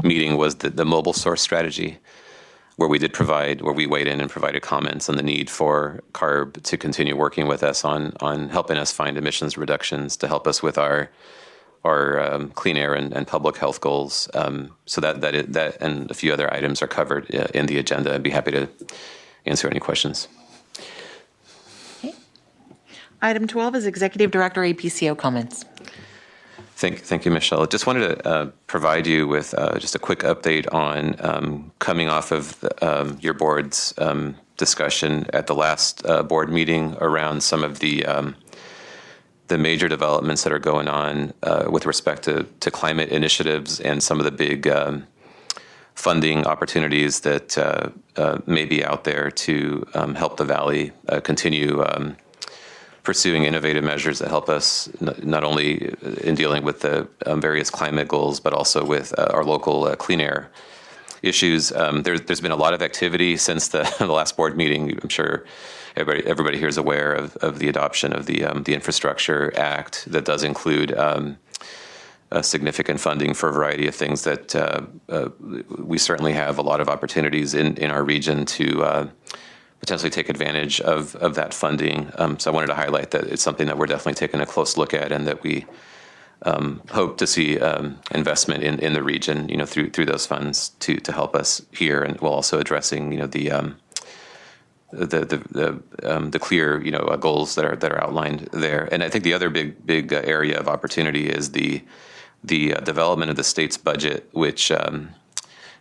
Speaker 7: meeting was the mobile source strategy, where we weighed in and provided comments on the need for Carb to continue working with us on helping us find emissions reductions to help us with our clean air and public health goals. So that and a few other items are covered in the agenda. I'd be happy to answer any questions.
Speaker 2: Item 12 is Executive Director APCO comments.
Speaker 7: Thank you, Michelle. Just wanted to provide you with just a quick update on coming off of your board's discussion at the last board meeting around some of the major developments that are going on with respect to climate initiatives and some of the big funding opportunities that may be out there to help the Valley continue pursuing innovative measures that help us not only in dealing with the various climate goals, but also with our local clean air issues. There's been a lot of activity since the last board meeting. I'm sure everybody here is aware of the adoption of the Infrastructure Act that does include significant funding for a variety of things that we certainly have a lot of opportunities in our region to potentially take advantage of that funding. So I wanted to highlight that it's something that we're definitely taking a close look at, and that we hope to see investment in the region, through those funds to help us here, and while also addressing, the clear, goals that are outlined there. And I think the other big area of opportunity is the development of the state's budget, which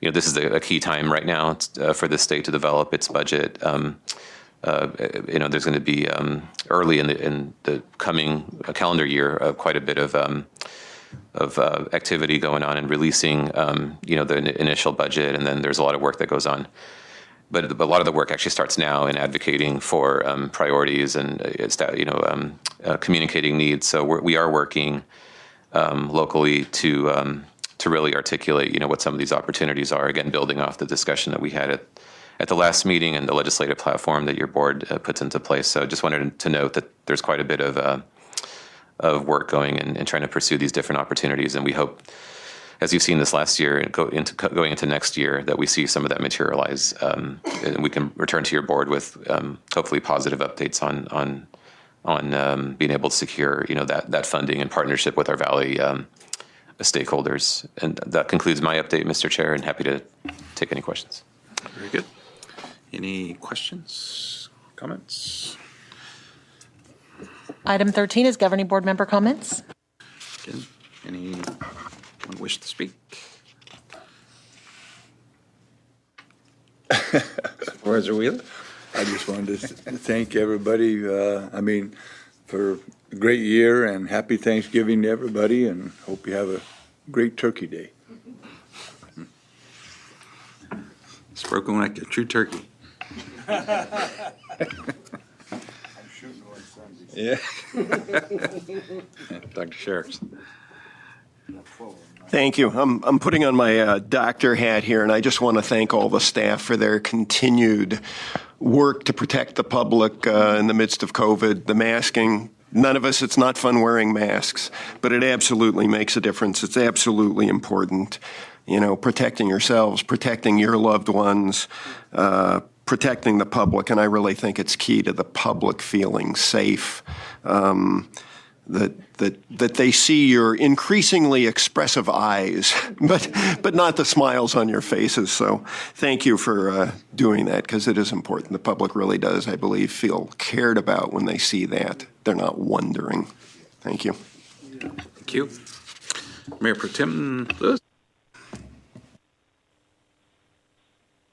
Speaker 7: this is a key time right now for the state to develop its budget. There's going to be early in the coming calendar year quite a bit of activity going on and releasing the initial budget, and then there's a lot of work that goes on. But a lot of the work actually starts now in advocating for priorities and communicating needs. So we are working locally to really articulate, what some of these opportunities are. Again, building off the discussion that we had at the last meeting and the legislative platform that your board puts into place. So just wanted to note that there's quite a bit of work going and trying to pursue these different opportunities. And we hope, as you've seen this last year and going into next year, that we see some of that materialize, and we can return to your board with hopefully positive updates on being able to secure, that funding in partnership with our Valley stakeholders. And that concludes my update, Mr. Chair, and happy to take any questions.
Speaker 1: Very good. Any questions, comments?
Speaker 2: Item 13 is Governing Board member comments.
Speaker 1: Again, anyone wish to speak?
Speaker 3: Supervisor Wheeler? I just wanted to thank everybody, for a great year, and happy Thanksgiving to everybody, and hope you have a great Turkey Day.
Speaker 1: Spoken like a true turkey. Yeah. Dr. Sheriffs.
Speaker 8: Thank you. I'm putting on my doctor hat here, and I just want to thank all the staff for their continued work to protect the public in the midst of COVID. The masking, none of us, it's not fun wearing masks, but it absolutely makes a difference. It's absolutely important. Protecting yourselves, protecting your loved ones, protecting the public, and I really think it's key to the public feeling safe. That they see your increasingly expressive eyes, but not the smiles on your faces. So thank you for doing that, because it is important. The public really does, I believe, feel cared about when they see that. They're not wondering. Thank you.
Speaker 1: Thank you. Mayor Pro Tem Lewis.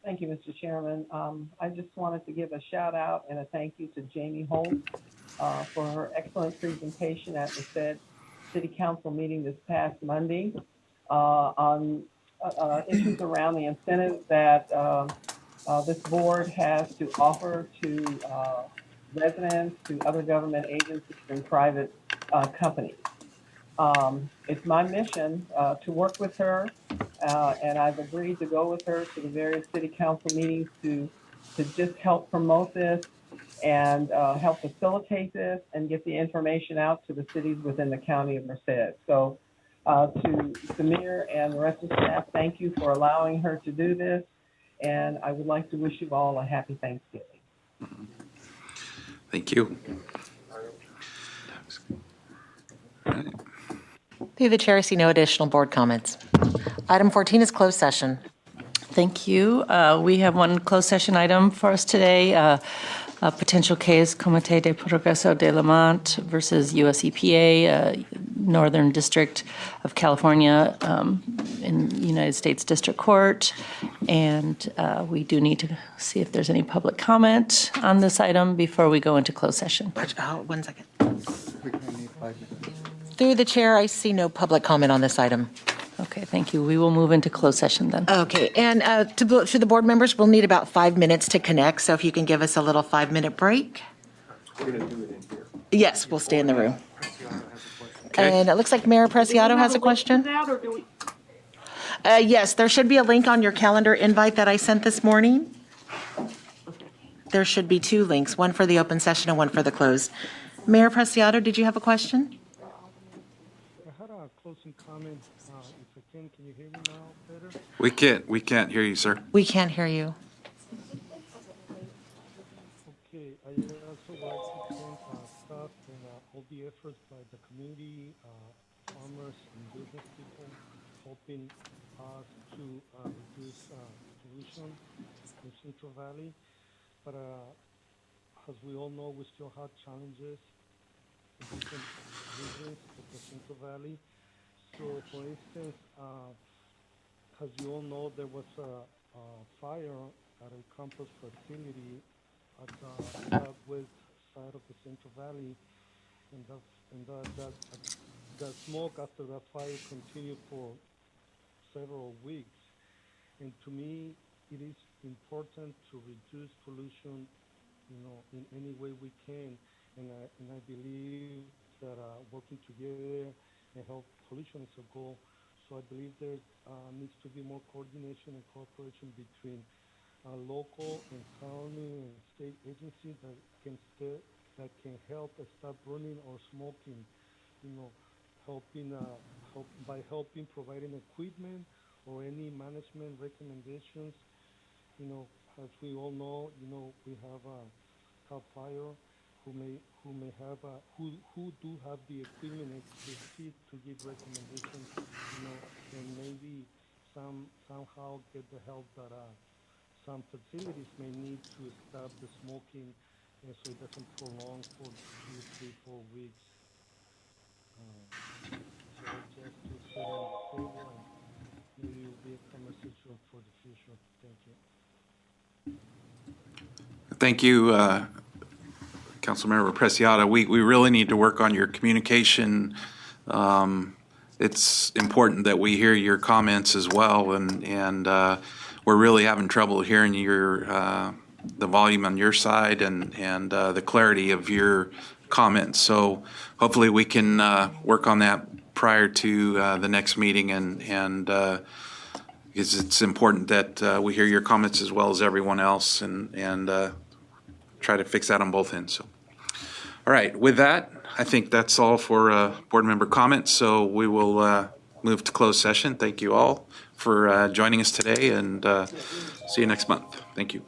Speaker 11: Thank you, Mr. Chairman. I just wanted to give a shout out and a thank you to Jamie Holt for her excellent presentation at the said City Council meeting this past Monday on issues around the incentives that this board has to offer to residents, to other government agencies and private companies. It's my mission to work with her, and I've agreed to go with her to the various city council meetings to just help promote this and help facilitate this and get the information out to the cities within the county of Merced. So to Samir and the rest of the staff, thank you for allowing her to do this, and I would like to wish you all a happy Thanksgiving.
Speaker 1: Thank you.
Speaker 2: Through the chair, I see no additional board comments. Item 14 is closed session.
Speaker 17: Thank you. We have one closed session item for us today. A potential case, Comité de Progreso de Lamont versus US EPA, Northern District of California in United States District Court. And we do need to see if there's any public comment on this item before we go into closed session.
Speaker 2: 1 second. Through the chair, I see no public comment on this item.
Speaker 17: Okay, thank you. We will move into closed session then.
Speaker 2: Okay, and to the board members, we'll need about 5 minutes to connect, so if you can give us a little 5-minute break.
Speaker 8: We're going to do it in here.
Speaker 2: Yes, we'll stay in the room. And it looks like Mayor Preciado has a question. Yes, there should be a link on your calendar invite that I sent this morning. There should be 2 links, one for the open session and one for the closed. Mayor Preciado, did you have a question?
Speaker 21: I had a closing comment. If I can you hear me now better?
Speaker 1: We can't hear you, sir.
Speaker 2: We can't hear you.
Speaker 21: Okay, I also like to thank staff and all the efforts by the community, farmers and business people helping us to reduce pollution in Central Valley. But as we all know, we still have challenges in different regions of the Central Valley. So, for instance, as you all know, there was a fire at a compost facility at the southwest side of the Central Valley, and that smoke after that fire continued for several weeks. And to me, it is important to reduce pollution, in any way we can. And I believe that working together and help pollution is a goal. So I believe there needs to be more coordination and cooperation between local and county and state agencies that can help stop burning or smoking. Helping providing equipment or any management recommendations. As we all know, we have CAL FIRE who do have the equipment and expertise to give recommendations, and maybe somehow get the help that some facilities may need to stop the smoking, so it doesn't prolong for 2, 3, 4 weeks. So just to set on the table, and maybe it will be a conversation for the future. Thank you.
Speaker 1: Thank you, Councilmember Preciado. We really need to work on your communication. It's important that we hear your comments as well, and we're really having trouble hearing the volume on your side and the clarity of your comments. So hopefully we can work on that prior to the next meeting, and because it's important that we hear your comments as well as everyone else, and try to fix that on both ends. So, all right, with that, I think that's all for board member comments. So we will move to closed session. Thank you all for joining us today, and see you next month. Thank you.